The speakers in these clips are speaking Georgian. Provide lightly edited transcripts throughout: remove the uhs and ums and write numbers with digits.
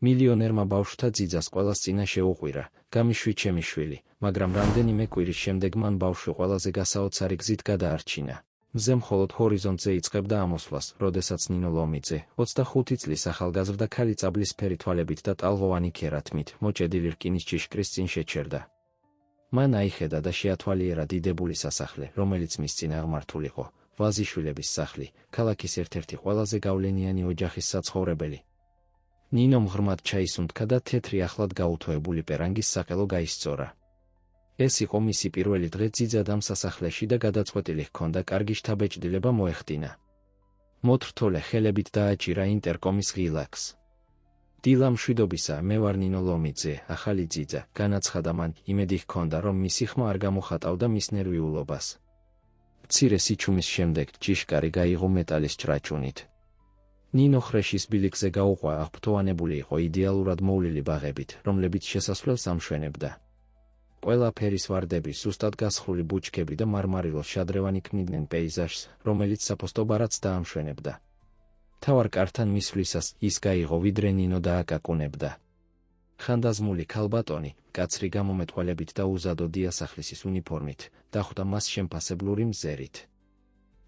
მილიონერმა ბავშვთა ძიძას ყველას წინა შეუყვირა, გამიშვი ჩემი შვილი, მაგრამ რამდენიმე კვირის შემდეგ მან ბავშვი ყველაზე გასაოცარი გზით გადაარჩინა. მზე მხოლოდ ჰორიზონტზე იწყებდა ამოსვლას, როდესაც ნინო ლომიძე, 25 წლის ახალგაზრდა ქალი წაბლისფერი თვალებით და ტალღოვანი ქერათმით, მოჭედილი რკინის ჭიშკრის წინ შეჩერდა. მან აიხედა და შეათვალიერა დიდებული სასახლე, რომელიც მის წინ აღმართულიყო, ვაზიშვილების სახლი, ქალაქის ერთ-ერთი ყველაზე გავლენიანი ოჯახის საცხოვრებელი. ნინომ ღრმად ჩაისუნთქა და თეთრი ახლად გაუთოებული პერანგის საყელო გაისწორა. ეს იყო მისი პირველი დღე ძიძად ამ სასახლეში და გადაწყვეტილი ჰქონდა კარგი შთაბეჭდილება მოეხდინა. მოთრთოლე ხელებით დააჭირა ინტერკომის ღილაკს. დილა მშვიდობისა, მე ვარ ნინო ლომიძე, ახალი ძიძა, განაცხადა მან, იმედი ჰქონდა, რომ მისი ხმა არ გამოხატავდა მის ნერვიულობას. მცირე სიჩუმის შემდეგ ჭიშკარი გაიღო მეტალის ჭრაჭუნით. ნინო ხრეშის ბილიკზე გაუყვა, აღფრთოვანებული იყო იდეალურად მოვლილი ბაღებით, რომლებიც შესასვლელს ამშვენებდა. ყველა ფერის ვარდები, სუსტად გასხლული ბუჩქები და მარმარილოს შადრევანი ქმნიდნენ პეიზაჟს, რომელიც საფოსტო ბარათს დაამშვენებდა. თავარ კართან მისვლისას ის გაიღო, ვიდრე ნინო დააკაკუნებდა. ხანდაზმული ქალბატონი, მკაცრი გამომეტყველებით და უზადო დიასახლისის უნიფორმით, დახვდა მას შემფასებლური მზერით.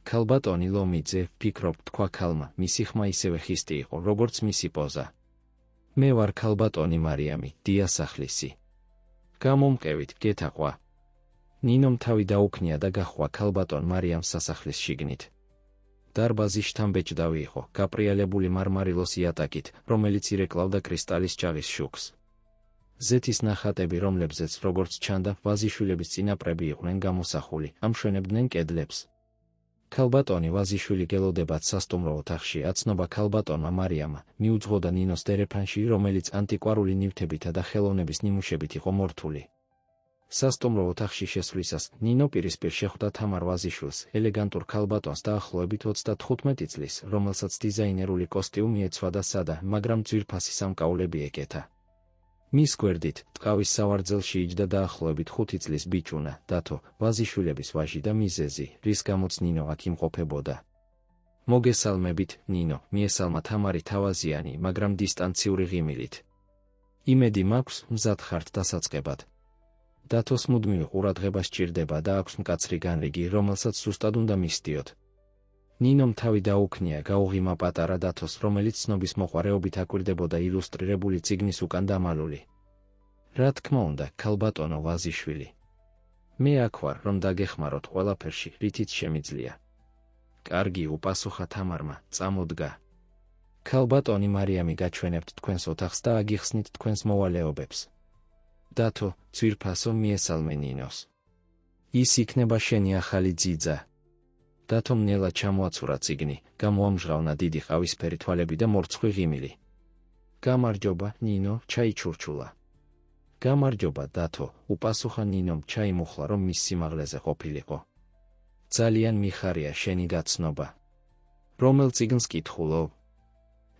ქალბატონი ლომიძე, ფიქრობ, თქვა ქალმა, მისი ხმა ისევე ხისტი იყო, როგორც მისი პოზა. მე ვარ ქალბატონი მარიამი, დიასახლისი. გამომყევით, გეთაყვა. ნინომ თავი დაუქნია და გაჰყვა ქალბატონ მარიამს სასახლის შიგნით. დარბაზი შთამბეჭდავი იყო, გაპრიალებული მარმარილოს იატაკით, რომელიც ირეკლავდა კრისტალის ჭაღის შუქს. ზეთის ნახატები, რომლებზეც, როგორც ჩანდა, ვაზიშვილების წინაპრები იყვნენ გამოსახული, ამშვენებდნენ კედლებს. ქალბატონი ვაზიშვილი გელოდებათ სასტუმრო ოთახში, აცნობა ქალბატონმა მარიამმა, მიუძღოდა ნინოს დერეფანში, რომელიც ანტიკვარული ნივთებითა და ხელოვნების ნიმუშებით იყო მორთული. სასტუმრო ოთახში შესვლისას, ნინო პირისპირ შეხვდა თამარ ვაზიშვილს, ელეგანტურ ქალბატონს დაახლოებით 35 წლის, რომელსაც დიზაინერული კოსტიუმი ეცვა და სადა, მაგრამ ძვირფასი სამკაულები ეკეთა. მის გვერდით, ტყავის სავარძელში იჯდა დაახლოებით 5 წლის ბიჭუნა, დათო, ვაზიშვილების ვაჟი და მიზეზი, რის გამოც ნინო აქ იმყოფებოდა. მოგესალმებით, ნინო, მიესალმა თამარი თავაზიანი, მაგრამ დისტანციური ღიმილით. იმედი მაქვს, მზად ხართ დასაწყებად. დათოს მუდმივი ყურადღება სჭირდება და აქვს მკაცრი განრიგი, რომელსაც სუსტად უნდა მისდიოთ. ნინომ თავი დაუქნია, გაუღიმა პატარა დათოს, რომელიც ცნობის მოყვარეობით აკვირდებოდა ილუსტრირებული წიგნის უკან დამალული. რა თქმა უნდა, ქალბატონო ვაზიშვილი. მე აქ ვარ, რომ დაგეხმაროთ ყველაფერში, რითიც შემიძლია. კარგი, უპასუხა თამარმა, წამოდგა. ქალბატონი მარიამი გაჩვენებთ თქვენს ოთახს და აგიხსნით თქვენს მოვალეობებს. დათო, ძვირფასო, მიესალმე ნინოს. ის იქნება შენი ახალი ძიძა. დათომ ნელა ჩამოაცურა წიგნი, გამოამჟღავნა დიდი ყავისფერი თვალები და მორცხვი ღიმილი. გამარჯობა, ნინო, ჩაიჩურჩულა. გამარჯობა, დათო, უპასუხა ნინომ, ჩაიმუხლა, რომ მის სიმაღლეზე ყოფილიყო. ძალიან მიხარია შენი გაცნობა. რომელ წიგნს კითხულობ?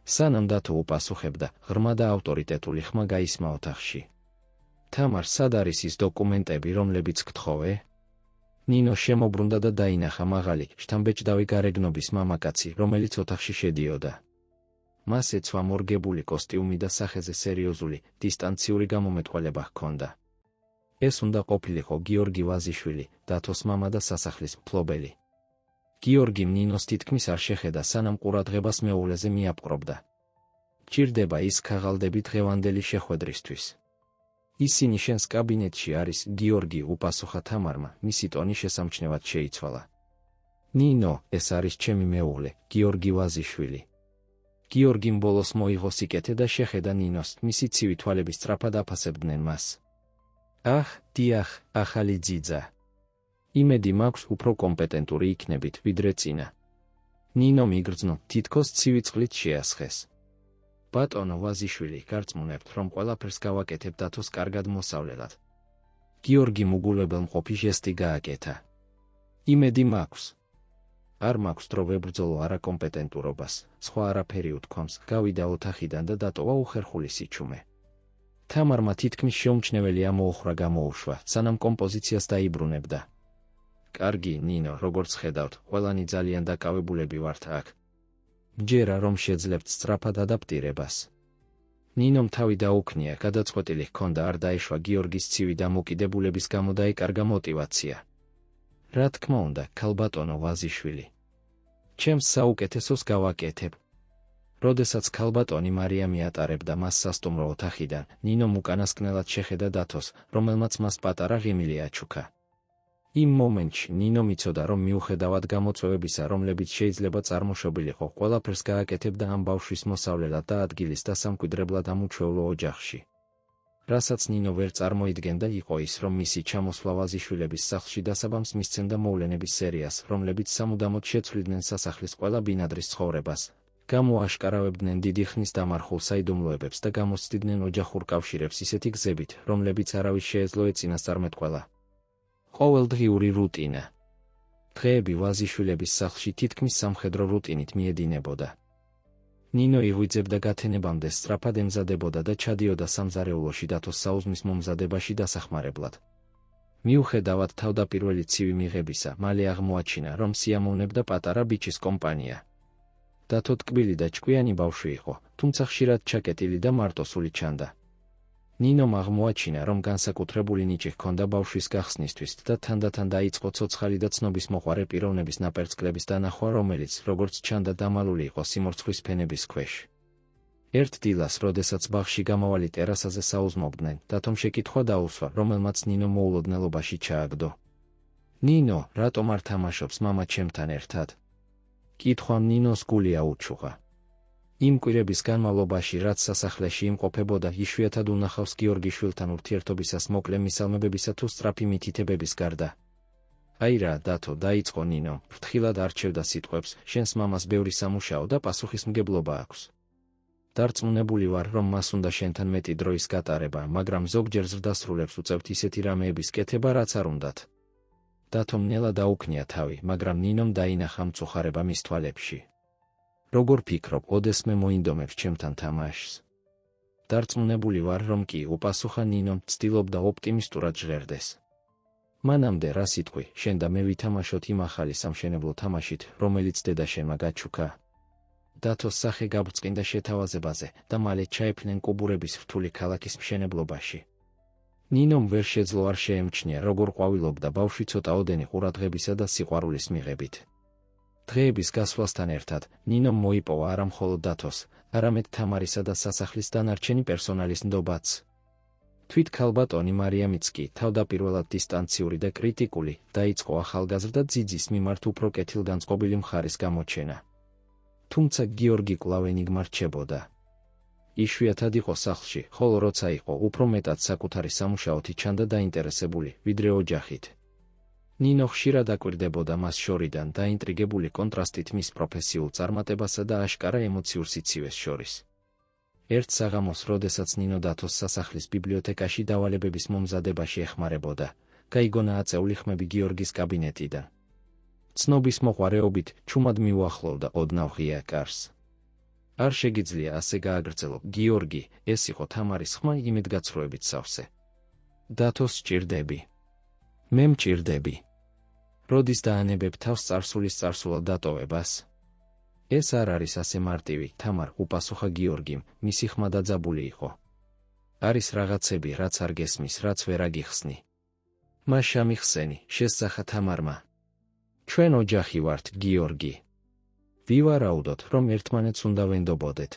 სანამ დათო უპასუხებდა, ღრმა და ავტორიტეტული ხმა გაისმა ოთახში. თამარ, სად არის ის დოკუმენტები, რომლებიც გთხოვე? ნინო შემობრუნდა და დაინახა მაღალი, შთამბეჭდავი გარეგნობის მამაკაცი, რომელიც ოთახში შედიოდა. მას ეცვა მორგებული კოსტიუმი და სახეზე სერიოზული, დისტანციური გამომეტყველება ჰქონდა. ეს უნდა ყოფილიყო გიორგი ვაზიშვილი, დათოს მამა და სასახლის მფლობელი. გიორგიმ ნინოს თითქმის არ შეხედა, სანამ ყურადღებას მეუღლეზე მიაპყრობდა. ჭირდება ის ქაღალდები დღევანდელი შეხვედრისთვის. ისინი შენს კაბინეტში არის, გიორგი, უპასუხა თამარმა, მისი ტონი შესამჩნევად შეიცვალა. ნინო, ეს არის ჩემი მეუღლე, გიორგი ვაზიშვილი. გიორგიმ ბოლოს მოიღო სიკეთე და შეხედა ნინოს, მისი ცივი თვალები სწრაფად აფასებდნენ მას. აჰ, დიახ, ახალი ძიძა. იმედი მაქვს, უფრო კომპეტენტური იქნებით, ვიდრე წინა. ნინო მიგრძნო, თითქოს ცივი წყლით შეასხეს. ბატონო ვაზიშვილი, გარწმუნებთ, რომ ყველაფერს გავაკეთებ დათოს კარგად მოსავლელად. გიორგი მუგულებელმყოფი ჟესტი გააკეთა. იმედი მაქვს. არ მაქვს დრო ვებრძოლო არაკომპეტენტურობას, სხვა არაფერი უთქვამს, გავიდა ოთახიდან და დატოვა უხერხული სიჩუმე. თამარმა თითქმის შეუმჩნეველი ამოუხრა გამოუშვა, სანამ კომპოზიციას დაიბრუნებდა. კარგი, ნინო, როგორც ხედავთ, ყველანი ძალიან დაკავებულები ვართ აქ. მჯერა, რომ შეძლებთ სწრაფად ადაპტირებას. ნინომ თავი დაუქნია, გადაწყვეტილი ჰქონდა არ დაეშვა გიორგის ცივი დამოკიდებულების გამო დაეკარგა მოტივაცია. რა თქმა უნდა, ქალბატონო ვაზიშვილი. ჩემს საუკეთესოს გავაკეთებ. როდესაც ქალბატონი მარიამი ატარებდა მას სასტუმრო ოთახიდან, ნინომ უკანასკნელად შეხედა დათოს, რომელმაც მას პატარა ღიმილი აჩუქა. იმ მომენტში ნინომ იცოდა, რომ მიუხედავად გამოწვევებისა, რომლებიც შეიძლება წარმოშობილიყო, ყველაფერს გააკეთებდა ამ ბავშვის მოსავლელად და ადგილის დასამკვიდრებლად ამ უჩვეულო ოჯახში. რასაც ნინო ვერ წარმოიდგენდა, იყო ის, რომ მისი ჩამოსვლა ვაზიშვილების სახლში დასაბამს მისცემდა მოვლენების სერიას, რომლებიც სამუდამოდ შეცვლიდნენ სასახლის ყველა ბინადრის ცხოვრებას, გამოაშკარავებდნენ დიდი ხნის დამარხულ საიდუმლოებებს და გამოსცდიდნენ ოჯახურ კავშირებს ისეთი გზებით, რომლებიც არავის შეეძლო ეწინასწარმეტყველა. ყოველდღიური რუტინა. დღეები ვაზიშვილების სახლში თითქმის სამხედრო რუტინით მიედინებოდა. ნინო იღვიძებდა გათენებამდე სწრაფად ემზადებოდა და ჩადიოდა სამზარეულოში დათოს საუზმის მომზადებაში დასახმარებლად. მიუხედავად თავდაპირველი ცივი მიღებისა, მალე აღმოაჩინა, რომ სიამოვნებდა პატარა ბიჭის კომპანია. დათო ტკბილი და ჭკვიანი ბავშვი იყო, თუმცა ხშირად ჩაკეტილი და მარტოსული ჩანდა. ნინომ აღმოაჩინა, რომ განსაკუთრებული ნიჭი ჰქონდა ბავშვის გახსნისთვის და თანდათან დაიწყო ცოცხალი და ცნობის მოყვარე პიროვნების ნაპერწკლების დანახვა, რომელიც, როგორც ჩანდა, დამალული იყო სიმორცხვის ფენების ქვეშ. ერთ დილას, როდესაც ბაღში გამავალი ტერასაზე საუზმობდნენ, დათომ შეკითხვა დაუსვა, რომელმაც ნინო მოულოდნელობაში ჩააგდო. ნინო, რატომ არ თამაშობს მამა ჩემთან ერთად? კითხვამ ნინოს გული აუჩუღა. იმ კვირების განმავლობაში, რაც სასახლეში იმყოფებოდა, იშვიათად უნახავს გიორგიშვილთან ურთიერთობისას მოკლე მისალმებებისა თუ სწრაფი მითითებების გარდა. აი რა, დათო, დაიწყო ნინო, ფრთხილად არჩევდა სიტყვებს, შენს მამას ბევრი სამუშაო და პასუხისმგებლობა აქვს. დარწმუნებული ვარ, რომ მას უნდა შენთან მეტი დროის გატარება, მაგრამ ზოგჯერ ზრდასრულებს უწევთ ისეთი რამეების კეთება, რაც არ უნდათ. დათომ ნელა დაუქნია თავი, მაგრამ ნინომ დაინახა მწუხარება მის თვალებში. როგორ ფიქრობ, ოდესმე მოინდომებს ჩემთან თამაშს? დარწმუნებული ვარ, რომ კი, უპასუხა ნინომ, ცდილობდა ოპტიმისტურად ჟღერდეს. მანამდე რა სიტყვი, შენ და მე ვითამაშოთ იმ ახალი სამშენებლო თამაშით, რომელიც დედა შენმა გაჩუქა. დათოს სახე გაბრწყინდა შეთავაზებაზე და მალე ჩაეფნენ კუბურების რთული ქალაქის მშენებლობაში. ნინომ ვერ შეძლო არ შეემჩნია, როგორ ყვავილობდა ბავშვი ცოტაოდენი ყურადღებისა და სიყვარულის მიღებით. დღეების გასვლასთან ერთად, ნინომ მოიპოვა არა მხოლოდ დათოს, არამედ თამარისა და სასახლის დანარჩენი პერსონალის ნდობაც. თვით ქალბატონი მარიამიც კი, თავდაპირველად დისტანციური და კრიტიკული, დაიწყო ახალგაზრდა ძიძის მიმართ უფრო კეთილგანწყობილი მხარის გამოჩენა. თუმცა გიორგი კვლავ ენიგმა რჩებოდა. იშვიათად იყო სახლში, ხოლო როცა იყო, უფრო მეტად საკუთარი სამუშაოთი ჩანდა დაინტერესებული, ვიდრე ოჯახით. ნინო ხშირად აკვირდებოდა მას შორიდან, დაინტრიგებული კონტრასტით მის პროფესიულ წარმატებასა და აშკარა ემოციურ სიცივეს შორის. ერთ საღამოს, როდესაც ნინო დათოს სასახლის ბიბლიოთეკაში დავალებების მომზადებაში ეხმარებოდა, გაიგონა აწეული ხმები გიორგის კაბინეტიდან. ცნობის მოყვარეობით, ჩუმად მიუახლოვდა ოდნავ ღია კარს. არ შეგიძლია ასე გააგრძელო, გიორგი, ეს იყო თამარის ხმა იმედგაცრუებით სავსე. დათოს სჭირდები. მე მჭირდები. როდის დაანებებ თავს წარსულის წარსულად დატოვებას? ეს არ არის ასე მარტივი, თამარ, უპასუხა გიორგიმ, მისი ხმა დაძაბული იყო. არის რაღაცები, რაც არ გესმის, რაც ვერ აგიხსნი. მაშა მიხსენი, შესძახა თამარმა. ჩვენ ოჯახი ვართ, გიორგი. ვივარაუდოთ, რომ ერთმანეთს უნდა ვენდობოდეთ.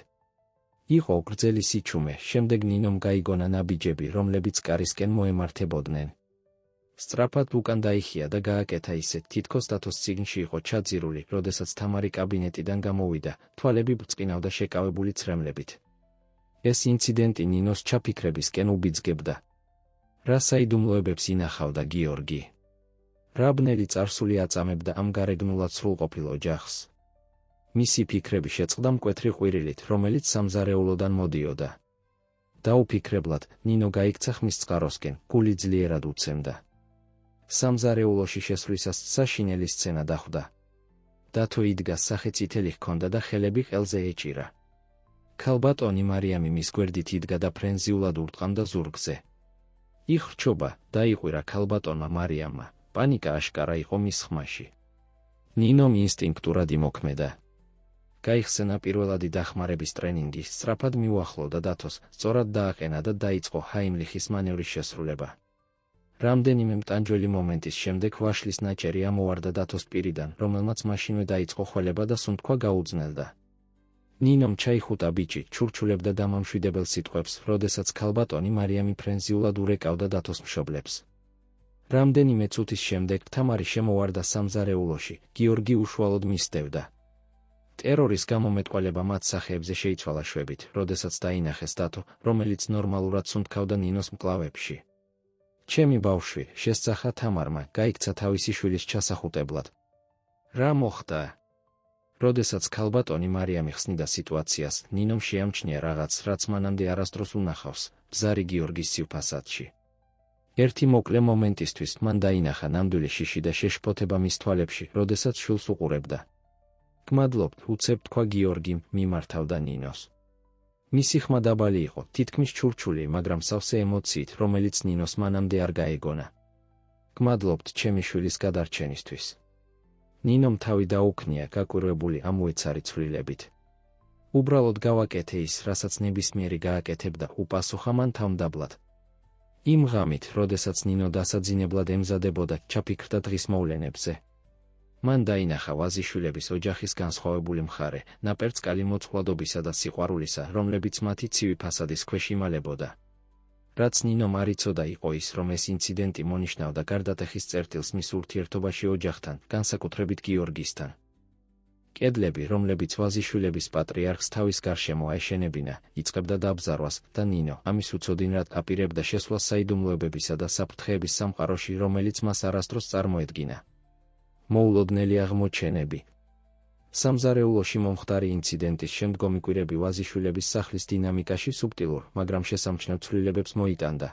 იყო გრძელი სიჩუმე, შემდეგ ნინომ გაიგონა ნაბიჯები, რომლებიც კარისკენ მოემართებოდნენ. სწრაფად უკან დაიხია და გააკეთა ისეთ, თითქოს დათოს წიგნში იყო ჩაძირული, როდესაც თამარი კაბინეტიდან გამოვიდა, თვალები ბრწყინავდა შეკავებული ცრემლებით. ეს ინციდენტი ნინოს ჩაფიქრებისკენ უბიძგებდა. რა საიდუმლოებებს ინახავდა გიორგი? რა ბნელი წარსული აწამებდა ამ გარეგნულად სრულყოფილ ოჯახს? მისი ფიქრები შეწყდა მკვეთრი ყვირილით, რომელიც სამზარეულოდან მოდიოდა. დაუფიქრებლად, ნინო გაიქცა ხმის წყაროსკენ, გული ძლიერად უცემდა. სამზარეულოში შესვლისას საშინელი სცენა დახვდა. დათო იდგა, სახე წითელი ჰქონდა და ხელები ყელზე ეჭირა. ქალბატონი მარიამი მის გვერდით იდგა და ფრენზიულად ურტყამდა ზურგზე. იხრჩობა, დაიყვირა ქალბატონმა მარიამმა, პანიკა აშკარა იყო მის ხმაში. ნინომ ინსტინქტურად იმოქმედა. გაიხსენა პირველადი დახმარების ტრენინგი, სწრაფად მიუახლოვდა დათოს, სწორად დააყენა და დაიწყო ჰაიმლიხის მანევრის შესრულება. რამდენიმე მტანჯველი მომენტის შემდეგ ვაშლის ნაჭერი ამოვარდა დათოს პირიდან, რომელმაც მაშინვე დაიწყო ხველება და სუნთქვა გაუძნელდა. ნინომ ჩაიხუტა ბიჭი, ჩურჩულებდა დამამშვიდებელ სიტყვებს, როდესაც ქალბატონი მარიამი ფრენზიულად ურეკავდა დათოს მშობლებს. რამდენიმე წუთის შემდეგ თამარი შემოვარდა სამზარეულოში, გიორგი უშუალოდ მისდევდა. ტერორის გამომეტყველება მათ სახეებზე შეიცვალა შვებით, როდესაც დაინახეს დათო, რომელიც ნორმალურად სუნთქავდა ნინოს მკლავებში. ჩემი ბავშვი, შესწახა თამარმა, გაიქცა თავისი შვილის ჩასახუტებლად. რა მოხდა? როდესაც ქალბატონი მარიამი ხსნიდა სიტუაციას, ნინომ შეამჩნია რაღაც, რაც მანამდე არასდროს უნახავს, ბზარი გიორგის სივრფასადში. ერთი მოკლე მომენტისთვის მან დაინახა ნამდვილი შიში და შეშფოთება მის თვალებში, როდესაც შვილს უყურებდა. გმადლობთ, უცებ თქვა გიორგიმ, მიმართავდა ნინოს. მისი ხმა დაბალი იყო, თითქმის ჩურჩული, მაგრამ სავსე ემოციით, რომელიც ნინოს მანამდე არ გაეგონა. გმადლობთ ჩემი შვილის გადარჩენისთვის. ნინომ თავი დაუქნია, გაკვირვებული ამოეცარი ცვლილებით. უბრალოდ გავაკეთე ის, რასაც ნებისმიერი გააკეთებდა, უპასუხა მან თავმდაბლად. იმ ღამით, როდესაც ნინო დასაძინებლად ემზადებოდა, ჩაფიქრდა დღის მოვლენებზე. მან დაინახა ვაზიშვილების ოჯახის განსხვავებული მხარე, ნაპერწკალი მოწყვლადობისა და სიყვარულისა, რომლებიც მათი ცივი ფასადის ქვეშ იმალებოდა. რაც ნინომ არ იცოდა იყო ის, რომ ეს ინციდენტი მონიშნავდა გარდატეხის წერტილს მის ურთიერთობაში ოჯახთან, განსაკუთრებით გიორგისთან. კედლები, რომლებიც ვაზიშვილების პატრიარქს თავის გარშემო აეშენებინა, იწყებდა დაბზარვას და ნინო ამის უცოდინრად აპირებდა შესვლას საიდუმლოებებისა და საფრთხეების სამყაროში, რომელიც მას არასდროს წარმოედგინა. მოულოდნელი აღმოჩენები. სამზარეულოში მომხდარი ინციდენტის შემდგომი კვირები ვაზიშვილების სახლის დინამიკაში სუბტილურ, მაგრამ შესამჩნევ ცვლილებებს მოიტანდა.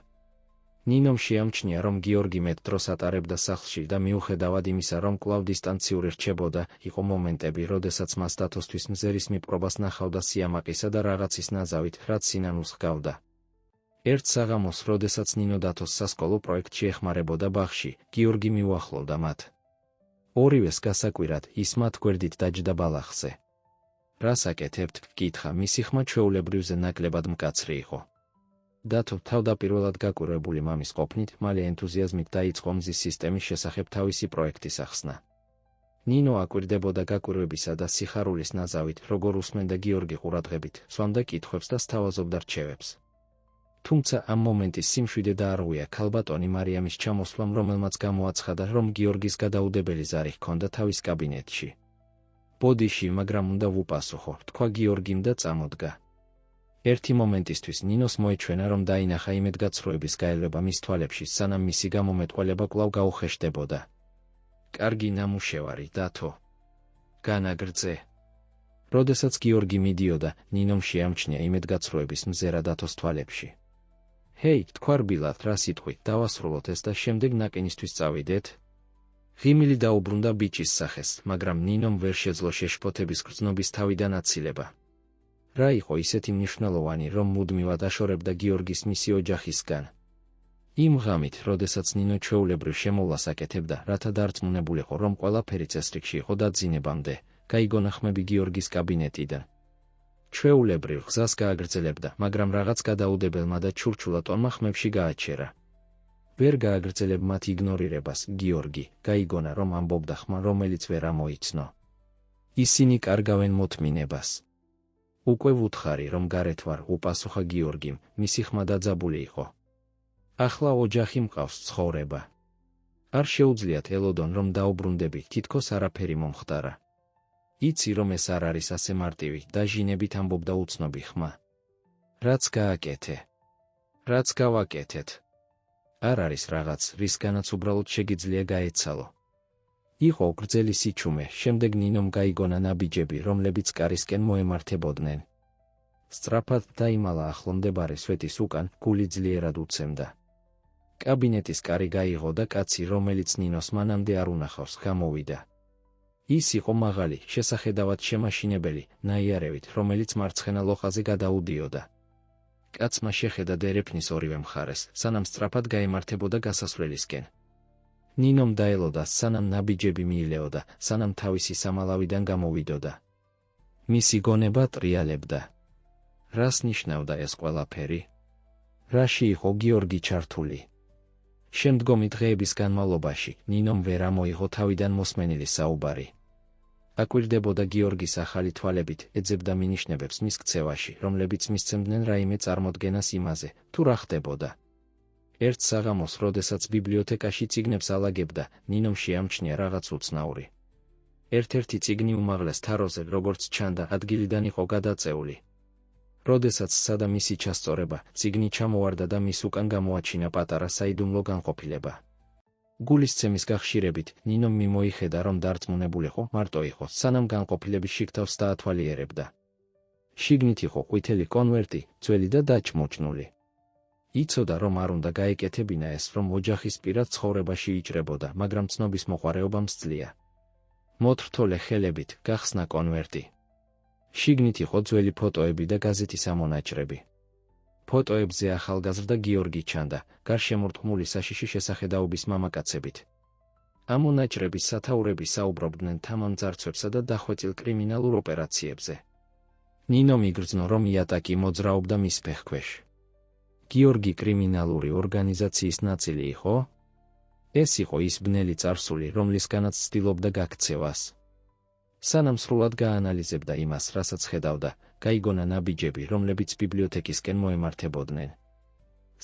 ნინომ შეამჩნია, რომ გიორგი მეტ დროს ატარებდა სახლში და მიუხედავად იმისა, რომ კვლავ დისტანციური რჩებოდა, იყო მომენტები, როდესაც მას დათოსთვის მზერის მიპყრობას ნახავდა სიამაყისა და რაღაცის ნაზავით, რაც სინანულს ჰგავდა. ერთ საღამოს, როდესაც ნინო დათოს სასკოლო პროექტში ეხმარებოდა ბაღში, გიორგი მიუახლოვდა მათ. ორივეს გასაკვირად, ის მათ გვერდით დაჯდა ბალახზე. რას აკეთებთ? კითხა, მისი ხმა ჩვეულებრივზე ნაკლებად მკაცრი იყო. დათო თავდაპირველად გაკვირვებული მამის ყოფნით, მალე ენთუზიაზმით დაიწყო მზის სისტემის შესახებ თავისი პროექტის ახსნა. ნინო აკვირდებოდა გაკვირვებისა და სიხარულის ნაზავით, როგორ უსმენდა გიორგი ყურადღებით, სვამდა კითხვებს და სთავაზობდა რჩევებს. თუმცა ამ მომენტის სიმშვიდე დაარღვია ქალბატონი მარიამის ჩამოსვლამ, რომელმაც გამოაცხადა, რომ გიორგის გადაუდებელი ზარი ჰქონდა თავის კაბინეტში. ბოდიში, მაგრამ უნდა ვუპასუხო, თქვა გიორგიმ და წამოდგა. ერთი მომენტისთვის ნინოს მოეჩვენა, რომ დაინახა იმედგაცრუების გაელვება მის თვალებში, სანამ მისი გამომეტყველება კვლავ გაუხეშდებოდა. კარგი ნამუშევარი, დათო. განაგრძე. როდესაც გიორგი მიდიოდა, ნინომ შეამჩნია იმედგაცრუების მზერა დათოს თვალებში. ჰეი, თქვა რბილად, რა სიტყვით, დავასრულოთ ეს და შემდეგ ნაკინისთვის წავიდეთ? ღიმილი დაუბრუნდა ბიჭის სახეს, მაგრამ ნინომ ვერ შეძლო შეშფოთების გრძნობის თავიდან აცილება. რა იყო ისეთი მნიშვნელოვანი, რომ მუდმივად აშორებდა გიორგის მისი ოჯახისგან? იმ ღამით, როდესაც ნინო ჩვეულებრივ შემოვლას აკეთებდა, რათა დარწმუნებულიყო, რომ ყველაფერი წესრიგში იყო დაძინებამდე, გაიგონა ხმები გიორგის კაბინეტიდან. ჩვეულებრივ გზას გააგრძელებდა, მაგრამ რაღაც გადაუდებელმა და ჩურჩულა ტონმა ხმებში გააჩერა. ვერ გააგრძელებ მათ იგნორირებას, გიორგი, გაიგონა, რომ ამბობდა ხმა, რომელიც ვერ ამოიცნო. ისინი კარგავენ მოთმინებას. უკვე ვუთხარი, რომ გარეთ ვარ, უპასუხა გიორგიმ, მისი ხმა დაძაბული იყო. ახლა ოჯახი მყავს, ცხოვრება. არ შეუძლიათ ელოდონ, რომ დაუბრუნდები, თითქოს არაფერი მომხდარა. იცი, რომ ეს არ არის ასე მარტივი, დაჟინებით ამბობდა უცნობი ხმა. რაც გააკეთე? რაც გავაკეთეთ? არ არის რაღაც, რისგანაც უბრალოდ შეგიძლია გაეცალო. იყო გრძელი სიჩუმე, შემდეგ ნინომ გაიგონა ნაბიჯები, რომლებიც კარისკენ მოემართებოდნენ. სწრაფად დაიმალა ახლომდებარე სვეტის უკან, გული ძლიერად უცემდა. კაბინეტის კარი გაიღო და კაცი, რომელიც ნინოს მანამდე არ უნახავს, გამოვიდა. ის იყო მაღალი, შესახედავად შემაშინებელი, ნაიარევით, რომელიც მარცხენა ლოყაზე გადაუდიოდა. კაცმა შეხედა დერეფნის ორივე მხარეს, სანამ სწრაფად გაემართებოდა გასასვლელისკენ. ნინომ დაელოდა, სანამ ნაბიჯები მიილეოდა, სანამ თავისი სამალავიდან გამოვიდოდა. მისი გონება ტრიალებდა. რას ნიშნავდა ეს ყველაფერი? რაში იყო გიორგი ჩართული? შემდგომი დღეების განმავლობაში ნინომ ვერ ამოიღო თავიდან მოსმენილი საუბარი. აკვირდებოდა გიორგის ახალი თვალებით, ეძებდა მინიშნებებს მის ქცევაში, რომლებიც მისცემდნენ რაიმე წარმოდგენას იმაზე, თუ რა ხდებოდა. ერთ საღამოს, როდესაც ბიბლიოთეკაში წიგნებს ალაგებდა, ნინომ შეამჩნია რაღაც უცნაური. ერთ-ერთი წიგნი უმაღლეს თაროზე, როგორც ჩანდა, ადგილიდან იყო გადაწეული. როდესაც სცადა მისი ჩასწორება, წიგნი ჩამოვარდა და მის უკან გამოაჩინა პატარა საიდუმლო განყოფილება. გულისცემის გახშირებით, ნინომ მიმოიხედა, რომ დარწმუნებულიყო, მარტო იყო, სანამ განყოფილების შიგთავს დაათვალიერებდა. შიგნით იყო ყვითელი კონვერტი, ძველი და დაჭმოჭნული. იცოდა, რომ არ უნდა გაეკეთებინა ეს, რომ ოჯახის პირად ცხოვრებაში იჭრებოდა, მაგრამ ცნობის მოყვარეობამ სძლია. მოთრთოლე ხელებით გახსნა კონვერტი. შიგნით იყო ძველი ფოტოები და გაზეთის ამონაჭრები. ფოტოებზე ახალგაზრდა გიორგი ჩანდა, გარშემორტყმული საშიში შესახედაობის მამაკაცებით. ამონაჭრების სათაურები საუბრობდნენ თამამ ძარცვებსა და დახვეწილ კრიმინალურ ოპერაციებზე. ნინომ იგრძნო, რომ იატაკი მოძრაობდა მის ფეხქვეშ. გიორგი კრიმინალური ორგანიზაციის ნაწილი იყო? ეს იყო ის ბნელი წარსული, რომლისგანაც ცდილობდა გაქცევას. სანამ სრულად გაანალიზებდა იმას, რასაც ხედავდა, გაიგონა ნაბიჯები, რომლებიც ბიბლიოთეკისკენ მოემართებოდნენ.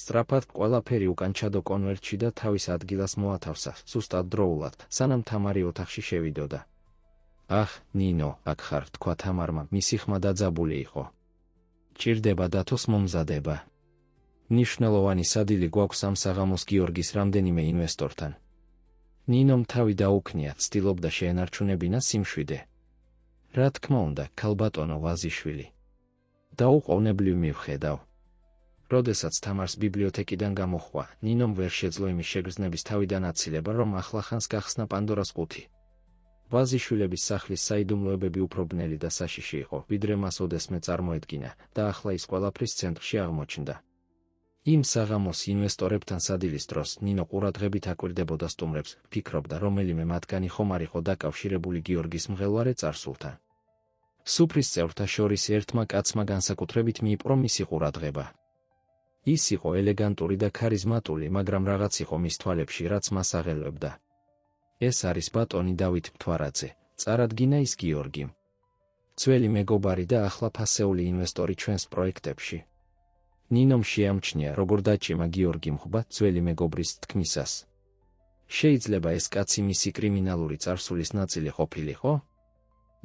სწრაფად ყველაფერი უკან ჩადო კონვერტში და თავის ადგილას მოათავსა, სუსტად დროულად, სანამ თამარი ოთახში შევიდოდა. ახ, ნინო, აქ ხარ, თქვა თამარმა, მისი ხმა დაძაბული იყო. ჭირდება დათოს მომზადება. ნიშნულოვანი სადილი გვაქვს ამ საღამოს გიორგის რამდენიმე ინვესტორთან. ნინომ თავი დაუქნია, ცდილობდა შეენარჩუნებინა სიმშვიდე. რა თქმა უნდა, ქალბატონო ვაზიშვილი. დაუყოვნებლივ მივხედავ. როდესაც თამარს ბიბლიოთეკიდან გამოხვა, ნინომ ვერ შეძლო იმის შეგრძნების თავიდან აცილება, რომ ახლახანს გახსნა პანდორას ყუთი. ვაზიშვილების სახლის საიდუმლოებები უფრო ბნელი და საშიში იყო, ვიდრე მას ოდესმე წარმოედგინა და ახლა ის ყველაფრის ცენტრში აღმოჩნდა. იმ საღამოს ინვესტორებთან სადილის დროს ნინო ყურადღებით აკვირდებოდა სტუმრებს, ფიქრობდა, რომელიმე მათგანი ხომ არ იყო დაკავშირებული გიორგის მღელვარე წარსულთან. სუფრის წევრთა შორის ერთმა კაცმა განსაკუთრებით მიიპყრო მისი ყურადღება. ის იყო ელეგანტური და ქარიზმატული, მაგრამ რაღაც იყო მის თვალებში, რაც მას აღელვებდა. ეს არის ბატონი დავით მთვარაძე, წარადგინა ის გიორგიმ. ძველი მეგობარი და ახლა ფასეული ინვესტორი ჩვენს პროექტებში. ნინომ შეამჩნია, როგორ დაჭიმა გიორგი მხბა ძველი მეგობრის თქმისას. შეიძლება ეს კაცი მისი კრიმინალური წარსულის ნაწილი ყოფილიყო?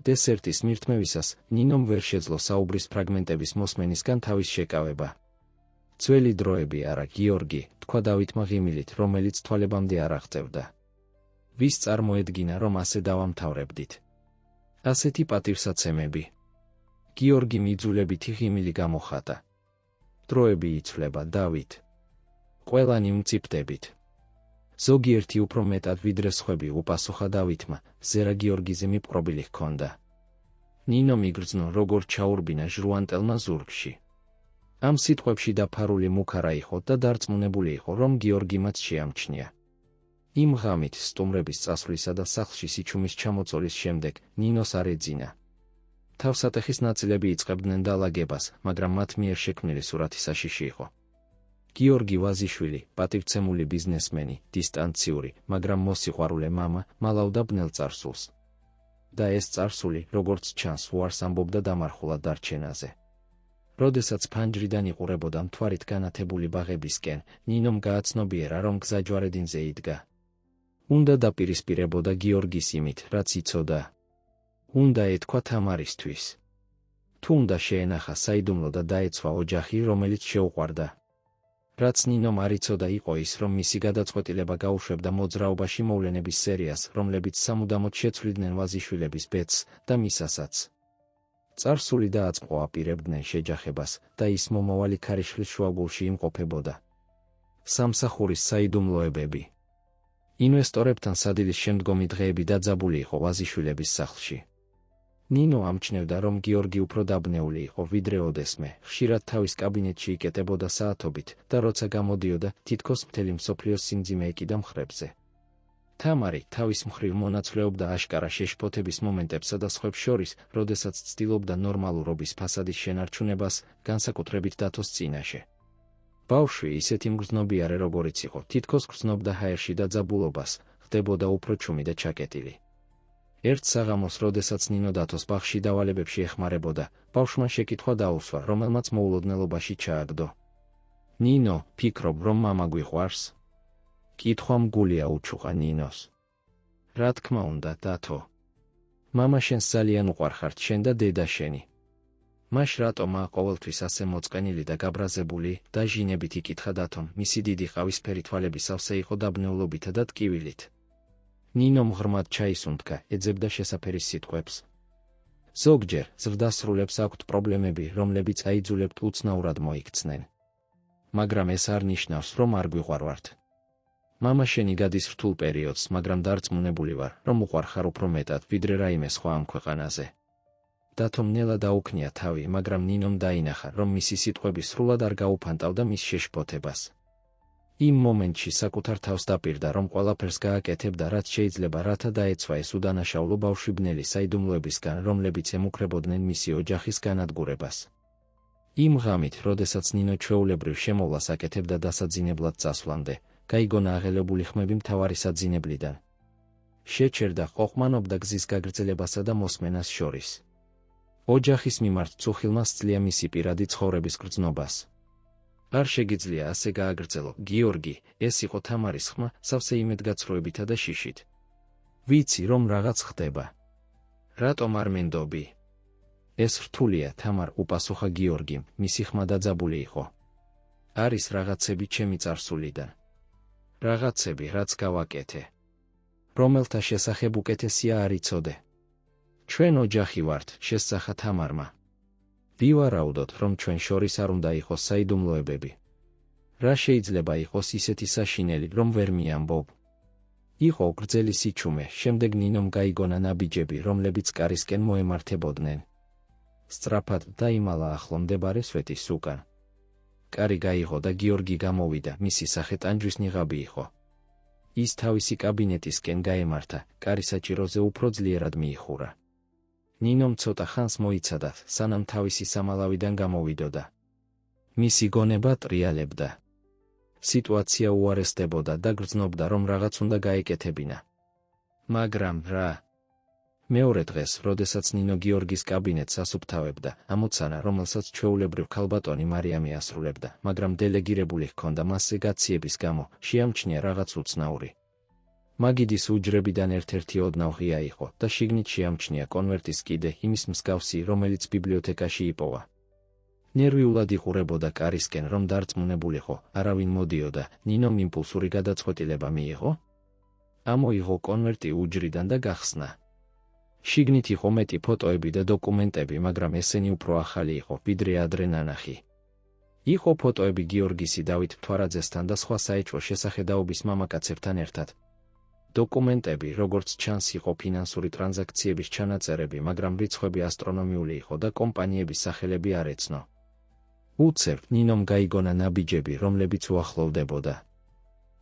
დესერტის მირთმევისას ნინომ ვერ შეძლო საუბრის ფრაგმენტების მოსმენისგან თავის შეკავება. ძველი დროები არა, გიორგი, თქვა დავითმა ღიმილით, რომელიც თვალებამდე არ აღწევდა. ვის წარმოედგინა, რომ ასე დავამთავრებდით? ასეთი პატივსაცემები. გიორგი მიძულებითი ღიმილი გამოხატა. დროები იცვლება, დავით. ყველანი უმწიფდებით. ზოგიერთი უფრო მეტად ვიდრე სხვები, უპასუხა დავითმა, ზერა გიორგიზე მიპყრობილი ჰქონდა. ნინომ იგრძნო, როგორ ჩაურბინა ჟრუანტელმა ზურგში. ამ სიტყვებში დაფარული მუქარა იყო და დარწმუნებული იყო, რომ გიორგი მათ შეამჩნია. იმ ღამით სტუმრების წასვლისა და სახლში სიჩუმის ჩამოწოლის შემდეგ ნინოს არ ეძინა. თავსატეხის ნაწილები იწყებდნენ დალაგებას, მაგრამ მათ მიერ შექმნილი სურათი საშიში იყო. გიორგი ვაზიშვილი, პატივცემული ბიზნესმენი, დისტანციური, მაგრამ მოსიყვარულე მამა, მალავდა ბნელ წარსულს. და ეს წარსული, როგორც ჩანს, უარს ამბობდა დამარხულად დარჩენაზე. როდესაც ფანჯრიდან იყურებოდა მთვარით განათებული ბაღებისკენ, ნინომ გააცნობიერა, რომ გზა ჯვარედინზე იდგა. უნდა დაპირისპირებოდა გიორგის იმით, რაც იცოდა. უნდა ეთქვა თამარისთვის. თუ უნდა შეენახა საიდუმლო და დაეცვა ოჯახი, რომელიც შეუყვარდა. რაც ნინომ არ იცოდა იყო ის, რომ მისი გადაწყვეტილება გაუშვებდა მოძრაობაში მოვლენების სერიას, რომლებიც სამუდამოდ შეცვლიდნენ ვაზიშვილების ბედს და მისასაც. წარსული დააწყო აპირებდნენ შეჯახებას და ის მომავალი ქარიშხლის შუაგულში იმყოფებოდა. სამსახურის საიდუმლოებები. ინვესტორებთან სადილის შემდგომი დღეები დაძაბული იყო ვაზიშვილების სახლში. ნინო ამჩნევდა, რომ გიორგი უფრო დაბნეული იყო, ვიდრე ოდესმე, ხშირად თავის კაბინეტში იკეტებოდა საათობით და როცა გამოდიოდა, თითქოს მთელი მსოფლიოს სიმძიმე ეკიდა მხრებზე. თამარი თავის მხრივ მონაცვლეობდა აშკარა შეშფოთების მომენტებსა და სხვებს შორის, როდესაც ცდილობდა ნორმალურობის ფასადის შენარჩუნებას, განსაკუთრებით დათოს წინაშე. ბავშვი ისეთი მგრძნობიარე როგორიც იყო, თითქოს გრძნობდა ჰაერში და ძაბულობას, ხდებოდა უფრო ჩუმი და ჩაკეტილი. ერთ საღამოს, როდესაც ნინო დათოს ბაღში დავალებებში ეხმარებოდა, ბავშვმა შეკითხვა დაუსვა, რომელმაც მოულოდნელობაში ჩააგდო. ნინო, ფიქრობ, რომ მამა გვიყვარს? კითხვა მგულია უჩუყა ნინოს. რა თქმა უნდა, დათო. მამა შენს ძალიან უყვარხართ, შენ და დედა შენი. მაშ რატომა ყოველთვის ასე მოწყენილი და გაბრაზებული, დაჟინებით იკითხა დათომ, მისი დიდი ყავისფერი თვალები სავსე იყო დაბნეულობითა და ტკივილით. ნინომ ღრმად ჩაისუნთქა, ეძებდა შესაფერის სიტყვებს. ზოგჯერ ზრდასრულებს აქვთ პრობლემები, რომლებიც აიძულებთ უცნაურად მოიქცნენ. მაგრამ ეს არ ნიშნავს, რომ არ გვიყვარვართ. მამა შენი გადის რთულ პერიოდს, მაგრამ დარწმუნებული ვარ, რომ უყვარხარ უფრო მეტად, ვიდრე რაიმე სხვა ამ ქვეყანაზე. დათომ ნელა დაუქნია თავი, მაგრამ ნინომ დაინახა, რომ მისი სიტყვები სრულად არ გაუფანტავდა მის შეშფოთებას. იმ მომენტში საკუთარ თავს დაპირდა, რომ ყველაფერს გააკეთებდა, რაც შეიძლება, რათა დაეცვა ეს უდანაშაულო ბავშვი ბნელი საიდუმლოებისგან, რომლებიც ემუქრებოდნენ მისი ოჯახის განადგურებას. იმ ღამით, როდესაც ნინო ჩვეულებრივ შემოვლას აკეთებდა დასაძინებლად წასვლამდე, გაიგონა აღელებული ხმები მთავარი საძინებლიდან. შეჩერდა, ყოყმანობდა გზის გაგრძელებასა და მოსმენას შორის. ოჯახის მიმართ წუხილმა სძლია მისი პირადი ცხოვრების გრძნობას. არ შეგიძლია ასე გააგრძელო, გიორგი, ეს იყო თამარის ხმა, სავსე იმედგაცრუებითა და შიშით. ვიცი, რომ რაღაც ხდება. რატომ არ მენდობი? ეს რთულია, თამარ, უპასუხა გიორგიმ, მისი ხმა დაძაბული იყო. არის რაღაცები ჩემი წარსულიდან. რაღაცები, რაც გავაკეთე. რომელთა შესახებ უკეთესია არ იცოდე. ჩვენ ოჯახი ვართ, შესწახა თამარმა. ვივარაუდოთ, რომ ჩვენ შორის არ უნდა იყოს საიდუმლოებები. რა შეიძლება იყოს ისეთი საშინელი, რომ ვერ მიამბობ? იყო გრძელი სიჩუმე, შემდეგ ნინომ გაიგონა ნაბიჯები, რომლებიც კარისკენ მოემართებოდნენ. სწრაფად დაიმალა ახლო მდებარე სვეტის უკან. კარი გაიღო და გიორგი გამოვიდა, მისი სახე ტანჯვის ნიღაბი იყო. ის თავისი კაბინეტისკენ გაემართა, კარი საჭიროზე უფრო ძლიერად მიიხურა. ნინომ ცოტა ხანს მოიცადა, სანამ თავისი სამალავიდან გამოვიდოდა. მისი გონება ტრიალებდა. სიტუაცია უარესდებოდა და გრძნობდა, რომ რაღაც უნდა გაეკეთებინა. მაგრამ რა? მეორე დღეს, როდესაც ნინო გიორგის კაბინეტს ასუფთავებდა, ამოცანა, რომელსაც ჩვეულებრივ ქალბატონი მარიამი ასრულებდა, მაგრამ დელეგირებული ჰქონდა მასზე გაციების გამო, შეამჩნია რაღაც უცნაური. მაგიდის უჯრებიდან ერთ-ერთი ოდნავ ღია იყო და შიგნით შეამჩნია კონვერტის კიდე იმის მსგავსი, რომელიც ბიბლიოთეკაში იპოვა. ნერვიულად იყურებოდა კარისკენ, რომ დარწმუნებულიყო, არავინ მოდიოდა, ნინომ იმპულსური გადაწყვეტილება მიიღო? ამოიღო კონვერტი უჯრიდან და გახსნა. შიგნით იყო მეტი ფოტოები და დოკუმენტები, მაგრამ ესენი უფრო ახალი იყო, ვიდრე ადრე ნანახი. იყო ფოტოები გიორგისი დავით მთვარაძესთან და სხვა საეჭვო შესახედაობის მამაკაცებთან ერთად. დოკუმენტები, როგორც ჩანს, იყო ფინანსური ტრანზაქციების ჩანაწერები, მაგრამ რიცხვები ასტრონომიული იყო და კომპანიების სახელები არ ეცნო. უცებ ნინომ გაიგონა ნაბიჯები, რომლებიც უახლოვდებოდა.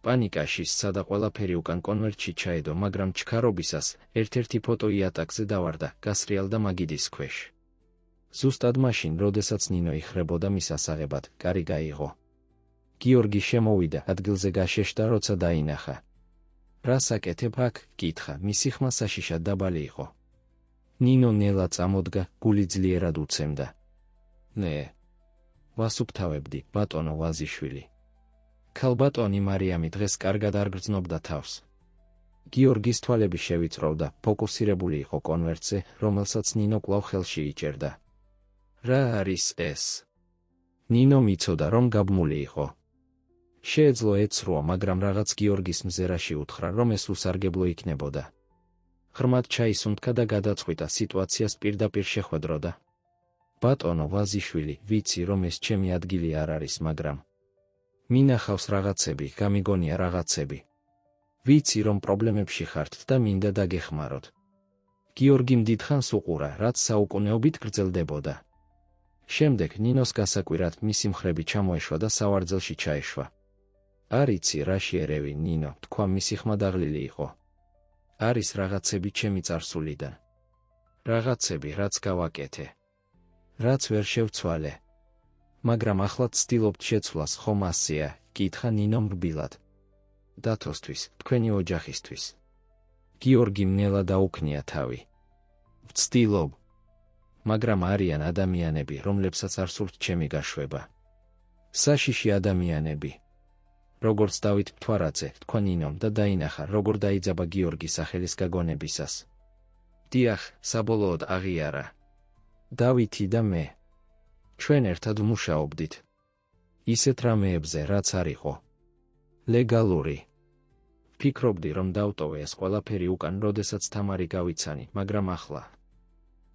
პანიკაში სცადა ყველაფერი უკან კონვერტში ჩაედო, მაგრამ ჩქარობისას ერთ-ერთი ფოტო იატაკზე დავარდა, გასრიალდა მაგიდის ქვეშ. ზუსტად მაშინ, როდესაც ნინო იხრებოდა მის ასაღებად, კარი გაიღო. გიორგი შემოვიდა, ადგილზე გაშეშდა, როცა დაინახა. რას აკეთებ აქ? კითხა, მისი ხმა საშიშად დაბალი იყო. ნინო ნელა წამოდგა, გული ძლიერად უცემდა. ნე. ვასუფთავებდი, ბატონო ვაზიშვილი. ქალბატონი მარიამი დღეს კარგად არ გრძნობდა თავს. გიორგის თვალები შევიწროვდა, ფოკუსირებული იყო კონვერტზე, რომელსაც ნინო კვლავ ხელში იჭერდა. რა არის ეს? ნინო მიცოდა, რომ გაბმული იყო. შეეძლო ეცრუა, მაგრამ რაღაც გიორგის მზერაში უთხრა, რომ ეს უსარგებლო იქნებოდა. ღრმად ჩაისუნთქა და გადაწყვიტა სიტუაციას პირდაპირ შეხვედროდა. ბატონო ვაზიშვილი, ვიცი, რომ ეს ჩემი ადგილი არ არის, მაგრამ მინახავს რაღაცები, გამიგონია რაღაცები. ვიცი, რომ პრობლემებში ხართ და მინდა დაგეხმაროთ. გიორგიმ დიდხანს უყურა, რაც საუკუნეობით გრძელდებოდა. შემდეგ ნინოს გასაკვირად მისი მხრები ჩამოეშვა და სავარძელში ჩაეშვა. არ იცი რა შეერევი, ნინო, თქვა, მისი ხმა დაღლილი იყო. არის რაღაცები ჩემი წარსულიდან. Რაღაცები, რაც გავაკეთე. რაც ვერ შევცვალე. მაგრამ ახლა ცდილობთ შეცვლას, ხომ ასეა? კითხა ნინომ რბილად. დათოსთვის, თქვენი ოჯახისთვის. გიორგიმ ნელა დაუქნია თავი. ვცდილობ. მაგრამ არიან ადამიანები, რომლებსაც არ სურთ ჩემი გაშვება. საშიში ადამიანები. როგორც დავით მთვარაძე, თქვა ნინომ და დაინახა, როგორ დაიძაბა გიორგი სახელის გაგონებისას. დიახ, საბოლოოდ აღიარა. დავითი და მე. ჩვენ ერთად მუშაობდით. ისეთ რამეებზე, რაც არ იყო ლეგალური. ფიქრობდი, რომ დავტოვე ეს ყველაფერი უკან, როდესაც თამარი გავიცანი, მაგრამ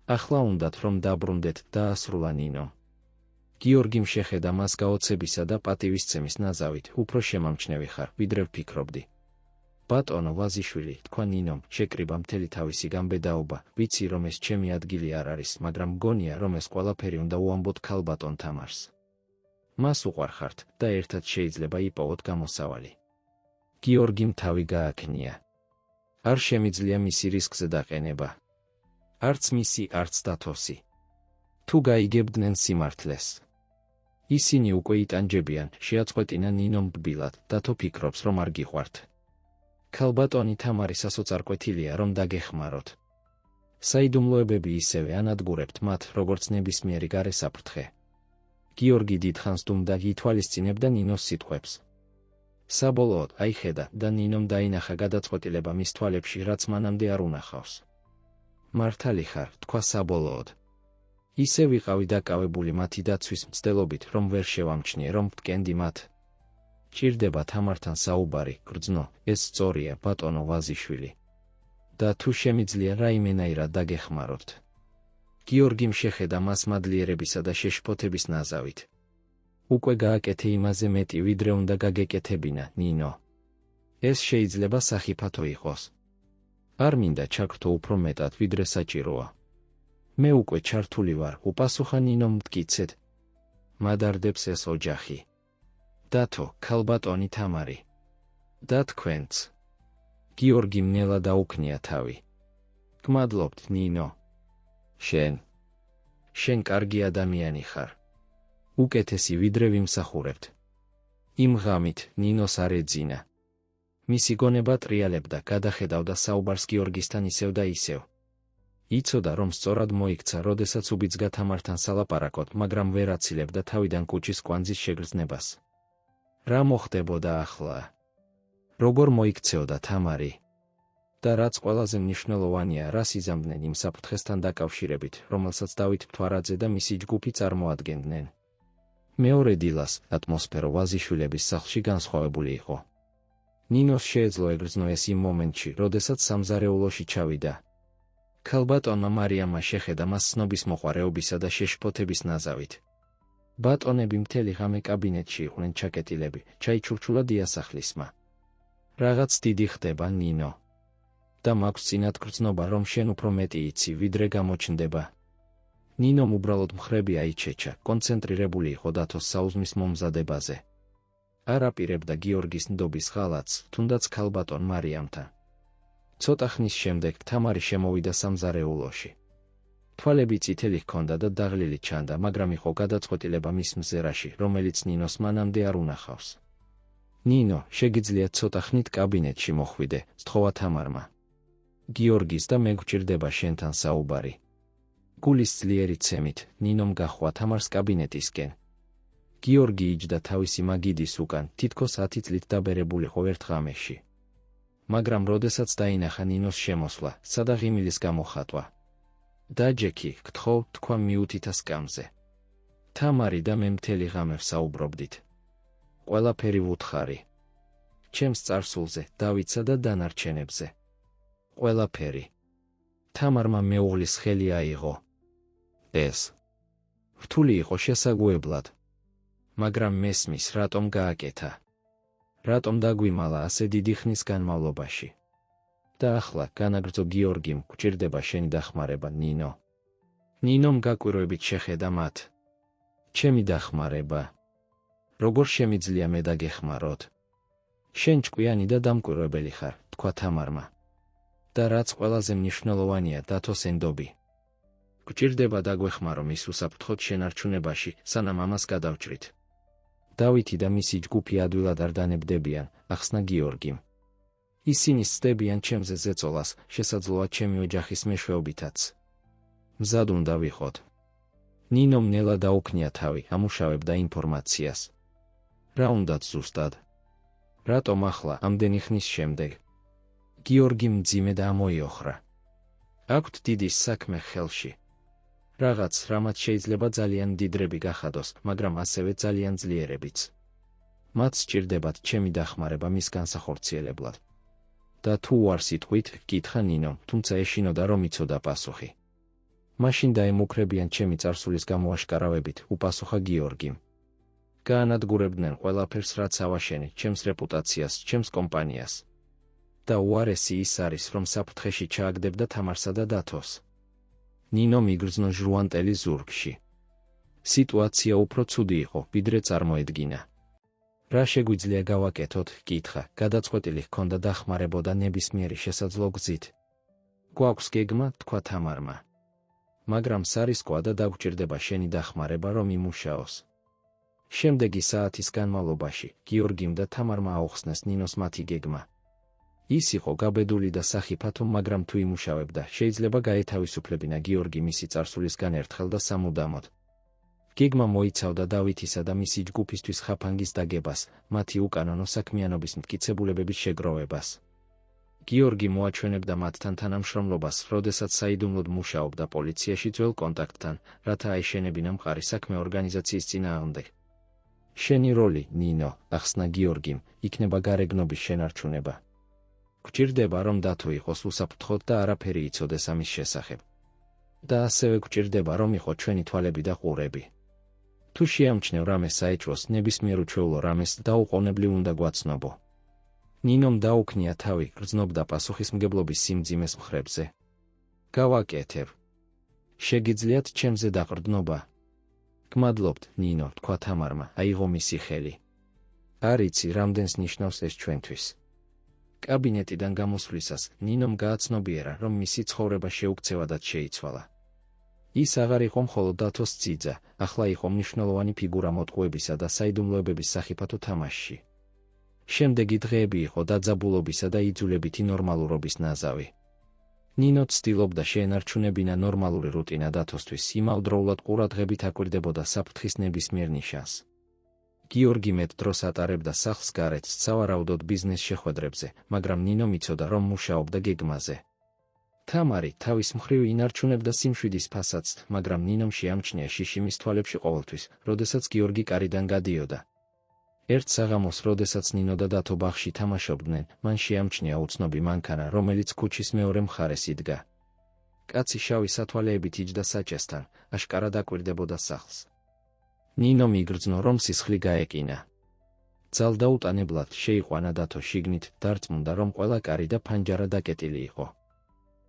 ახლა უნდათ, რომ დაბრუნდეთ, დაასრულა ნინო. გიორგიმ შეხედა მას გაოცებისა და პატივისცემის ნაზავით, უფრო შემამჩნევი ხარ, ვიდრე ვფიქრობდი. ბატონო ვაზიშვილი, თქვა ნინომ, შეკრიბა მთელი თავისი გამბედაობა, ვიცი, რომ ეს ჩემი ადგილი არ არის, მაგრამ მგონია, რომ ეს ყველაფერი უნდა უამბოთ ქალბატონ თამარს. მას უყვარხართ და ერთად შეიძლება იპოვოთ გამოსავალი. გიორგიმ თავი გააქნია. არ შემიძლია მისი რისკზე დაყენება. არც მისი, არც დათოსი. თუ გაიგებდნენ სიმართლეს. ისინი უკვე იტანჯებიან, შეაწყვეტინა ნინომ რბილად, დათო ფიქრობს, რომ არ გიყვართ. ქალბატონი თამარი სასოწარკვეთილია, რომ დაგეხმაროთ. საიდუმლოებები ისევე ანადგურებთ მათ, როგორც ნებისმიერი გარესაფრთხე. გიორგი დიდხანს დუმდა, ითვალისწინებდა ნინოს სიტყვებს. საბოლოოდ აიხედა და ნინომ დაინახა გადაწყვეტილება მის თვალებში, რაც მანამდე არ უნახავს. მართალი ხარ, თქვა საბოლოოდ. ისე ვიყავი დაკავებული მათი დაცვის მცდელობით, რომ ვერ შევამჩნიე, რომ ვტკენდი მათ. ჭირდება თამართან საუბარი, გრძნო, ეს სწორია, ბატონო ვაზიშვილი. და თუ შემიძლია რაიმენაირად დაგეხმაროთ. გიორგიმ შეხედა მას მადლიერებისა და შეშფოთების ნაზავით. უკვე გააკეთე იმაზე მეტი, ვიდრე უნდა გაგეკეთებინა, ნინო. ეს შეიძლება სახიფათო იყოს. არ მინდა ჩაგრთო უფრო მეტად, ვიდრე საჭიროა. მე უკვე ჩართული ვარ, უპასუხა ნინომ მტკიცედ. მადარდებს ეს ოჯახი. დათო, ქალბატონი თამარი. და თქვენც. გიორგიმ ნელა დაუქნია თავი. გმადლობთ, ნინო. შენ კარგი ადამიანი ხარ. უკეთესი ვიდრე ვიმსახურებთ. იმ ღამით ნინოს არ ეძინა. მისი გონება ტრიალებდა, გადახედავდა საუბარს გიორგისთან ისევ და ისევ. იცოდა, რომ სწორად მოიქცა, როდესაც უბიძგა თამართან სალაპარაკოთ, მაგრამ ვერ აცილებდა თავიდან კუჭის კვანძის შეგრძნებას. რა მოხდებოდა ახლა? როგორ მოიქცეოდა თამარი? და რაც ყველაზე მნიშვნელოვანია, რას იზამდნენ იმ საფრთხესთან დაკავშირებით, რომელსაც დავით მთვარაძე და მისი ჯგუფი წარმოადგენდნენ. მეორე დილას ატმოსფერო ვაზიშვილების სახლში განსხვავებული იყო. ნინოს შეეძლო ეგრძნო ეს იმ მომენტში, როდესაც სამზარეულოში ჩავიდა. ქალბატონმა მარიამმა შეხედა მას ცნობის მოყვარეობისა და შეშფოთების ნაზავით. ბატონები მთელი ღამე კაბინეტში იყვნენ ჩაკეტილები, ჩაიჩურჩულა დიასახლისმა. რაღაც დიდი ხდება, ნინო. და მაქვს წინათ გრძნობა, რომ შენ უფრო მეტი იცი, ვიდრე გამოჩნდება. ნინომ უბრალოდ მხრები აიჩეჩა, კონცენტრირებული იყო დათოს საუზმის მომზადებაზე. არ აპირებდა გიორგის ნდობის ღალატს, თუნდაც ქალბატონ მარიამთან. ცოტა ხნის შემდეგ თამარი შემოვიდა სამზარეულოში. თვალები წითელი ჰქონდა და დაღლილი ჩანდა, მაგრამ იყო გადაწყვეტილება მის მზერაში, რომელიც ნინოს მანამდე არ უნახავს. ნინო, შეგიძლიათ ცოტა ხნით კაბინეტში მოხვიდე, სთხოვა თამარმა. გიორგის და მე გვჭირდება შენთან საუბარი. გულის ძლიერი ცემით, ნინომ გაჰყვა თამარს კაბინეტისკენ. გიორგი იჯდა თავისი მაგიდის უკან, თითქოს 10 წლით დაბერებულიყო ერთ ღამეში. მაგრამ როდესაც დაინახა ნინოს შემოსვლა, სადაღიმილის გამოხატვა. დაჯექი, გთხოვ, თქვა მიუთითა სკამზე. თამარი და მე მთელი ღამე ვსაუბრობდით. ყველაფერი ვუთხარი. ჩემს წარსულზე, დავითსა და დანარჩენებზე. ყველაფერი. თამარმა მეუღლის ხელი აიღო. ეს რთული იყო შესაგვებლად. მაგრამ მესმის, რატომ გააკეთა. რატომ დაგვიმალა ასე დიდი ხნის განმავლობაში. და ახლა განაგრძო გიორგიმ, გვჭირდება შენი დახმარება, ნინო. ნინომ გაკვირვებით შეხედა მათ. ჩემი დახმარება. როგორ შემიძლია მე დაგეხმაროთ? შენ ჭკვიანი და დამკვირვებელი ხარ, თქვა თამარმა. და რაც ყველაზე მნიშვნელოვანია, დათოს ენდობი. გვჭირდება დაგვეხმარო მის უსაფრთხოდ შენარჩუნებაში, სანამ ამას გადავჭრით. დავითი და მისი ჯგუფი ადვილად არ დანებდებიან, ახსნა გიორგიმ. ისინი სცდებიან ჩემზე ზეწოლას, შესაძლოა ჩემი ოჯახის მეშვეობითაც. მზად უნდა ვიყოთ. ნინომ ნელა დაუქნია თავი, ამუშავებდა ინფორმაციას. რა უნდათ ზუსტად? რატომ ახლა, ამდენი ხნის შემდეგ? გიორგიმ მძიმე და ამოიოხრა. აქვთ დიდი საქმე ხელში. რაღაც, რამაც შეიძლება ძალიან მდიდრები გახადოს, მაგრამ ასევე ძალიან ძლიერებიც. მათ სჭირდებათ ჩემი დახმარება მის განსახორციელებლად. და თუ არ სიტყვით, კითხა ნინომ, თუმცა ეშინოდა რომ იცოდა პასუხი. მაშინ დაემუქრებიან ჩემი წარსულის გამოაშკარავებით, უპასუხა გიორგიმ. გაანადგურებდნენ ყველაფერს, რაც ავაშენე, ჩემს რეპუტაციას, ჩემს კომპანიას. და უარესი ის არის, რომ საფრთხეში ჩააგდებდა თამარსა და დათოს. ნინო მიგრძნო ჟრუანტელი ზურგში. სიტუაცია უფრო ცუდი იყო, ვიდრე წარმოედგინა. რა შეგვიძლია გავაკეთოთ, კითხა, გადაწყვეტილი ჰქონდა დახმარებოდა ნებისმიერი შესაძლო გზით. გვაქვს გეგმა, თქვა თამარმა. მაგრამ სარისკოა და დაგვჭირდება შენი დახმარება, რომ იმუშაოს. შემდეგი საათის განმავლობაში გიორგიმ და თამარმა აუხსნეს ნინოს მათი გეგმა. ის იყო გაბედული და სახიფათო, მაგრამ თუ იმუშავებდა, შეიძლება გაეთავისუფლებინა გიორგი მისი წარსულისგან ერთხელ და სამუდამოდ. გეგმა მოიცავდა დავითისა და მისი ჯგუფისთვის ხაფანგის დაგებას, მათი უკანონო საქმიანობის მტკიცებულებების შეგროვებას. გიორგი მოაჩვენებდა მათთან თანამშრომლობას, როდესაც საიდუმლოდ მუშაობდა პოლიციაში ძველ კონტაქტთან, რათა აეშენებინა მყარი საქმე ორგანიზაციის წინააღმდეგ. შენი როლი, ნინო, ახსნა გიორგიმ, იქნება გარეგნობის შენარჩუნება. გვჭირდება, რომ დათო იყოს უსაფრთხოდ და არაფერი იცოდეს ამის შესახებ. და ასევე გვჭირდება, რომ იყო ჩვენი თვალები და ყურები. თუ შეამჩნევ რამე საეჭვოს, ნებისმიერ უჩვეულო რამეს დაუყოვნებლივ უნდა გვაცნობო. ნინომ დაუქნია თავი, გრძნობდა პასუხისმგებლობის სიმძიმეს მხრებზე. გავაკეთებ. შეგიძლიათ ჩემზე დაყრდნობა? გმადლობთ, ნინო, თქვა თამარმა, აიღო მისი ხელი. არ იცი, რამდენს ნიშნავს ეს ჩვენთვის. კაბინეტიდან გამოსვლისას ნინომ გააცნობიერა, რომ მისი ცხოვრება შეუქცევადად შეიცვალა. ის აღარ იყო მხოლოდ დათოს ძიძა, ახლა იყო მნიშვნელოვანი ფიგურა მოტყუებისა და საიდუმლოებების სახიფათო თამაშში. შემდეგი დღეები იყო დაძაბულობისა და იძულებითი ნორმალურობის ნაზავი. ნინო ცდილობდა შეენარჩუნებინა ნორმალური რუტინა დათოსთვის, იმავდროულად ყურადღებით აკვირდებოდა საფრთხის ნებისმიერ ნიშანს. გიორგი მეტ დროს ატარებდა სახლს გარეთ, სავარაუდოდ ბიზნეს შეხვედრებზე, მაგრამ ნინო იცოდა, რომ მუშაობდა გეგმაზე. თამარი თავის მხრივ ინარჩუნებდა სიმშვიდის ფასადს, მაგრამ ნინომ შეამჩნია შიშიმის თვალებში ყოველთვის, როდესაც გიორგი კარიდან გადიოდა. ერთ საღამოს, როდესაც ნინო და დათო ბაღში თამაშობდნენ, მან შეამჩნია უცნობი მანქანა, რომელიც ქუჩის მეორე მხარეს იდგა. კაცი შავი სათვალეებით იჯდა საჭესთან, აშკარად აკვირდებოდა სახლს. ნინო მიგრძნო, რომ სისხლი გაეკინა. ძალდაუტანებლად შეიყვანა დათო შიგნით, დარწმუნდა, რომ ყველა კარი და ფანჯარა დაკეტილი იყო.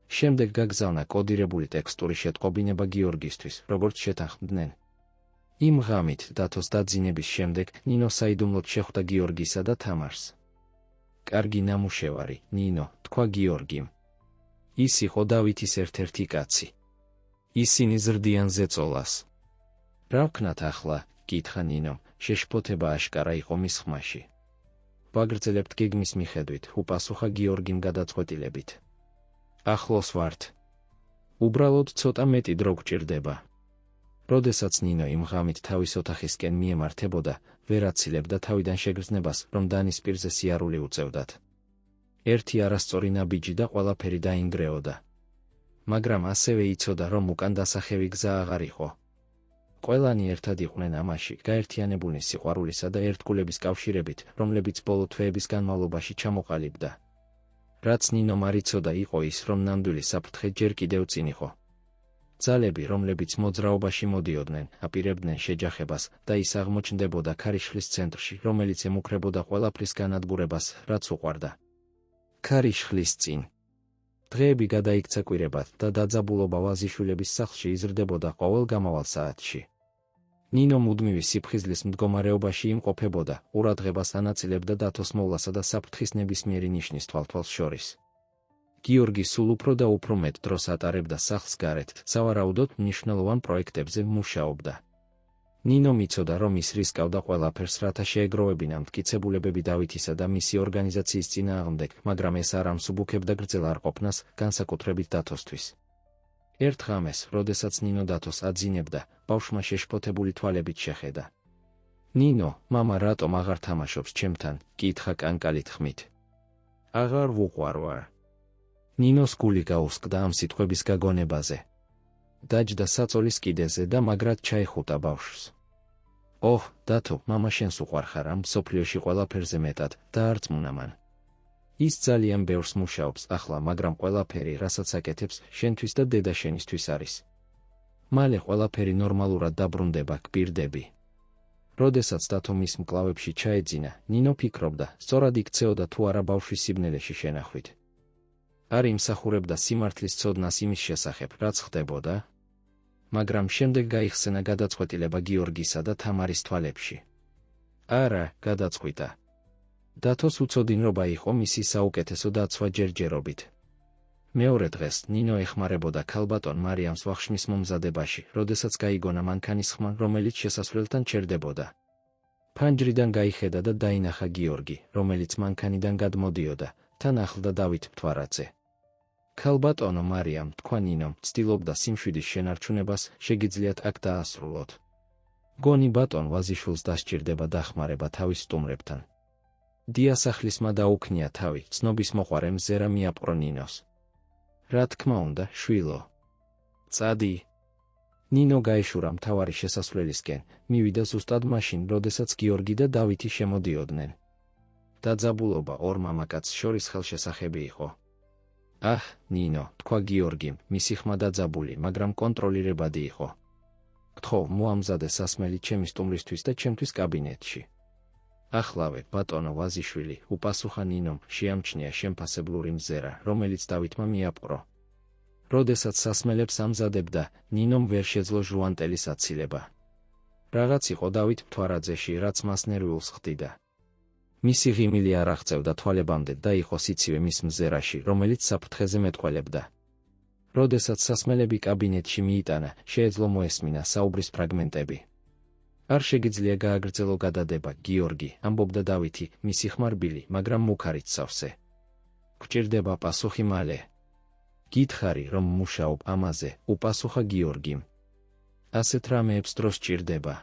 შემდეგ გაგზავნა კოდირებული ტექსტური შეტყობინება გიორგისთვის, როგორც შეთანხმდნენ. იმ ღამით, დათოს დაძინების შემდეგ, ნინო საიდუმლოდ შეხვდა გიორგისა და თამარს. კარგი ნამუშევარი, ნინო, თქვა გიორგიმ. ის იყო დავითის ერთ-ერთი კაცი. ისინი ზრდიან ზეწოლას. რა ვქნათ ახლა, კითხა ნინომ, შეშფოთება აშკარა იყო მის ხმაში. ვაგრძელებთ გეგმის მიხედვით, უპასუხა გიორგიმ გადაწყვეტილებით. ახლოს ვართ. უბრალოდ ცოტა მეტი დრო გვჭირდება. როდესაც ნინო იმ ღამით თავის ოთახისკენ მიემართებოდა, ვერ აცილებდა თავიდან შეგრძნებას, რომ დანის პირზე სიარული უწევდათ. ერთი არასწორი ნაბიჯი და ყველაფერი დაინგრეოდა. მაგრამ ასევე იცოდა, რომ უკან დასახევი გზა აღარ იყო. ყველანი ერთად იყვნენ ამაში, გაერთიანებულნი სიყვარულისა და ერთგულების კავშირებით, რომლებიც ბოლო თვეების განმავლობაში ჩამოყალიბდა. რაც ნინომ არ იცოდა იყო ის, რომ ნამდვილი საფრთხე ჯერ კიდევ წინ იყო. ძალები, რომლებიც მოძრაობაში მოდიოდნენ, აპირებდნენ შეჯახებას და ის აღმოჩნდებოდა ქარიშხლის ცენტრში, რომელიც ემუქრებოდა ყველაფრის განადგურებას, რაც უყვარდა. ქარიშხლის წინ. დღეები გადაიქცა კვირებად და დაძაბულობა ვაზიშვილების სახლში იზრდებოდა ყოველ გამავალ საათში. ნინო მუდმივი სიფხიზლის მდგომარეობაში იმყოფებოდა, ყურადღებას ანაწილებდა დათოს მოვლასა და საფრთხის ნებისმიერი ნიშნის თვალთვალს შორის. გიორგი სულ უფრო და უფრო მეტ დროს ატარებდა სახლს გარეთ, სავარაუდოდ მნიშვნელოვან პროექტებზე მუშაობდა. ნინომ იცოდა, რომ ის რისკავდა ყველაფერს, რათა შეეგროვებინა მტკიცებულებები დავითისა და მისი ორგანიზაციის წინააღმდეგ, მაგრამ ეს არ ამსუბუქებდა გრძელ არყოფნას, განსაკუთრებით დათოსთვის. ერთ ღამეს, როდესაც ნინო დათოს აძინებდა, ბავშვმა შეშფოთებული თვალებით შეხედა. ნინო, მამა რატომ აღარ თამაშობს ჩემთან? კითხა კანკალით ხმით. აღარ ვუყვარვარ. ნინოს გული გაუსკდა ამ სიტყვების გაგონებაზე. დაჯდა საწოლის კიდეზე და მაგრად ჩაიხუტა ბავშვს. ოჰ, დათო, მამა შენს უყვარხარ ამ მსოფლიოში ყველაფერზე მეტად და არც მუნამან. ის ძალიან ბევრს მუშაობს ახლა, მაგრამ ყველაფერი, რასაც აკეთებს, შენთვის და დედა შენისთვის არის. მალე ყველაფერი ნორმალურად დაბრუნდება, გპირდები. როდესაც დათო მის მკლავებში ჩაეძინა, ნინო ფიქრობდა, სწორად იქცეოდა თუ არა ბავშვის სიბნელეში შენახვით. არ იმსახურებდა სიმართლის ცოდნას იმის შესახებ, რაც ხდებოდა, მაგრამ შემდეგ გაიხსენა გადაწყვეტილება გიორგისა და თამარის თვალებში. არა, გადაწყვიტა. დათოს უცოდინრობა იყო მისი საუკეთესო დაცვა ჯერჯერობით. მეორე დღეს ნინო ეხმარებოდა ქალბატონ მარიამს ვახშმის მომზადებაში, როდესაც გაიგონა მანქანის ხმა, რომელიც შესასვლელთან ჩერდებოდა. ფანჯრიდან გაიხედა და დაინახა გიორგი, რომელიც მანქანიდან გადმოდიოდა, თან ახლდა დავით მთვარაძე. ქალბატონო მარიამ, თქვა ნინომ, ცდილობდა სიმშვიდის შენარჩუნებას, შეგიძლიათ აქ დაასრულოთ. გონი ბატონ ვაზიშვილს დასჭირდება დახმარება თავის სტუმრებთან. დიასახლისმა დაუქნია თავი, ცნობის მოყვარე მზერა მიაპყრო ნინოს. რა თქმა უნდა, შვილო. წადი. ნინო გაეშურა მთავარი შესასვლელისკენ, მივიდა ზუსტად მაშინ, როდესაც გიორგი და დავითი შემოდიოდნენ. დაძაბულობა ორ მამაკაცს შორის ხელშესახები იყო. აჰ, ნინო, თქვა გიორგიმ, მისი ხმა დაძაბული, მაგრამ კონტროლირებადი იყო. გთხოვ, მოამზადე სასმელი ჩემი სტუმრისთვის და ჩემთვის კაბინეტში. ახლავე, ბატონო ვაზიშვილი, უპასუხა ნინომ, შეამჩნია შემფასებლური მზერა, რომელიც დავითმა მიაპყრო. როდესაც სასმელებს ამზადებდა, ნინომ ვერ შეძლო ჟუანტელის აცილება. რაღაც იყო დავით მთვარაძეში, რაც მას ნერვიულს ხდიდა. მისი ღიმილი არ აღწევდა თვალებამდე და იყო სიცივე მის მზერაში, რომელიც საფრთხეზე მეტყველებდა. როდესაც სასმელები კაბინეტში მიიტანა, შეეძლო მოესმინა საუბრის ფრაგმენტები. არ შეგიძლია გააგრძელო გადადება, გიორგი, ამბობდა დავითი, მისი ხმარბილი, მაგრამ მუქარით სავსე. გვჭირდება პასუხი მალე. გითხარი, რომ მუშაობ ამაზე, უპასუხა გიორგიმ. ასეთ რამეებს დრო სჭირდება.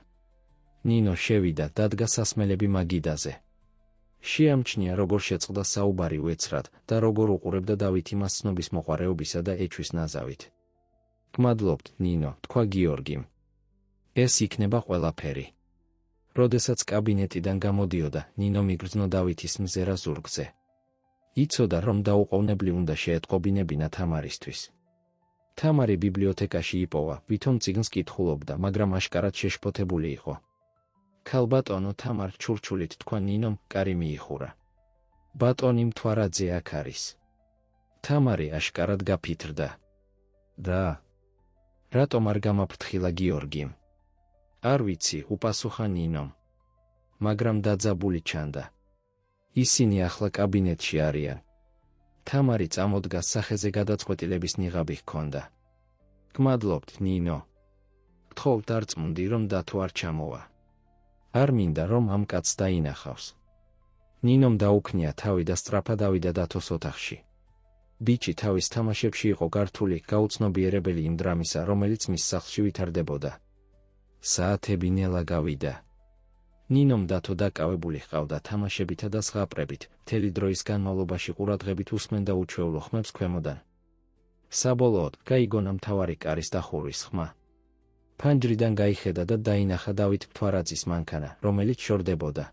ნინო შევიდა, დადგა სასმელები მაგიდაზე. შეამჩნია, როგორ შეწყდა საუბარი უეცრად და როგორ უყურებდა დავითი მას ცნობის მოყვარეობისა და ეჩვის ნაზავით. გმადლობთ, ნინო, თქვა გიორგიმ. ეს იქნება ყველაფერი. როდესაც კაბინეტიდან გამოდიოდა, ნინო მიგრძნო დავითის მზერა ზურგზე. იცოდა, რომ დაუყოვნებლი უნდა შეეტყობინებინა თამარისთვის. თამარი ბიბლიოთეკაში იპოვა, ვითომ წიგნს კითხულობდა, მაგრამ აშკარად შეშფოთებული იყო. ქალბატონო თამარ, ჩურჩულით თქვა ნინომ, კარი მიიხურა. ბატონი მთვარაძე აქ არის. თამარი აშკარად გაფითრდა. და რატომ არ გამაფრთხილა გიორგიმ? არ ვიცი, უპასუხა ნინომ. მაგრამ დაძაბული ჩანდა. ისინი ახლა კაბინეტში არიან. თამარი წამოდგა სახეზე გადაწყვეტილების ნიღაბი ჰქონდა. გმადლობთ, ნინო. გთხოვ დარწმუნდი, რომ დათო არ ჩამოვა. არ მინდა, რომ ამ კაცს დაინახავს. ნინომ დაუქნია თავი და სწრაფად ავიდა დათოს ოთახში. ბიჭი თავის თამაშებში იყო გართული, გაუცნობიერებელი იმ დრამისა, რომელიც მის სახლში ვითარდებოდა. საათები ნელა გავიდა. ნინომ დათო დაკავებული ჰყავდა თამაშებითა და ზღაპრებით, მთელი დროის განმავლობაში ყურადღებით უსმენდა უჩვეულო ხმებს ქვემოდან. საბოლოოდ, გაიგონა მთავარი კარის დახურვის ხმა. ფანჯრიდან გაიხედა და დაინახა დავით მთვარაძის მანქანა, რომელიც შორდებოდა.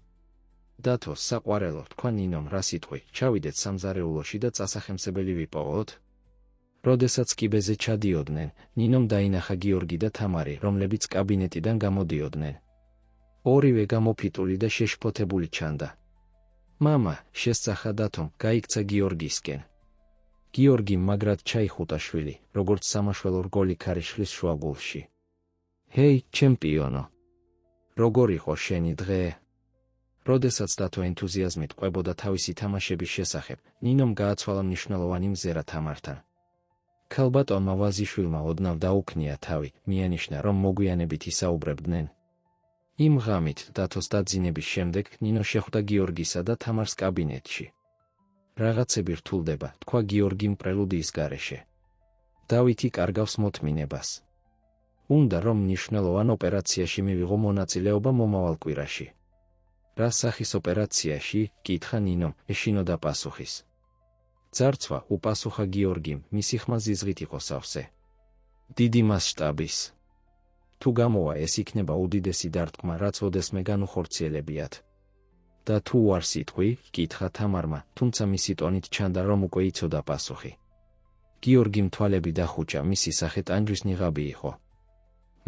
დათო, საყვარელო, თქვა ნინომ, რა სიტყვი, ჩავიდეთ სამზარეულოში და წასახემსებელი ვიპოვოთ? როდესაც კიბეზე ჩადიოდნენ, ნინომ დაინახა გიორგი და თამარი, რომლებიც კაბინეტიდან გამოდიოდნენ. ორივე გამოფიტული და შეშფოთებული ჩანდა. მამა, შესწახა დათომ, გაიქცა გიორგისკენ. გიორგი მაგრად ჩაიხუტა შვილი, როგორც სამაშველო რგოლი ქარიშხლის შუაგულში. ჰეი, ჩემპიონო. როგორ იყო შენი დღე? როდესაც დათო ენთუზიაზმით ყვებოდა თავისი თამაშების შესახებ, ნინომ გააცვალა მნიშვნელოვანი მზერა თამართან. ქალბატონმა ვაზიშვილმა ოდნავ დაუქნია თავი, მიანიშნა, რომ მოგვიანებით ისაუბრებდნენ. იმ ღამით, დათოს დაძინების შემდეგ, ნინო შეხვდა გიორგისა და თამარს კაბინეტში. რაღაცები რთულდება, თქვა გიორგიმ პრელუდიის გარეშე. დავითი კარგავს მოთმინებას. უნდა რომ მნიშვნელოვან ოპერაციაში მივიღო მონაწილეობა მომავალ კვირაში. რა სახის ოპერაციაში? კითხა ნინომ, ეშინოდა პასუხის. ძარცვა, უპასუხა გიორგიმ, მისი ხმა ზიზღით იყო სავსე. დიდი მასშტაბის. თუ გამოვა, ეს იქნება უდიდესი დარტყმა, რაც ოდესმე განუხორციელებიათ. და თუ უარს იტყვი? კითხა თამარმა, თუმცა მისი ტონით ჩანდა, რომ უკვე იცოდა პასუხი. გიორგიმ თვალები დახუჭა, მისი სახე ტანჯვის ნიღაბი იყო.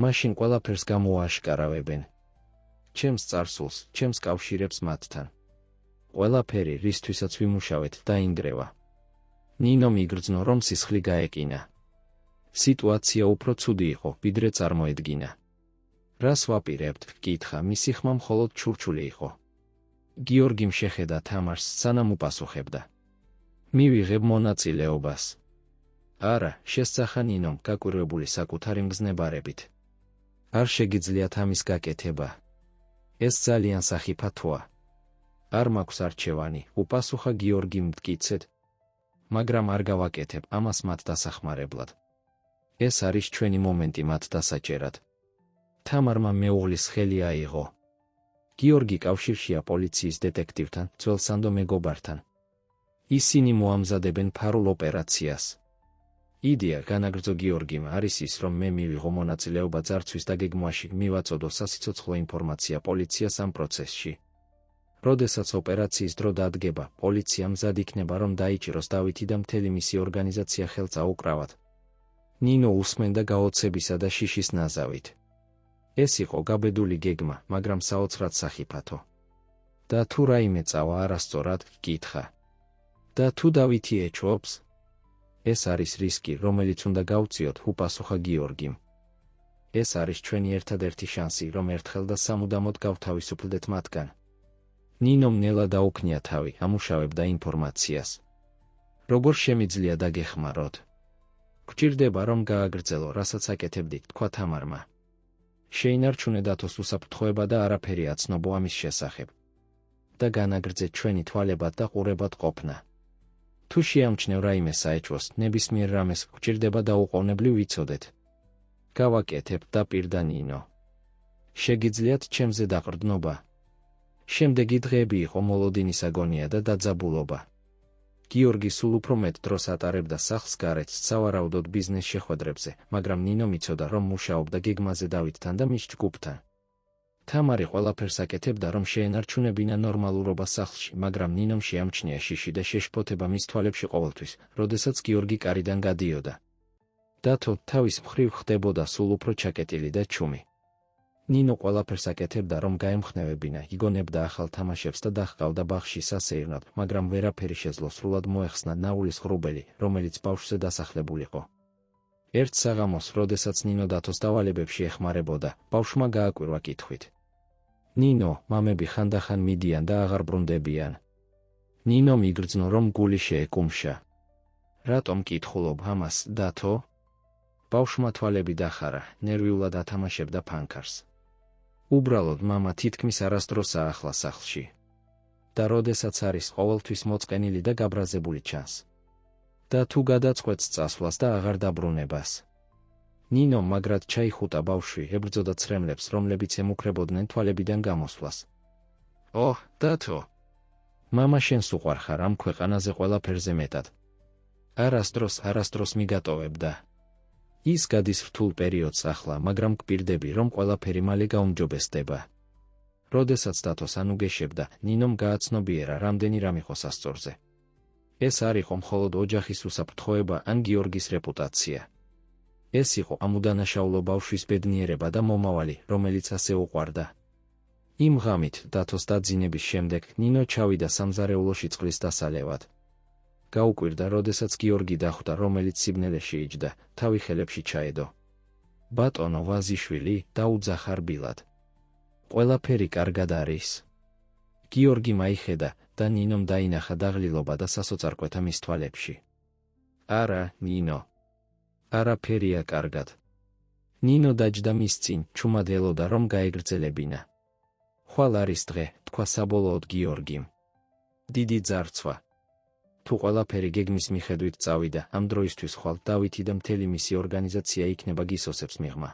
მაშინ ყველაფერს გამოააშკარავებენ. ჩემს წარსულს, ჩემს კავშირებს მათთან. ყველაფერი, რისთვისაც ვიმუშავეთ, დაინგრევა. ნინომ იგრძნო, რომ სისხლი გაეკინა. სიტუაცია უფრო ცუდი იყო, ვიდრე წარმოედგინა. რას ვაპირებთ? კითხა, მისი ხმა მხოლოდ ჩურჩული იყო. გიორგიმ შეხედა თამარს, სანამ უპასუხებდა. მივიღებ მონაწილეობას. არა, შესწახა ნინომ, გაკვირვებული საკუთარი მგზნებარებით. არ შეგიძლიათ ამის გაკეთება. ეს ძალიან სახიფათოა. არ მაქვს არჩევანი, უპასუხა გიორგიმ მტკიცედ. მაგრამ არ გავაკეთებ ამას მათ დასახმარებლად. ეს არის ჩვენი მომენტი მათ დასაჭერად. თამარმა მეუღლის ხელი აიღო. გიორგი კავშირშია პოლიციის დეტექტივთან, ძველ სანდო მეგობართან. ისინი მოამზადებენ ფარულ ოპერაციას. იდეა, განაგრძო გიორგიმ, არის ის, რომ მე მივიღო მონაწილეობა ძარცვის დაგეგმვაში, მივაწოდო სასიცოცხლო ინფორმაცია პოლიციას ამ პროცესში. როდესაც ოპერაციის დრო დადგება, პოლიცია მზად იქნება, რომ დაიჭიროს დავითი და მთელი მისი ორგანიზაცია ხელს აუკრავათ. ნინო უსმენდა გაოცებისა და შიშის ნაზავით. ეს იყო გაბედული გეგმა, მაგრამ საოცრად სახიფათო. და თუ რაიმე წავა არასწორად? კითხა. და თუ დავითი ეჩვობს? ეს არის რისკი, რომელიც უნდა გავწიოთ, უპასუხა გიორგიმ. ეს არის ჩვენი ერთადერთი შანსი, რომ ერთხელ და სამუდამოდ გავთავისუფლდეთ მათგან. ნინომ ნელა დაუქნია თავი, ამუშავებდა ინფორმაციას. როგორ შემიძლია დაგეხმაროთ? გვჭირდება, რომ გააგრძელო, რასაც აკეთებდით, თქვა თამარმა. შეინარჩუნე დათოს უსაფრთხოება და არაფერი აცნობო ამის შესახებ. და განაგრძეთ ჩვენი თვალებად და ყურებად ყოფნა. თუ შეამჩნევ რაიმე საეჭვოს, ნებისმიერ რამეს გვჭირდება დაუყოვნებლივ ვიცოდეთ. გავაკეთებ, დაპირდა ნინო. შეგიძლიათ ჩემზე დაყრდნობა? შემდეგი დღეები იყო მოლოდინის აგონია და დაძაბულობა. გიორგი სულ უფრო მეტ დროს ატარებდა სახლს გარეთ, სავარაუდოდ ბიზნეს შეხვედრებზე, მაგრამ ნინო მიცოდა, რომ მუშაობდა გეგმაზე დავითთან და მის ჯგუფთან. თამარი ყველაფერს აკეთებდა, რომ შეენარჩუნებინა ნორმალურობა სახლში, მაგრამ ნინომ შეამჩნია შიში და შეშფოთება მის თვალებში ყოველთვის, როდესაც გიორგი კარიდან გადიოდა. დათო თავის მხრივ ხდებოდა სულ უფრო ჩაკეტილი და ჩუმი. ნინო ყველაფერს აკეთებდა, რომ გაემხნევებინა, იგონებდა ახალ თამაშებს და დაჰყავდა ბაღში სასეირნოდ, მაგრამ ვერაფერი შეძლო სრულად მოეხსნა ნაულის ღრუბელი, რომელიც ბავშვზე დასახლებულიყო. ერთ საღამოს, როდესაც ნინო დათოს დავალებებში ეხმარებოდა, ბავშვმა გააკვირვა კითხვით. ნინო, მამები ხანდახან მიდიან და აღარ ბრუნდებიან. ნინომ იგრძნო, რომ გული შეეკუმშა. რატომ კითხულობ ამას, დათო? ბავშვმა თვალები დახარა, ნერვიულად ათამაშებდა ფანქარს. უბრალოდ მამა თითქმის არასდროსაა ახლა სახლში. და როდესაც არის ყოველთვის მოწყენილი და გაბრაზებული ჩანს. და თუ გადაწყვეტს წასვლას და აღარ დაბრუნებას. ნინო მაგრად ჩაიხუტა ბავშვი, ებრძოდა ცრემლებს, რომლებიც ემუქრებოდნენ თვალებიდან გამოსვლას. ოჰ, დათო! მამა შენს უყვარხარ ამ ქვეყანაზე ყველაფერზე მეტად. არასდროს მიგატოვებდა. ის გადის რთულ პერიოდს ახლა, მაგრამ გპირდები, რომ ყველაფერი მალე გაუმჯობესდება. როდესაც დათოს ანუგეშებდა, ნინომ გააცნობიერა, რამდენი რამ იყო სასწორზე. ეს არ იყო მხოლოდ ოჯახის უსაფრთხოება ან გიორგის რეპუტაცია. ეს იყო ამ უდანაშაულო ბავშვის ბედნიერება და მომავალი, რომელიც ასე უყვარდა. იმ ღამით, დათოს დაძინების შემდეგ, ნინო ჩავიდა სამზარეულოში წყლის დასალევად. გაუკვირდა, როდესაც გიორგი დახვდა, რომელიც სიბნელეში იჯდა, თავი ხელებში ჩაედო. ბატონო ვაზიშვილი, დაუძახარ ბილად. ყველაფერი კარგად არის. გიორგიმ აიხედა და ნინომ დაინახა დაღლილობა და სასოწარკვეთა მის თვალებში. არა, ნინო. არაფერია კარგად. ნინო დაჯდა მის წინ, ჩუმად ელოდა რომ გაეგრძელებინა. ხვალ არის დღე, თქვა საბოლოოდ გიორგიმ. დიდი ძარცვა. თუ ყველაფერი გეგმის მიხედვით წავიდა, ამ დროისთვის ხვალ დავითი და მთელი მისი ორგანიზაცია იქნება გისოსებს მიღმა.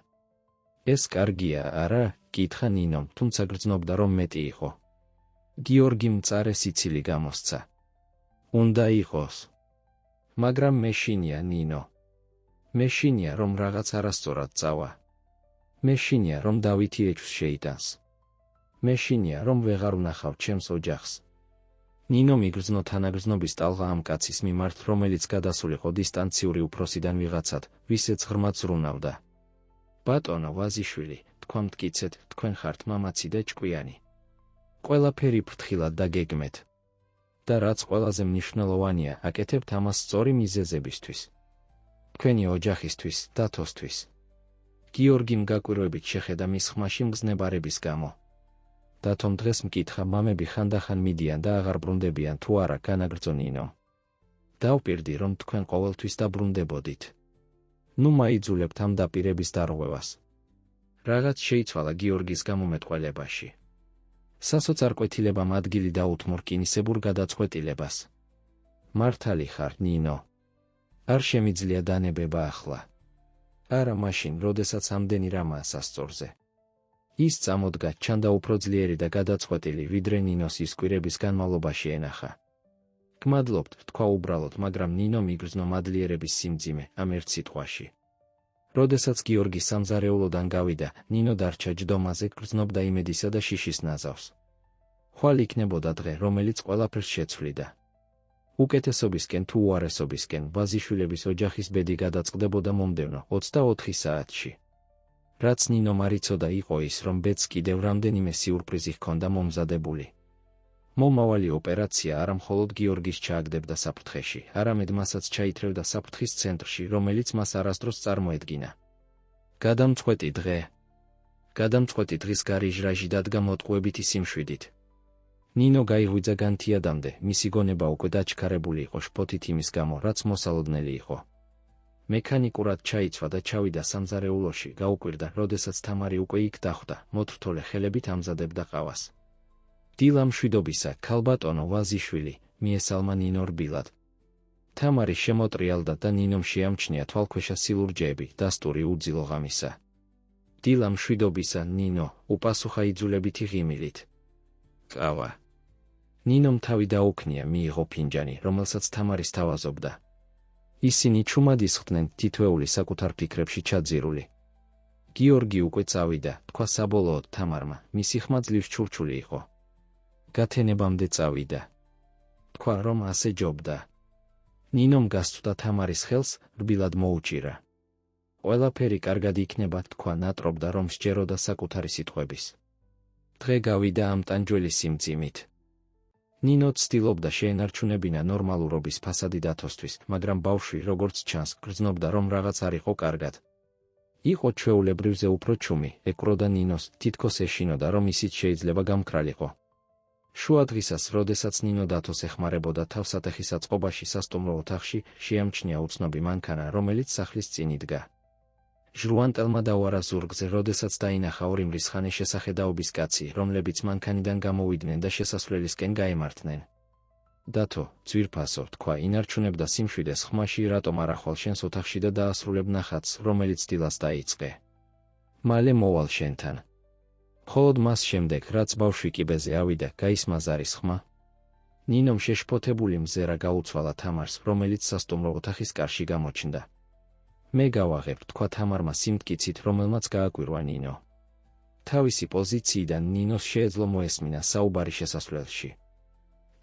ეს კარგია, არა? კითხა ნინომ, თუმცა გრძნობდა რომ მეტი იყო. გიორგიმ მწარე სიცილი გამოსცა. უნდა იყოს. მაგრამ მეშინია, ნინო. მეშინია რომ რაღაც არასწორად წავა. მეშინია რომ დავითი ეჭვს შეიტანს. მეშინია რომ ვეღარ ვნახავ ჩემს ოჯახს. ნინო მიგრძნო თანაგრძნობის ტალღა ამ კაცის მიმართ, რომელიც გადასულიყო დისტანციური უფროსიდან ვიღაცად, ვისაც ღრმად ზრუნავდა. ბატონო ვაზიშვილი, თქვა მტკიცედ, თქვენ ხართ მამაცი და ჭკვიანი. ყველაფერი ფრთხილად დაგეგმეთ. და რაც ყველაზე მნიშვნელოვანია, აკეთებთ ამას სწორი მიზეზებისთვის. თქვენი ოჯახისთვის, დათოსთვის. გიორგიმ გაკვირვებით შეხედა მის ხმაში მგზნებარების გამო. დათომ დღეს მკითხა, მამები ხანდახან მიდიან და აღარ ბრუნდებიან თუ არა, განაგრძო ნინომ. დავპირდი რომ თქვენ ყოველთვის დაბრუნდებოდით. ნუ მაიძულებთ ამ დაპირების დარღვევას. რაღაც შეიცვალა გიორგის გამომეტყველებაში. სასოწარკვეთილებამ ადგილი დაუთმო რკინისებურ გადაწყვეტილებას. მართალი ხარ, ნინო. არ შემიძლია დანებება ახლა. არა მაშინ, როდესაც ამდენი რამაა სასწორზე. ის წამოდგა, ჩანდა უფრო ძლიერი და გადაწყვეტილი, ვიდრე ნინოს ის კვირების განმავლობაში ენახა. გმადლობთ, თქვა უბრალოდ, მაგრამ ნინო მიგრძნო მადლიერების სიმძიმე ამ ერთ სიტყვაში. როდესაც გიორგი სამზარეულოდან გავიდა, ნინო დარჩა ჯდომაზე, გრძნობდა იმედისა და შიშის ნაზავს. ხვალ იქნებოდა დღე, რომელიც ყველაფერს შეცვლიდა. უკეთესობისკენ თუ უარესობისკენ, ვაზიშვილების ოჯახის ბედი გადაწყდებოდა მომდევნო 24 საათში. რაც ნინომ არ იცოდა იყო ის, რომ ბედს კიდევ რამდენიმე სიურპრიზი ჰქონდა მომზადებული. მომავალი ოპერაცია არა მხოლოდ გიორგის ჩააგდებდა საფრთხეში, არამედ მასაც ჩაითრევდა საფრთხის ცენტრში, რომელიც მას არასდროს წარმოედგინა. გადამწყვეტი დღე. გადამწყვეტი დღის გარიჟრაჟი დადგა მოტყუებითი სიმშვიდით. ნინო გაიღვიძა განთიადამდე, მისი გონება უკვე დაჩქარებული იყო შფოთით იმის გამო, რაც მოსალოდნელი იყო. მექანიკურად ჩაიცვა და ჩავიდა სამზარეულოში, გაუკვირდა, როდესაც თამარი უკვე იქ დახვდა, მოთრთოლე ხელებით ამზადებდა ყავას. დილა მშვიდობისა, ქალბატონო ვაზიშვილი, მიესალმა ნინო რბილად. თამარი შემოტრიალდა და ნინომ შეამჩნია თვალქვეშა სილურჯეები, დასტური უძილო ღამისა. დილა მშვიდობისა, ნინო, უპასუხა იძულებითი ღიმილით. ყავა. ნინომ თავი დაუქნია, მიიღო ფინჯანი, რომელსაც თამარი სთავაზობდა. ისინი ჩუმად ისხდნენ, თითოეული საკუთარ ფიქრებში ჩაძირული. გიორგი უკვე წავიდა, თქვა საბოლოოდ თამარმა, მისი ხმა ძლივს ჩურჩული იყო. გათენებამდე წავიდა. თქვა რომ ასე ჯობდა. ნინომ გასწვდა თამარის ხელს, რბილად მოუჭირა. ყველაფერი კარგად იქნება, თქვა, ნატრობდა რომ სჯეროდა საკუთარი სიტყვების. დღე გავიდა ამ ტანჯველი სიმძიმით. ნინო ცდილობდა შეენარჩუნებინა ნორმალურობის ფასადი დათოსთვის, მაგრამ ბავშვი, როგორც ჩანს, გრძნობდა რომ რაღაც არ იყო კარგად. იყო ჩვეულებრივზე უფრო ჩუმი, ეკვროდა ნინოს, თითქოს ეშინოდა რომ ისიც შეიძლება გამქრალიყო. შუა დღისას, როდესაც ნინო დათოს ეხმარებოდა თავსატეხის აწყობაში სასტუმრო ოთახში, შეამჩნია უცნობი მანქანა, რომელიც სახლის წინ იდგა. ჟრუანტელმა დაუარა ზურგზე, როდესაც დაინახა ორი მრისხანე შესახედაობის კაცი, რომლებიც მანქანიდან გამოვიდნენ და შესასვლელისკენ გაემართნენ. დათო, ძვირფასო, თქვა, ინარჩუნებდა სიმშვიდეს ხმაში, რატომ არ ახვალ შენს ოთახში და დაასრულებ ნახატს, რომელიც დილას დაიწყე. მალე მოვალ შენთან. მხოლოდ მას შემდეგ, რაც ბავშვი კიბეზე ავიდა, გაისმაზარის ხმა. ნინომ შეშფოთებული მზერა გაუცვალა თამარს, რომელიც სასტუმრო ოთახის კარში გამოჩნდა. მე გავაღებ, თქვა თამარმა სიმტკიცით, რომელმაც გააკვირვა ნინო. თავისი პოზიციიდან ნინოს შეეძლო მოესმინა საუბარი შესასვლელში.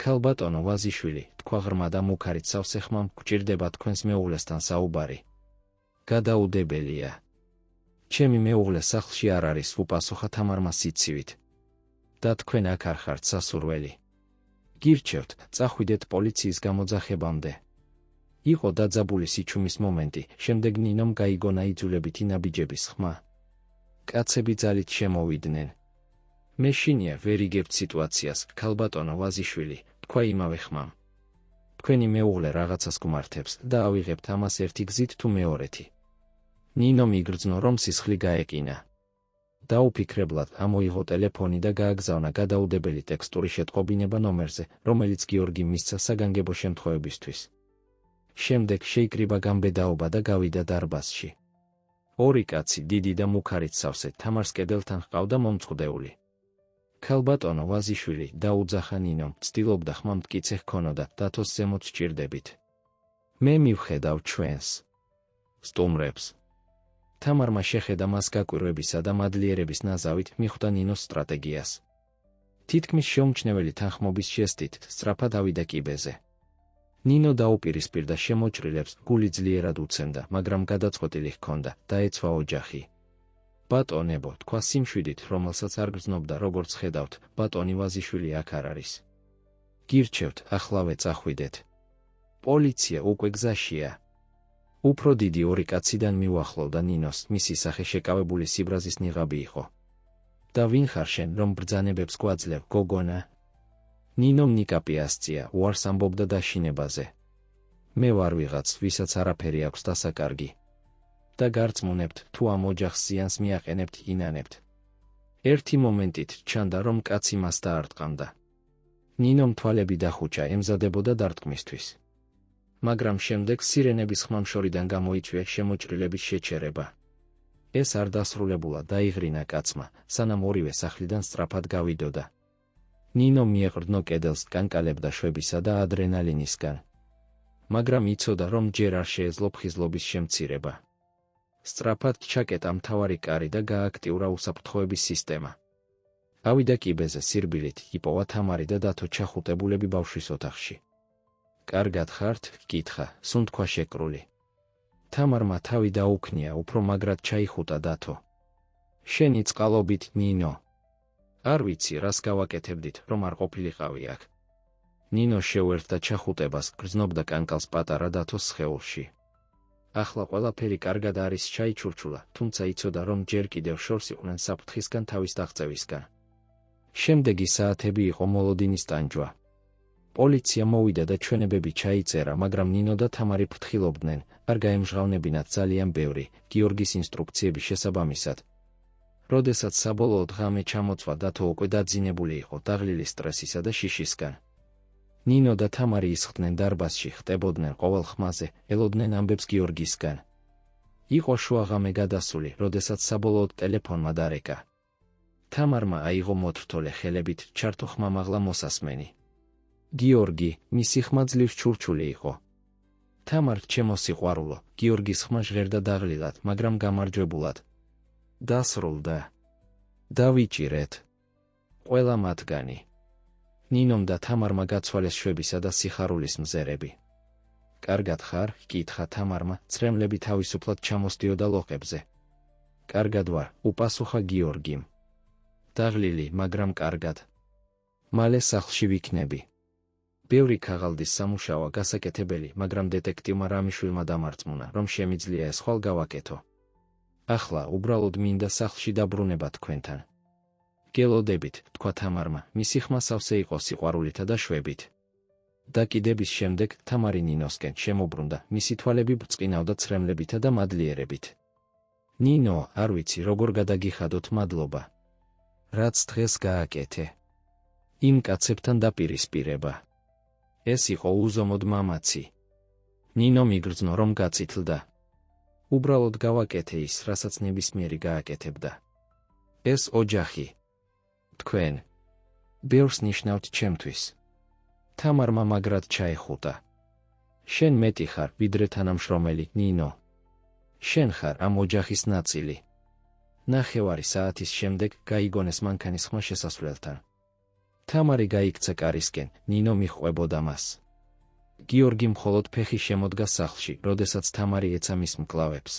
ქალბატონო ვაზიშვილი, თქვა ღრმა და მუქარით სავსე ხმამ, გვჭირდება თქვენს მეუღლესთან საუბარი. გადაუდებელია. ჩემი მეუღლე სახლში არ არის, უპასუხა თამარმა სიცივით. და თქვენ აქ არ ხართ სასურველი. გირჩევთ, წახვიდეთ პოლიციის გამოძახებამდე. იყო დაძაბული სიჩუმის მომენტი, შემდეგ ნინომ გაიგონა იძულებითი ნაბიჯების ხმა. კაცები ძალით შემოვიდნენ. მე შინია ვერ იგებთ სიტუაციას, ქალბატონო ვაზიშვილი, თქვა იმავე ხმამ. თქვენი მეუღლე რაღაცას გმართებს და ავიღებთ ამას ერთი გზით თუ მეორეთი. ნინო მიგრძნო, რომ სისხლი გაეკინა. დაუფიქრებლად ამოიღო ტელეფონი და გააგზავნა გადაუდებელი ტექსტური შეტყობინება ნომერზე, რომელიც გიორგიმ მისცა საგანგებო შემთხვევებისთვის. შემდეგ შეიკრიბა გამბედაობა და გავიდა დარბაზში. ორი კაცი, დიდი და მუქარით სავსე, თამარს კედელთან ჰყავდა მომწყვდეული. ქალბატონო ვაზიშვილი, დაუძახა ნინომ, ცდილობდა ხმამ მტკიცე ჰქონოდა, დათოს ზემოთ სჭირდებით. მე მივხედავ ჩვენს სტუმრებს. თამარმა შეხედა მას გაკვირვებისა და მადლიერების ნაზავით, მიხვდა ნინოს სტრატეგიას. თითქმის შეუმჩნეველი თანხმობის ჟესტით სწრაფად ავიდა კიბეზე. ნინო დაუპირისპირდა შემოჭრილებს, გული ძლიერად უცემდა, მაგრამ გადაწყვეტილი ჰქონდა, დაეცვა ოჯახი. ბატონებო, თქვა სიმშვიდით, რომელსაც არ გრძნობდა, როგორც ხედავთ, ბატონი ვაზიშვილი აქ არ არის. გირჩევთ, ახლავე წახვიდეთ. პოლიცია უკვე გზაშია. უფრო დიდი ორი კაციდან მიუახლოვდა ნინოს, მისი სახე შეკავებული სიბრაზის ნიღაბი იყო. და ვინ ხარ შენ, რომ ბრძანებებს გვაძლევ, გოგონა? ნინომ ნიკაპი ასწია, უარს ამბობდა დაშინებაზე. მე ვარ ვიღაც, ვისაც არაფერი აქვს დასაკარგი. და გარწმუნებთ, თუ ამ ოჯახს ზიანს მიაყენებთ, ინანებთ. ერთი მომენტით ჩანდა, რომ კაცი მას დაარტყამდა. ნინომ თვალები დახუჭა, ემზადებოდა დარტყმისთვის. მაგრამ შემდეგ სირენების ხმამშორიდან გამოიწვია შემოჭრილების შეჩერება. ეს არ დასრულებულა, დაიღრინა კაცმა, სანამ ორივე სახლიდან სწრაფად გავიდოდა. ნინო მიეყრდნო კედელს, კანკალებდა შვებისა და ადრენალინისგან. მაგრამ იცოდა, რომ ჯერ არ შეეძლო ფხიზლობის შემცირება. სწრაფად ჩაკეტა მთავარი კარი და გააქტიურა უსაფრთხოების სისტემა. ავიდა კიბეზე სირბილით, იპოვა თამარი და დათო ჩახუტებულები ბავშვის ოთახში. კარგად ხართ? კითხა, სუნთქვა შეკრული. თამარმა თავი დაუქნია, უფრო მაგრად ჩაიხუტა დათო. შენი წყალობით, ნინო. არ ვიცი, რას გავაკეთებდით, რომ არ ყოფილიყავი აქ. ნინო შეუერთდა ჩახუტებას, გრძნობდა კანკალს პატარა დათოს სხეულში. ახლა ყველაფერი კარგად არის, ჩაიჩურჩულა, თუმცა იცოდა, რომ ჯერ კიდევ შორს იყვნენ საფრთხისგან თავის დაღწევისგან. შემდეგი საათები იყო მოლოდინის ტანჯვა. პოლიცია მოვიდა და ჩვენებები ჩაიწერა, მაგრამ ნინო და თამარი ფრთხილობდნენ, არ გაემჟღავნებინათ ძალიან ბევრი, გიორგის ინსტრუქციების შესაბამისად. როდესაც საბოლოოდ ღამე ჩამოწვა, დათო უკვე დაძინებული იყო დაღლილი სტრესისა და შიშისგან. ნინო და თამარი ისხდნენ დარბაზში, ხტებოდნენ ყოველ ხმაზე, ელოდნენ ამბებს გიორგისგან. იყო შუაღამე გადასული, როდესაც საბოლოოდ ტელეფონმა დარეკა. თამარმა აიღო მოთრთოლე ხელებით, ჩართო ხმამაღლა მოსასმენი. გიორგი, მისი ხმა ძლივს ჩურჩული იყო. თამარ, ჩემო სიყვარულო, გიორგის ხმა ჟღერდა დაღლილად, მაგრამ გამარჯვებულად. დასრულდა. დავიჭირეთ. ყველა მათგანი. ნინომ და თამარმა გაცვალეს შვებისა და სიხარულის მზერები. კარგად ხარ? კითხა თამარმა, წრემლები თავისუფლად ჩამოსდიოდა ლოყებზე. კარგად ვარ, უპასუხა გიორგიმ. დაღლილი, მაგრამ კარგად. მალე სახლში ვიქნები. ბევრი ქაღალდის სამუშაოა გასაკეთებელი, მაგრამ დეტექტივმა რამიშვილმა დამარწმუნა, რომ შემიძლია ეს ხვალ გავაკეთო. ახლა უბრალოდ მინდა სახლში დაბრუნება თქვენთან. გელოდებით, თქვა თამარმა, მისი ხმა სავსე იყო სიყვარულითა და შვებით. დაკიდების შემდეგ თამარი ნინოსკენ შემოbrunდა, მისი თვალები ბრწყინავდა ცრემლებითა და მადლიერებით. ნინო, არ ვიცი, როგორ გადაგიხადოთ, მადლობა. რაც დღეს გააკეთე. იმ კაცებთან დაპირისპირება. ეს იყო უზომოდ მამაცი. ნინო მიგრძნო, რომ გაწითლდა. უბრალოდ გავაკეთე ის, რასაც ნებისმიერი გააკეთებდა. ეს ოჯახი. თქვენ. ბევრს ნიშნავთ ჩემთვის. თამარმა მაგრად ჩაეხუტა. შენ მეტი ხარ, ვიდრე თანამშრომელი, ნინო. შენ ხარ ამ ოჯახის ნაწილი. ნახევარი საათის შემდეგ გაიგონეს მანქანის ხმა შესასვლელთან. თამარი გაიქცა კარისკენ, ნინო მიჰყვებოდა მას. გიორგი მხოლოდ ფეხი შემოდგა სახლში, როდესაც თამარი ეცა მის მკლავებს.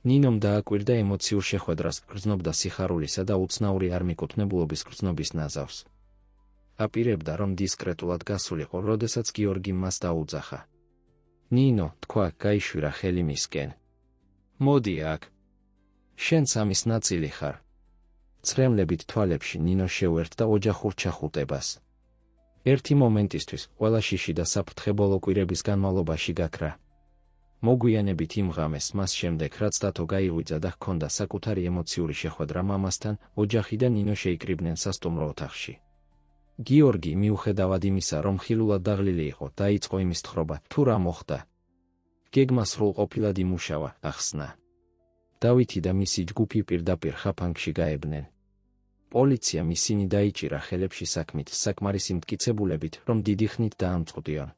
ნინომ დააკვირდა ემოციურ შეხვედრას, გრძნობდა სიხარულისა და უცნაური არ მიკუთვნებულობის გრძნობის ნაზავს. აპირებდა, რომ დისკრეტულად გასულიყო, როდესაც გიორგი მას დაუძახა. ნინო, თქვა, გაიშვირა ხელი მისკენ. მოდი აქ. შენ სამის ნაწილი ხარ. წრემლებით თვალებში ნინო შეუერთდა ოჯახურ ჩახუტებას. ერთი მომენტისთვის ყველა შიში და საფრთხებულო კვირების განმავლობაში გაქრა. მოგვიანებით იმ ღამეს მას შემდეგ რაც დათო გაიღვიძა და ჰქონდა საკუთარი ემოციური შეხვედრა მამასთან, ოჯახი და ნინო შეიკრიბნენ სასტუმრო ოთახში. გიორგი მიუხედავად იმისა, რომ ხილულად დაღლილი იყო, დაიწყო იმის თხრობა, თუ რა მოხდა. გეგმა სრულყოფილად იმუშავა, ახსნა. დავითი და მისი ჯგუფი პირდაპირ ხაფანგში გაებნენ. პოლიციამ ისინი დაიჭირა ხელებში საქმით, საკმარისი მტკიცებულებით, რომ დიდი ხნით დაამწყვდიონ.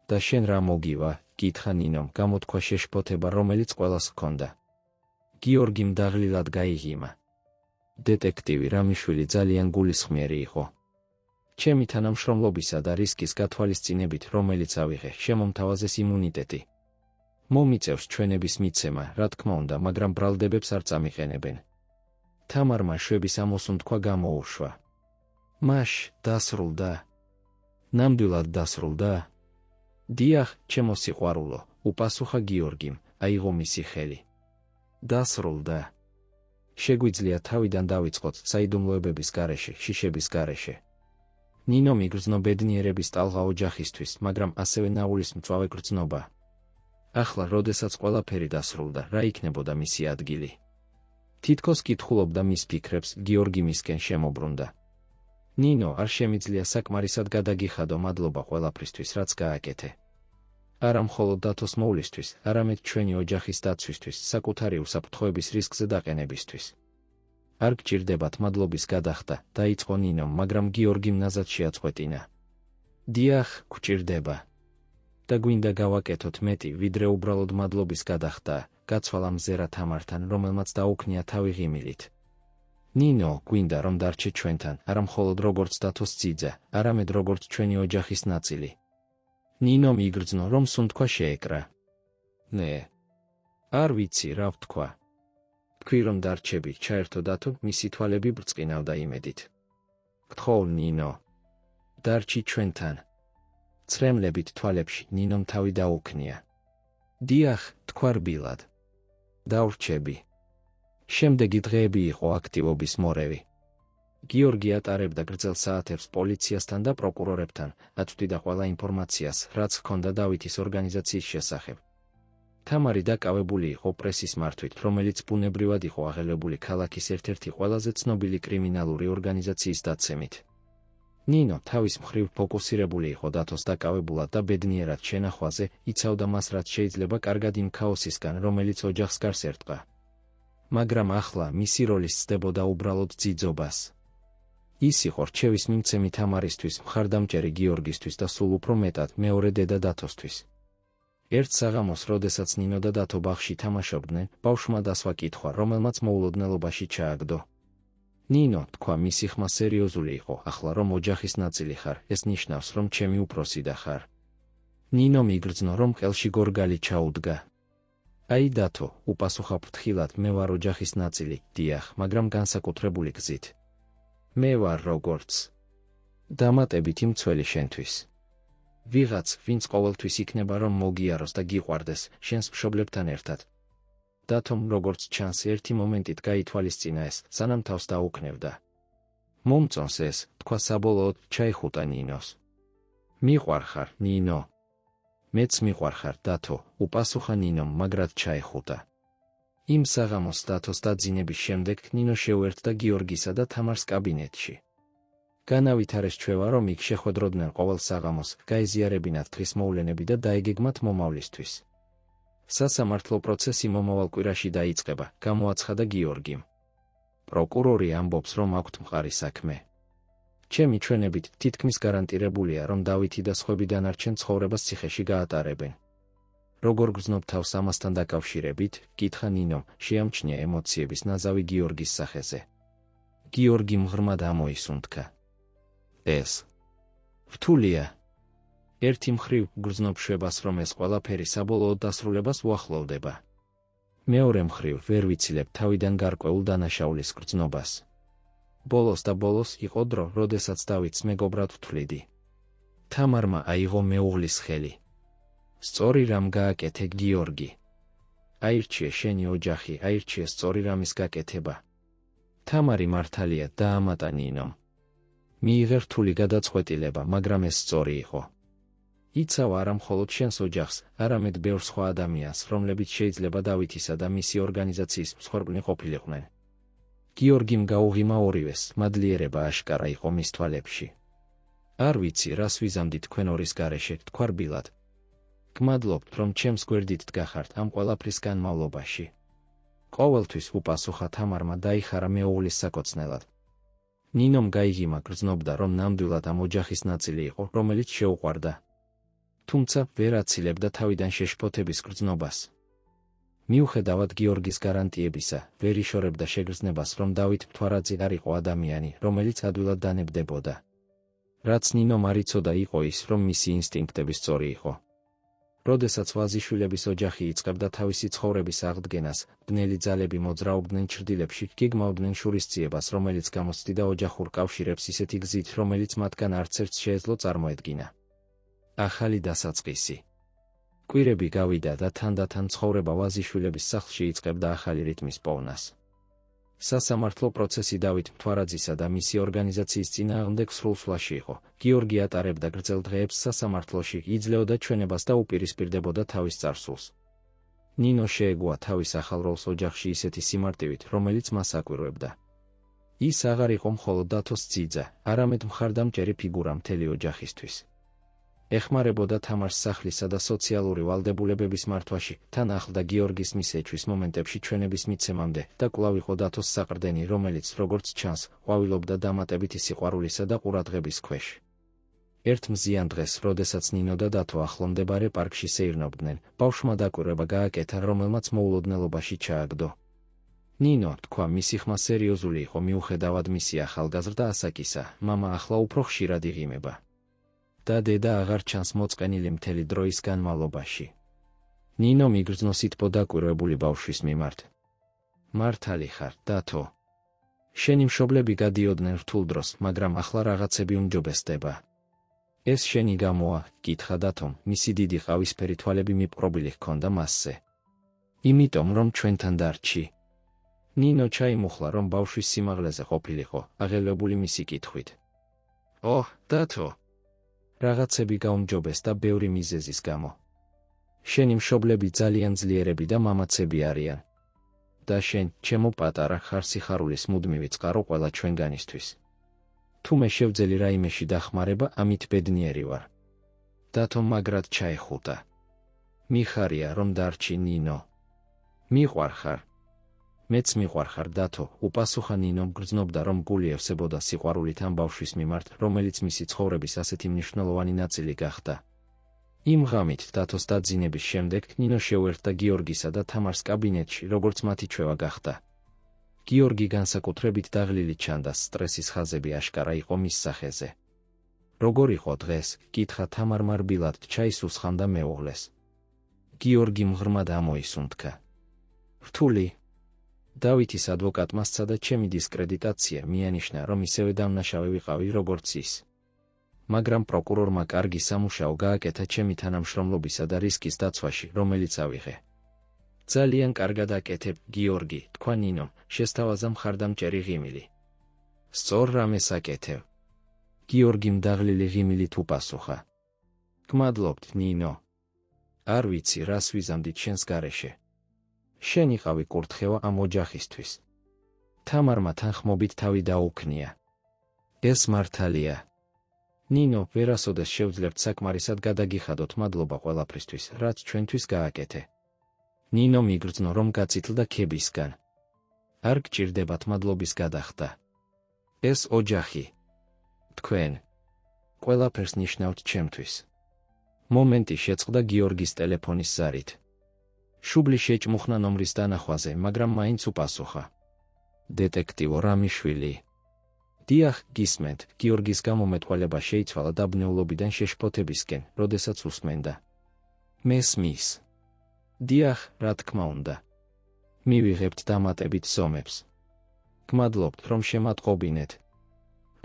და შენ რა მოგივა? კითხა ნინომ, გამოთქვა შეშფოთება, რომელიც ყველას ჰქონდა. გიორგიმ დაღლილად გაიღიმა. დეტექტივი რამიშვილი ძალიან გულისხმიერი იყო. ჩემი თანამშრომლობისა და რისკის გათვალისწინებით, რომელიც ავიღე, შემომთავაზეს იმუნიტეტი. მომიწევს ჩვენების მიცემა, რა თქმა უნდა, მაგრამ ბრალდებებს არ წამიყენებენ. თამარმა შვების ამოსუნთქვა გამოუშვა. მაშ დასრულდა. ნამდვილად დასრულდა. დიახ, ჩემო სიყვარულო, უპასუხა გიორგიმ, აიღო მისი ხელი. დასრულდა. შეგვიძლია თავიდან დავიწყოთ საიდუმლოებების გარეშე, შიშების გარეშე. ნინო მიგრძნო ბედნიერების ტალღა ოჯახისთვის, მაგრამ ასევე ნაულის მწვავე გრძნობა. ახლა, როდესაც ყველაფერი დასრულდა, რა იქნებოდა მისი ადგილი? თითქოს კითხულობდა მის ფიქრებს, გიორგი მისკენ შემობრუნდა. ნინო, არ შემიძლია საკმარისად გადაგიხადო მადლობა ყველაფრისთვის, რაც გააკეთე. არა მხოლოდ დათოს მოვლისთვის, არამედ ჩვენი ოჯახის დაცვისთვის, საკუთარი უსაფრთხოების რისკზე დაყენებისთვის. არ გჭირდებათ მადლობის გადახდა, დაიწყო ნინომ, მაგრამ გიორგიმ ნაზად შეაწყვეტინა. დიახ, გჭირდება. და გვინდა გავაკეთოთ მეტი, ვიდრე უბრალოდ მადლობის გადახდა, გაცვალა მზერა თამართან, რომელმაც დაუქნია თავი ღიმილით. ნინო, გვინდა რომ დარჩე ჩვენთან, არა მხოლოდ როგორც დათოს ძიძა, არამედ როგორც ჩვენი ოჯახის ნაწილი. ნინომ იგრძნო, რომ სუნთქვა შეეკრა. ნე. არ ვიცი, რა ვთქვა. თქვი რომ დარჩები, ჩაერთო დათო, მისი თვალები ბრწყინავდა იმედით. გთხოვ, ნინო. დარჩი ჩვენთან. წრემლებით თვალებში ნინომ თავი დაუქნია. დიახ, თქვა რბილად. დავრჩები. შემდეგი დღეები იყო აქტივობის მორევი. გიორგი ატარებდა გრძელ საათებს პოლიციასთან და პროკურორებთან, აწვდიდა ყველა ინფორმაციას, რაც ჰქონდა დავითის ორგანიზაციის შესახებ. თამარი დაკავებული იყო პრესის მართვით, რომელიც ბუნებრივად იყო აღელვებული ქალაქის ერთ-ერთი ყველაზე ცნობილი კრიმინალური ორგანიზაციის დაცემით. ნინო თავის მხრივ ფოკუსირებული იყო დათოს დაკავებულად და ბედნიერად შენახვაზე, იცავდა მას რაც შეიძლება კარგად იმ ქაოსისგან, რომელიც ოჯახს გარს ერტყა. მაგრამ ახლა მისი როლი სცდებოდა უბრალოდ ძიძობას. ის იყო რჩევის მიმცემი თამარისთვის, მხარდამჭერი გიორგისთვის და სულ უფრო მეტად მეორე დედა დათოსთვის. ერთ საღამოს, როდესაც ნინო და დათო ბაღში თამაშობდნენ, ბავშვმა დასვა კითხვა, რომელმაც მოულოდნელობაში ჩააგდო. ნინო, თქვა, მისი ხმა სერიოზული იყო, ახლა რომ ოჯახის ნაწილი ხარ, ეს ნიშნავს, რომ ჩემი უფროსი ხარ. ნინო მიგრძნო, რომ ყელში გორგალი ჩაუდგა. აი დათო, უპასუხა ფრთხილად, მე ვარ ოჯახის ნაწილი, დიახ, მაგრამ განსაკუთრებული გზით. მე ვარ როგორც დამატებით იმ ცველი შენთვის. ვიღაც, ვინც ყოველთვის იქნება რომ მოგიაროს და გიყვარდეს, შენს მშობლებთან ერთად. დათომ როგორც ჩანს ერთი მომენტით გაითვალისწინა ეს, სანამ თავს დაუქნევდა. მომწონს ეს, თქვა საბოლოოდ, ჩაიხუტა ნინოს. მიყვარხარ, ნინო. მეც მიყვარხარ, დათო, უპასუხა ნინომ, მაგრად ჩაიხუტა. იმ საღამოს დათოს დაძინების შემდეგ ნინო შეუერთდა გიორგისა და თამარს კაბინეტში. განავითარეს ჩვევა, რომ იქ შეხვედროდნენ ყოველ საღამოს, გაეზიარებინათ დღის მოვლენები და დაეგეგმათ მომავლისთვის. სასამართლო პროცესი მომავალ კვირაში დაიწყება, გამოაცხადა გიორგიმ. პროკურორი ამბობს, რომ აქვთ მყარი საქმე. ჩემი ჩვენებით თითქმის გარანტირებულია, რომ დავითი და სხვები დანარჩენ ცხოვრებას ციხეში გაატარებენ. როგორ გრძნობ თავს ამასთან დაკავშირებით, კითხა ნინომ, შეამჩნია ემოციების ნაზავი გიორგის სახეზე. გიორგი მღრმად ამოისუნთქა. ეს რთულია. ერთი მხრივ გრძნობ შვებას, რომ ეს ყველაფერი საბოლოოდ დასრულებას უახლოვდება. მეორე მხრივ ვერ ვიცილებ თავიდან გარკვეულ დანაშაულის გრძნობას. ბოლოს და ბოლოს იყო დრო, როდესაც დავითს მეგობრად ვთვლიდი. თამარმა აიღო მეუღლის ხელი. სწორი რამ გააკეთე, გიორგი. აირჩიე შენი ოჯახი, აირჩიე სწორი რამის გაკეთება. თამარი მართალია დაამატა ნინომ. მიიღე რთული გადაწყვეტილება, მაგრამ ეს სწორი იყო. იცავ არა მხოლოდ შენს ოჯახს, არამედ ბევრ სხვა ადამიანს, რომლებიც შეიძლება დავითისა და მისი ორგანიზაციის მსხვერპლი ყოფილიყვნენ. გიორგიმ გაუღიმა ორივეს, მადლიერება აშკარა იყო მის თვალებში. არ ვიცი, რას ვიზამდი თქვენ ორის გარეშე, თქვა რბილად. გმადლობთ, რომ ჩემს გვერდით დგახართ ამ ყველაფრის განმავლობაში. ყოველთვის უპასუხა თამარმა დაიხარა მეუღლის საკოცნელად. ნინომ გაიგიმა გრძნობდა, რომ ნამდვილად ამ ოჯახის ნაწილი იყო, რომელიც შეუყვარდა. თუმცა ვერ აცილებდა თავიდან შეშფოთების გრძნობას. მიუხედავად გიორგის გარანტიებისა, ვერ იშორებდა შეგრძნებას, რომ დავით მთვარაძე არ იყო ადამიანი, რომელიც ადვილად დანებდებოდა. რაც ნინომ არ იცოდა იყო ის, რომ მისი ინსტინქტები სწორი იყო. როდესაც ვაზიშვილების ოჯახი იწყებდა თავისი ცხოვრების აღდგენას, ბნელი ძალები მოძრაობდნენ ჩრდილებში, გეგმავდნენ შურისძიებას, რომელიც გამოსცდიდა ოჯახურ კავშირებს ისეთი გზით, რომელიც მათგან არც ერთს შეეძლო წარმოედგინა. ახალი დასაწყისი. კვირები გავიდა და თანდათან ცხოვრება ვაზიშვილების სახლში იწყებდა ახალი რიტმის პოვნას. სასამართლო პროცესი დავით მთვარაძისა და მისი ორგანიზაციის წინააღმდეგ სრულსვლაში იყო. გიორგი ატარებდა გრძელ დღეებს სასამართლოში, იძლეოდა ჩვენებას და უპირისპირდებოდა თავის წარსულს. ნინო შეეგუა თავის ახალ როლს ოჯახში ისეთი სიმარტივით, რომელიც მას აკვირვებდა. ის აღარ იყო მხოლოდ დათოს ძიძა, არამედ მხარდამჭერი ფიგურა მთელი ოჯახისთვის. ეხმარებოდა თამარს სახლისა და სოციალური ვალდებულებების მართვაში, თან ახლდა გიორგის მისეჩვის მომენტებში ჩვენების მიცემამდე და კვლავ იყო დათოს საყრდენი, რომელიც, როგორც ჩანს, ყვავილობდა დამატებითი სიყვარულისა და ყურადღების ქვეშ. ერთ მზიან დღეს, როდესაც ნინო და დათო ახლომდებარე პარკში სეირნობდნენ, ბავშვმა დაკვირვება გააკეთა, რომელმაც მოულოდნელობაში ჩააგდო. ნინო, თქვა, მისი ხმა სერიოზული იყო მიუხედავად მისი ახალგაზრდა ასაკისა, მამა ახლა უფრო ხშირად იღიმება. და დედა აღარ ჩანს მოწყენილი მთელი დროის განმავლობაში. ნინო მიგრძნო სითბო დაკვირვებული ბავშვის მიმართ. მართალი ხარ, დათო. შენი მშობლები გადიოდნენ რთულ დროს, მაგრამ ახლა რაღაცები უმჯობესდება. ეს შენი გამოა, კითხა დათომ, მისი დიდი ყავისფერი თვალები მიპყრობილი ჰქონდა მასზე. იმიტომ, რომ ჩვენთან დარჩი. ნინო ჩაიმუხლა, რომ ბავშვის სიმაღლეზე ყოფილიყო, აღელვებული მისი კითხვით. ოჰ, დათო. რაღაცები გაუმჯობესდა ბევრი მიზეზის გამო. შენი მშობლები ძალიან ძლიერები და მამაცები არიან. და შენ, ჩემო პატარა, ხარ სიხარულის მუდმივი წყარო ყველა ჩვენგანისთვის. თუ მე შევძელი რაიმეში დახმარება, ამით ბედნიერი ვარ. დათო მაგრად ჩაეხუტა. მიხარია, რომ დარჩი ნინო. მიყვარ ხარ. მეც მიყვარ ხარ, დათო, უპასუხა ნინომ, გრძნობდა, რომ გული ევსებოდა სიყვარულით ამ ბავშვის მიმართ, რომელიც მისი ცხოვრების ასეთი მნიშვნელოვანი ნაწილი გახდა. იმ ღამით დათოს დაძინების შემდეგ ნინო შეუერთდა გიორგისა და თამარს კაბინეტში, როგორც მათი ჩვევა გახდა. გიორგი განსაკუთრებით დაღლილი ჩანდა, სტრესის ხაზები აშკარა იყო მის სახეზე. როგორ იყო დღეს? კითხა თამარმა რბილად, ჩაის უსხამდა მეუღლეს. გიორგი მღრმად ამოისუნთქა. რთული. დავითის ადვოკატმა სცადა ჩემი დისკრედიტაცია, მიანიშნა, რომ ისევე დამნაშავე ვიყავი, როგორც ის. მაგრამ პროკურორმა კარგი სამუშაო გააკეთა ჩემი თანამშრომლობისა და რისკის დაცვაში, რომელიც ავიღე. ძალიან კარგად აკეთებ, გიორგი, თქვა ნინომ, შესთავაზა მხარდამჭერი ღიმილი. სწორ რამეს აკეთებ. გიორგიმ დაღლილი ღიმილით უპასუხა. გმადლობთ, ნინო. არ ვიცი, რას ვიზამდით შენს გარეშე. შენ იყავი კურთხევა ამ ოჯახისთვის. თამარმა თანხმობით თავი დაუქნია. ეს მართალია. ნინო, ვერასოდეს შევძლებთ საკმარისად გადაგიხადოთ, მადლობა ყველაფრისთვის, რაც ჩვენთვის გააკეთე. ნინო მიგრძნო, რომ გაწითლდა ქებისგან. არ გჭირდებათ მადლობის გადახდა. ეს ოჯახი. თქვენ. ყველაფერს ნიშნავთ ჩემთვის. მომენტი შეწყდა გიორგის ტელეფონის ზარით. შუბლი შეჭმუხნა ნომრის დანახვაზე, მაგრამ მაინც უპასუხა. დეტექტივო რამიშვილი. დიახ, გისმენთ, გიორგის გამომეტყველება შეიცვალა დაბნეულობიდან შეშფოთებისკენ, როდესაც უსმენდა. მესმის. დიახ, რა თქმა უნდა. მივიღებთ დამატებით ზომებს. გმადლობთ, რომ შემატყობინეთ.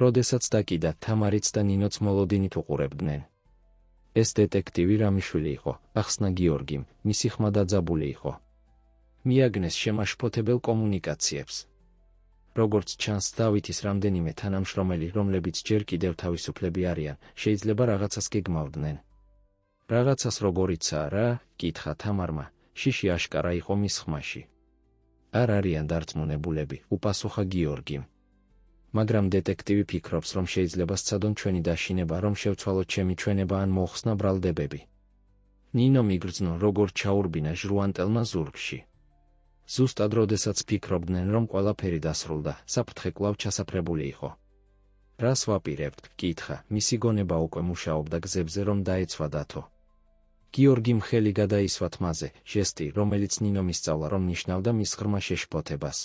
როდესაც დაკიდა, თამარიც და ნინოც მოლოდინით უყურებდნენ. ეს დეტექტივი რამიშვილი იყო, ახსნა გიორგიმ, მისი ხმა დაძაბული იყო. მიაგნეს შემაშფოთებელ კომუნიკაციებს. როგორც ჩანს, დავითის რამდენიმე თანამშრომელი, რომლებიც ჯერ კიდევ თავისუფლები არიან, შეიძლება რაღაცას გეგმავდნენ. რაღაცას როგორიცაა რა? კითხა თამარმა, შიში აშკარა იყო მის ხმაში. არ არიან დარწმუნებულები, უპასუხა გიორგიმ. მაგრამ დეტექტივი ფიქრობს, რომ შეიძლება სცადონ ჩვენი დაშინება, რომ შევცვალოთ ჩემი ჩვენება ან მოხსნა ბრალდებები. ნინო მიგრძნო, როგორც ჩაურბინა ჟრუანტელმა ზურგში. ზუსტად როდესაც ფიქრობდნენ, რომ ყველაფერი დასრულდა, საფრთხე კვლავ ჩასაფრებული იყო. რას ვაპირებთ? კითხა, მისი გონება უკვე მუშაობდა გზებზე, რომ დაეცვა დათო. გიორგიმ ხელი გადაისვა თმაზე, ჟესტი, რომელიც ნინომ ისწავლა, რომ ნიშნავდა მის ღრმა შეშფოთებას.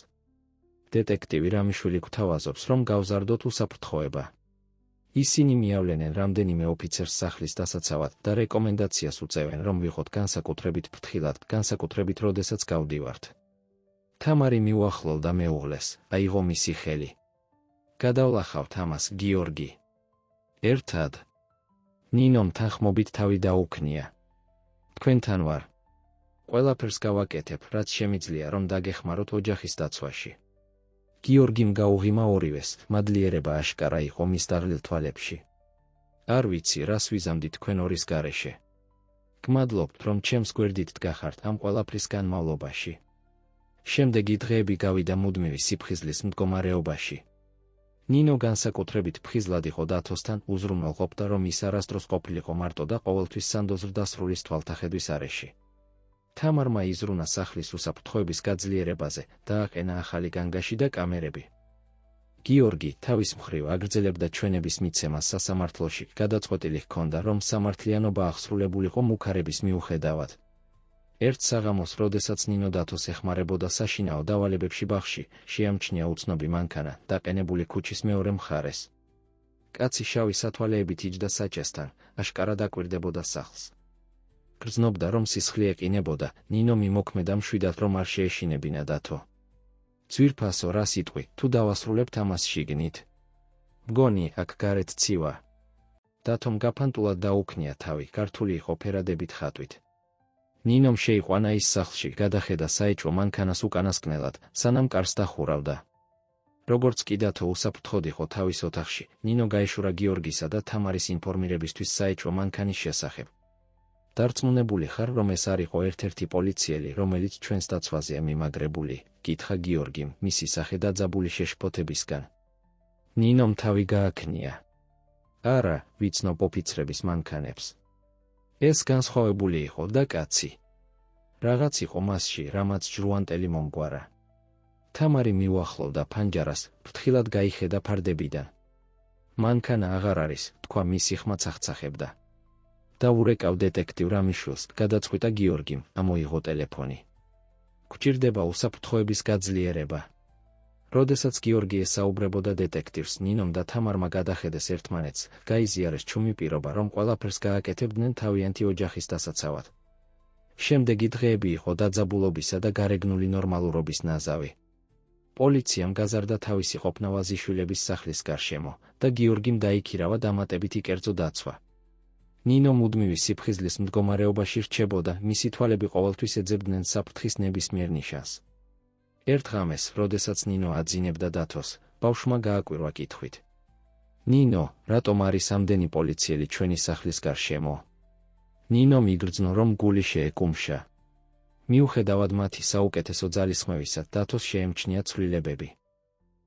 დეტექტივი რამიშვილი გვთავაზობს, რომ გავზარდოთ უსაფრთხოება. ისინი მიავლენენ რამდენიმე ოფიცერს სახლის დასაცავად და რეკომენდაციას უწევენ, რომ ვიყოთ განსაკუთრებით ფრთხილად, განსაკუთრებით როდესაც გავდივართ. თამარი მიუახლოვდა მეუღლეს, აიღო მისი ხელი. გადავლახავთ ამას, გიორგი. ერთად. ნინომ თანხმობით თავი დაუქნია. თქვენთან ვარ. ყველაფერს გავაკეთებ, რაც შემიძლია, რომ დაგეხმაროთ ოჯახის დაცვაში. გიორგიმ გაუღიმა ორივეს, მადლიერება აშკარა იყო მის დაღლილ თვალებში. არ ვიცი, რას ვიზამდი თქვენ ორის გარეშე. გმადლობთ, რომ ჩემს გვერდით დგახართ ამ ყველაფრის განმავლობაში. შემდეგი დღეები გავიდა მუდმივი სიფხიზლის მდგომარეობაში. ნინო განსაკუთრებით ფხიზლად იყო დათოსთან, უზრუნველყოფდა, რომ ის არასდროს ყოფილიყო მარტო და ყოველთვის სანდო ზრდასრულის თვალთახედვის არეში. თამარმა იზრუნა სახლის უსაფრთხოების გაძლიერებაზე, დააყენა ახალი განგაში და კამერები. გიორგი თავის მხრივ აგრძელებდა ჩვენების მიცემას სასამართლოში, გადაწყვეტილი ჰქონდა, რომ სამართლიანობა აღსრულებულიყო მუქარების მიუხედავად. ერთ საღამოს, როდესაც ნინო დათოს ეხმარებოდა საშინაო დავალებებში ბაღში, შეამჩნია უცნობი მანქანა, დაყენებული ქუჩის მეორე მხარეს. კაცი შავი სათვალეებით იჯდა საჭესთან, აშკარა დაკვირდებოდა სახლს. გრძნობდა, რომ სისხლი ეყინებოდა, ნინო მიმოქმედა მშვიდად, რომ არ შეეშინებინა დათო. ძვირფასო, რა სიტყვი, თუ დავასრულებთ ამას შიგნით. მგონი, აქ გარეთ ცივა. დათომ გაფანტულად დაუქნია თავი, გართული იყო ფერადებით ხატვით. ნინომ შეიყვანა ის სახლში, გადახედა საეჭვო მანქანას უკანასკნელად, სანამ კარს დახურავდა. როგორც კი დათო უსაფრთხოდ იყო თავის ოთახში, ნინო გაეშურა გიორგისა და თამარის ინფორმირებისთვის საეჭვო მანქანის შესახებ. დარწმუნებული ხარ, რომ ეს არ იყო ერთ-ერთი პოლიციელი, რომელიც ჩვენს დაცვაზეა მიმაგრებული? კითხა გიორგიმ, მისი სახე დაძაბული შეშფოთებისგან. ნინომ თავი გააქნია. არა, ვიცნობ ოფიცრების მანქანებს. ეს განსხვავებული იყო და კაცი. რაღაც იყო მასში, რამაც ჟრუანტელი მომგვარა. თამარი მიუახლოვდა ფანჯარას, ფრთხილად გაიხედა ფარდებიდან. მანქანა აღარ არის, თქვა მისი ხმა ცახცახებდა. დაურეკავ დეტექტივ რამიშვილს, გადაწყვიტა გიორგიმ, ამოიღო ტელეფონი. გვჭირდება უსაფრთხოების გაძლიერება. როდესაც გიორგი ესაუბრებოდა დეტექტივს, ნინომ და თამარმა გადახედეს ერთმანეთს, გაიზიარეს ჩუმი პირობა, რომ ყველაფერს გააკეთებდნენ თავიანთი ოჯახის დასაცავად. შემდეგი დღეები იყო დაძაბულობისა და გარეგნული ნორმალურობის ნაზავი. პოლიციამ გაზარდა თავისი ყოფნა ვაზიშვილების სახლის გარშემო და გიორგიმ დაიქირავა დამატებითი კერძო დაცვა. ნინო მუდმივი სიფხიზლის მდგომარეობაში რჩებოდა, მისი თვალები ყოველთვის ეძებდნენ საფრთხის ნებისმიერ ნიშანს. ერთ ღამეს, როდესაც ნინო აძინებდა დათოს, ბავშვმა გააკვირვა კითხვით. ნინო, რატომ არის ამდენი პოლიციელი ჩვენი სახლის გარშემო? ნინო მიგრძნო, რომ გული შეეკუმშა. მიუხედავად მათი საუკეთესო ძალისხმევისა, დათოს შეემჩნია ცვლილებები.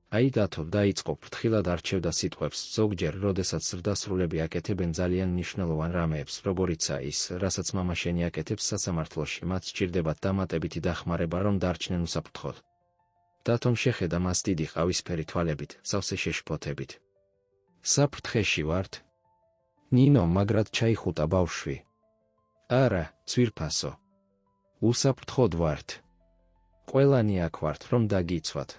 აი დათო დაიწყო ფრთხილად არჩევდა სიტყვებს, ზოგჯერ, როდესაც ზრდასრულები აკეთებენ ძალიან მნიშვნელოვან რამეებს, როგორიცაა ის, რასაც მამაშენი აკეთებს სასამართლოში, მათ სჭირდებათ დამატებითი დახმარება, რომ დარჩნენ უსაფრთხოდ. დათომ შეხედა მას დიდი ყავისფერი თვალებით, სავსე შეშფოთებით. საფრთხეში ვართ? ნინო მაგრად ჩაიხუტა ბავშვი. არა, ძვირფასო. უსაფრთხოდ ვართ. ყველანი აქ ვართ, რომ დაგიცვათ.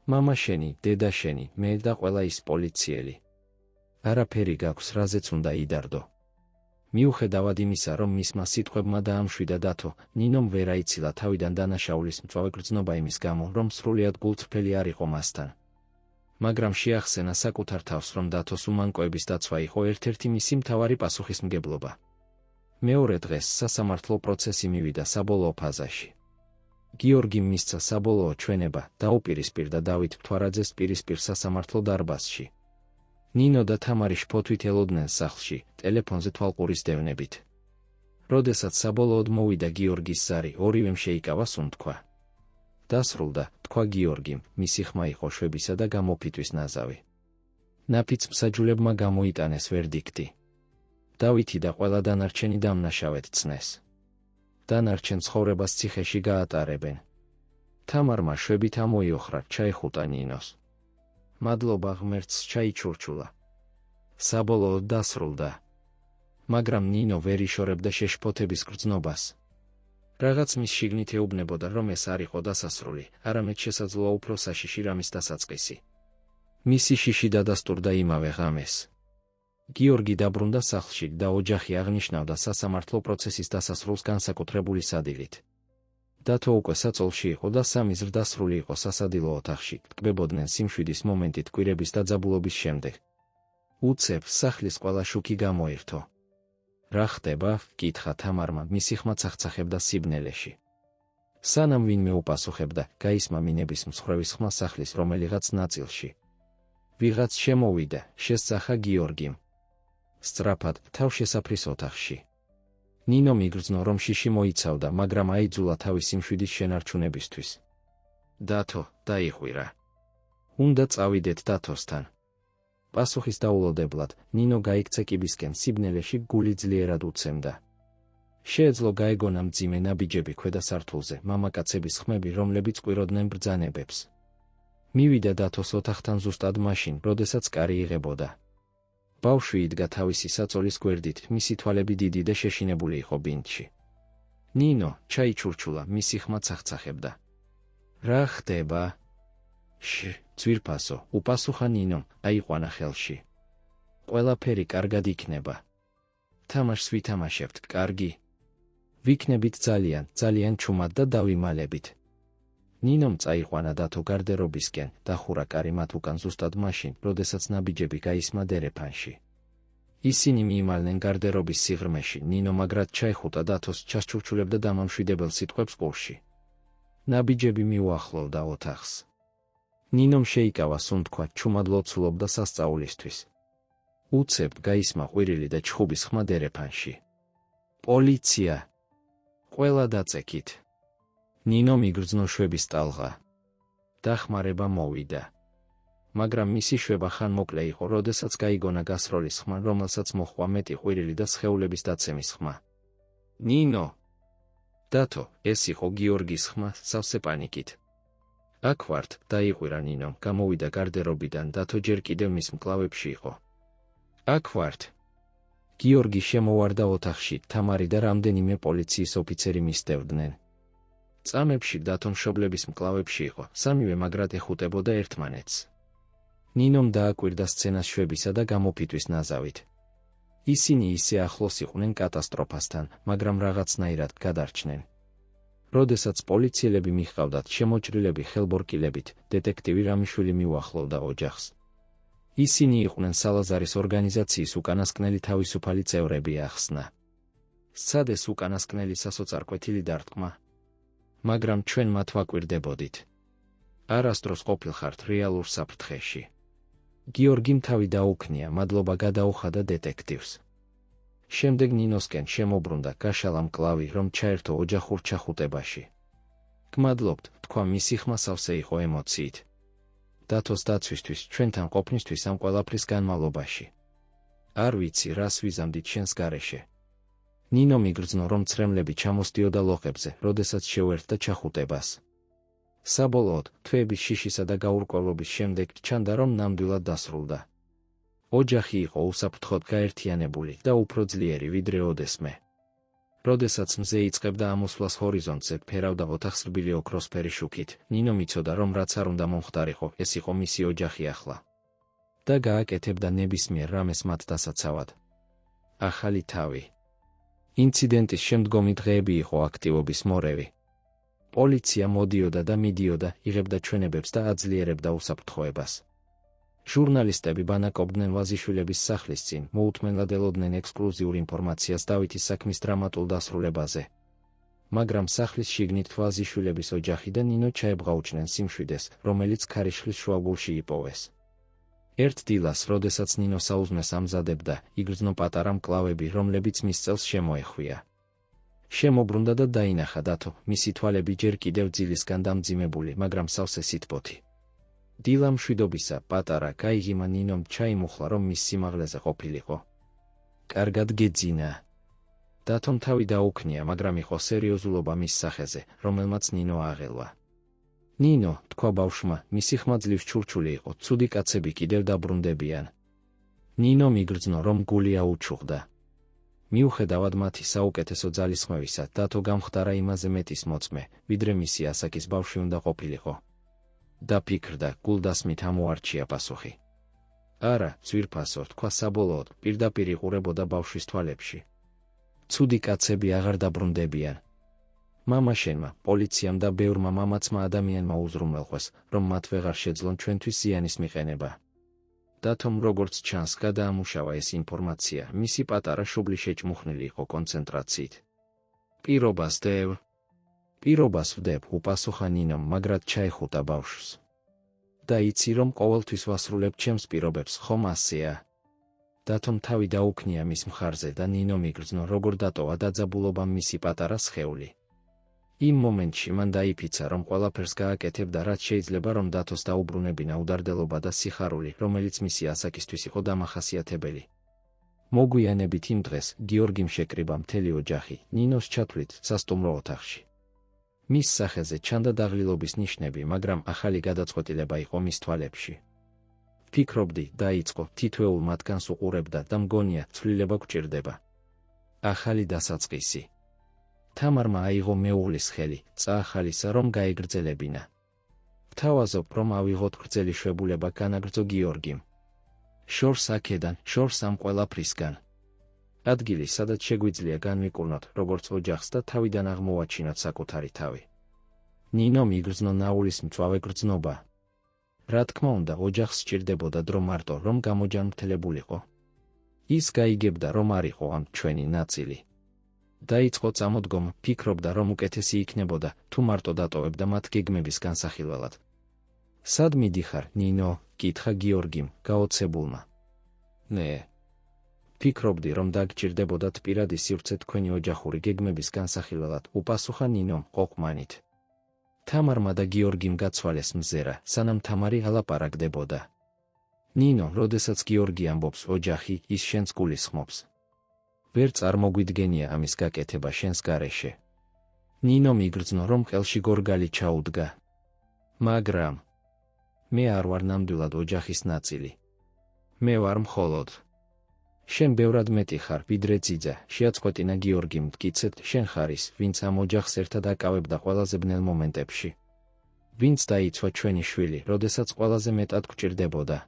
მამაშენი, დედაშენი, მე და ყველა ის პოლიციელი. არაფერი გაქვს, რაზეც უნდა იდარდო. მიუხედავად იმისა, რომ მისმა სიტყვებმა დაამშვიდა დათო, ნინომ ვერ აიცილა თავიდან დანაშაულის მწვავე გრძნობა იმის გამო, რომ სრულიად გულწრფელი არ იყო მასთან. მაგრამ შეახსენა საკუთარ თავს, რომ დათოს უმანკოების დაცვა იყო ერთ-ერთი მისი მთავარი პასუხისმგებლობა. მეორე დღეს სასამართლო პროცესი მივიდა საბოლოო ფაზაში. გიორგიმ მისცა საბოლოო ჩვენება, დაუპირისპირდა დავით მთვარაძეს პირისპირ სასამართლო დარბაზში. ნინო და თამარი შფოთვით ელოდნენ სახლში, ტელეფონზე თვალყურის დევნებით. როდესაც საბოლოოდ მოვიდა გიორგის ზარი, ორივემ შეიკავა სუნთქვა. დასრულდა, თქვა გიორგიმ, მისი ხმა იყო შვებისა და გამოფიტვის ნაზავი. ნაფიც მსაჯულებმა გამოიტანეს ვერდიქტი. დავითი და ყველა დანარჩენი დამნაშავედ ცნეს. დანარჩენ ცხოვრებას ციხეში გაატარებენ. თამარმა შვებით ამოიოხრა, ჩაეხუტა ნინოს. მადლობა ღმერთს, ჩაიჩურჩულა. საბოლოოდ დასრულდა. მაგრამ ნინო ვერ იშორებდა შეშფოთების გრძნობას. რაღაც მის შიგნით ეუბნებოდა, რომ ეს არ იყო დასასრული, არამედ შესაძლოა უფრო საშიში რამის დასაწყისი. მისი შიში დადასტურდა იმავე ღამეს. გიორგი დაბრუნდა სახლში და ოჯახი აღნიშნავდა სასამართლო პროცესის დასასრულს განსაკუთრებული სადილით. დათო უკვე საწოლში იყო და სამი ზრდასრული იყო სასადილო ოთახში, ტკბებოდნენ სიმშვიდის მომენტით კვირების დაძაბულობის შემდეგ. უცებ სახლის ყველა შუქი გამოირთო. რა ხდება? კითხა თამარმა, მისი ხმა ცახცახებდა სიბნელეში. სანამ ვინმე უპასუხებდა, გაისმა მინების მსხვერვის ხმა სახლის რომელიღაც ნაწილში. ვიღაც შემოვიდა, შესწახა გიორგიმ. სწრაფად, თავშესაფრის ოთახში. ნინო მიგრძნო, რომ შიში მოიცავდა, მაგრამ აიძულა თავის სიმშვიდის შენარჩუნებისთვის. დათო, დაიხვირა. უნდა წავიდეთ დათოსთან. პასუხის დაულოდებლად, ნინო გაიქცა კიბისკენ, სიბნელეში გული ძლიერად უცემდა. შეეძლო გაეგონა მძიმე ნაბიჯები ქვედა სართულზე, მამაკაცების ხმები, რომლებიც ყვიროდნენ ბრძანებებს. მივიდა დათოს ოთახთან ზუსტად მაშინ, როდესაც კარი იღებოდა. ბავშვი იდგა თავისი საწოლის გვერდით, მისი თვალები დიდი და შეშინებული იყო ბინდში. ნინო, ჩაიჩურჩულა, მისი ხმა ცახცახებდა. რა ხდება? ძვირფასო, უპასუხა ნინომ, აიყვანა ხელში. ყველაფერი კარგად იქნება. თამაშს ვითამაშებთ, კარგი? ვიქნებით ძალიან ჩუმად და დავიმალებით. ნინომ წაიყვანა დათო გარდერობისკენ, დახურა კარი მათ უკან ზუსტად მაშინ, როდესაც ნაბიჯები გაისმა დერეფანში. ისინი მიიმალნენ გარდერობის სიღრმეში, ნინო მაგრად ჩაეხუტა დათოს, ჩასჩურჩულებდა დამამშვიდებელ სიტყვებს ყურში. ნაბიჯები მიუახლოვდა ოთახს. ნინომ შეიკავა სუნთქვა, ჩუმად ლოცულობდა სასწაულისთვის. უცებ გაისმა ყვირილი და ჩხუბის ხმა დერეფანში. პოლიცია! ყველა დაწექით. ნინო მიგრძნო შვების ტალღა. დახმარება მოვიდა. მაგრამ მისი შვება ხან მოკლე იყო, როდესაც გაიგონა გასროლის ხმა, რომელსაც მოჰყვა მეტი ყვირილი და სხეულების დაცემის ხმა. ნინო! დათო, ეს იყო გიორგის ხმა, სავსე პანიკით. აქ ვართ, დაიყვირა ნინომ, გამოვიდა გარდერობიდან, დათო ჯერ კიდევ მის მკლავებში იყო. აქ ვართ. გიორგი შემოვარდა ოთახში, თამარი და რამდენიმე პოლიციის ოფიცერი მისდევდნენ. წამებში დათო მშობლების მკლავებში იყო, სამივე მაგრად ეხუტებოდა ერთმანეთს. ნინომ დააკვირდა სცენას შვებისა და გამოფიტვის ნაზავით. ისინი ისე ახლოს იყვნენ კატასტროფასთან, მაგრამ რაღაცნაირად გადარჩნენ. როდესაც პოლიციელები მიჰყავდათ შემოჭრილები ხელბორკილებით, დეტექტივი რამიშვილი მიუახლოვდა ოჯახს. ისინი იყვნენ სალაზარის ორგანიზაციის უკანასკნელი თავისუფალი წევრები ახსნა. სცადეს უკანასკნელი სასოწარკვეთილი დარტყმა. მაგრამ ჩვენ მათ ვაკვირდებოდით. არასდროს ყოფილხართ რეალურ საფრთხეში. გიორგიმ თავი დაუქნია, მადლობა გადაუხადა დეტექტივს. შემდეგ ნინოსკენ შემობრუნდა, გაშალა მკლავი, რომ ჩაერთო ოჯახურ ჩახუტებაში. გმადლობთ, თქვა, მისი ხმა სავსე იყო ემოციით. დათოს დაცვისთვის, ჩვენთან ყოფნისთვის ამ ყველაფრის განმავლობაში. არ ვიცი, რას ვიზამდით შენს გარეშე. ნინო მიგრძნო, რომ ცრემლები ჩამოსდიოდა ლოყებზე, როდესაც შეუერთდა ჩახუტებას. საბოლოოდ, თვეების შიშისა და გაურკვევლობის შემდეგ ჩანდა, რომ ნამდვილად დასრულდა. ოჯახი იყო უსაფრთხოდ გაერთიანებული და უფრო ძლიერი ვიდრე ოდესმე. როდესაც მზე იწყებდა ამოსვლას ჰორიზონტზე, ფერავდა ოთახს რბილი ოქროსფერი შუქით, ნინო მიცოდა, რომ რაც არ უნდა მომხდარიყო, ეს იყო მისი ოჯახი ახლა. და გააკეთებდა ნებისმიერ რამეს მათ დასაცავად. ახალი თავი. ინციდენტის შემდგომი დღეები იყო აქტივობის მორევი. პოლიცია მოდიოდა და მიდიოდა, იღებდა ჩვენებებს და აძლიერებდა უსაფრთხოებას. ჟურნალისტები ბანაკობდნენ ვაზიშვილების სახლის წინ, მოუთმენლად ელოდნენ ექსკლუზიურ ინფორმაციას დავითის საქმის დრამატულ დასრულებაზე. მაგრამ სახლის შიგნით ვაზიშვილების ოჯახი და ნინო ჩაებღაუჩნენ სიმშვიდეს, რომელიც ქარიშხლის შუაგულში იპოვეს. ერთ დილას, როდესაც ნინო საუზმეს ამზადებდა, იგრძნო პატარა მკლავები, რომლებიც მის წელს შემოეხვია. შემობრუნდა და დაინახა დათო, მისი თვალები ჯერ კიდევ ძილისგან დამძიმებული, მაგრამ სავსე სითბოთი. დილა მშვიდობისა, პატარა გაიღიმა ნინომ ჩაიმუხლა, რომ მის სიმაღლეზე ყოფილიყო. კარგად გეძინა. დათომ თავი დაუქნია, მაგრამ იყო სერიოზულობა მის სახეზე, რომელმაც ნინო აღელვა. ნინო, თქვა ბავშვმა, მისი ხმა ძლივს ჩურჩული იყო, ცუდი კაცები კიდევ დაბრუნდებიან. ნინო მიგრძნო, რომ გული აუჩუხდა. მიუხედავად მათი საუკეთესო ძალისხმევისა, დათო გამხდარა იმაზე მეტის მოწმე, ვიდრე მისი ასაკის ბავშვი უნდა ყოფილიყო. დაფიქრდა, გულდასმით ამოარჩია პასუხი. არა, ძვირფასო, თქვა საბოლოოდ, პირდაპირ იყურებოდა ბავშვის თვალებში. ცუდი კაცები აღარ დაბრუნდებიან. მამაშენმა, პოლიციამ და ბევრმა მამაცმა ადამიანმა უზრუნველყვეს, რომ მათ ვეღარ შეძლონ ჩვენთვის ზიანის მიყენება. დათომ როგორც ჩანს, გადაამუშავა ეს ინფორმაცია, მისი პატარა შუბლი შეჭმუხნილი იყო კონცენტრაციით. პირობას დევ. პირობას ვდებ, უპასუხა ნინომ, მაგრად ჩაეხუტა ბავშვს. და იცი, რომ ყოველთვის ვასრულებ ჩემს პირობებს, ხომ ასეა? დათომ თავი დაუქნია მის მხარზე და ნინო მიგრძნო, როგორ დატოვა დაძაბულობამ მისი პატარა სხეული. იმ მომენტში მან დაიფიცა, რომ ყველაფერს გააკეთებდა, რაც შეიძლება, რომ დათოს დაუბრუნებინა udardელობა და სიხარული, რომელიც მისი ასაკისთვის იყო დამახასიათებელი. მოგვიანებით იმ დღეს, გიორგიმ შეკრიბა მთელი ოჯახი, ნინოს ჩათვლით სასტუმრო ოთახში. მის სახეზე ჩანდა დაღლილობის ნიშნები, მაგრამ ახალი გადაწყვეტილება იყო მის თვალებში. ფიქრობდი, დაიწყო, თითოეულ მათგანს უყურებდა და მგონია, ცვლილება გვჭირდება. ახალი დასაწყისი. თამარმა აიღო მეუღლის ხელი, წაახალისა, რომ გაეგრძელებინა. ვთავაზობ, რომ ავიღოთ გრძელი შვებულება, განაგრძო გიორგიმ. შორს აქედან, შორს ამ ყველაფრისგან. ადგილი, სადაც შეგვიძლია განვიკურნოთ, როგორც ოჯახს და თავიდან აღმოვაჩინოთ საკუთარი თავი. ნინო მიგრძნო ნაულის მწვავე გრძნობა. რა თქმა უნდა, ოჯახს სჭირდებოდა დრო მარტო, რომ გამოჯანმრთელებულიყო. ის გაიგებდა, რომ არ იყო ამ ჩვენი ნაწილი. დაიწყო წამოდგომა, ფიქრობდა, რომ უკეთესი იქნებოდა, თუ მარტო დატოვებდა მათ გეგმების განსახილველად. სად მიდიხარ, ნინო? კითხა გიორგიმ, გაოცებულმა. ნე. ფიქრობდი, რომ დაგჭირდებოდათ პირადი სივრცე თქვენი ოჯახური გეგმების განსახილველად, უპასუხა ნინომ ყოყმანით. თამარმა და გიორგიმ გაცვალეს მზერა, სანამ თამარი ალაპარაკდებოდა. ნინო, როდესაც გიორგი ამბობს ოჯახი, ის შენს გულისხმობს. ვერ წარმოგვიდგენია ამის გაკეთება შენს გარეშე. ნინო მიგრძნო, რომ ყელში გორგალი ჩაუდგა. მაგრამ მე არ ვარ ნამდვილად ოჯახის ნაწილი. მე ვარ მხოლოდ. შენ ბევრად მეტი ხარ, ვიდრე ძიძა, შეაწყვეტინა გიორგიმ, მტკიცედ, შენ ხარ ის, ვინც ამ ოჯახს ერთად აკავებდა ყველაზე ბნელ მომენტებში. ვინც დაიცვა ჩვენი შვილი, როდესაც ყველაზე მეტად გვჭირდებოდა.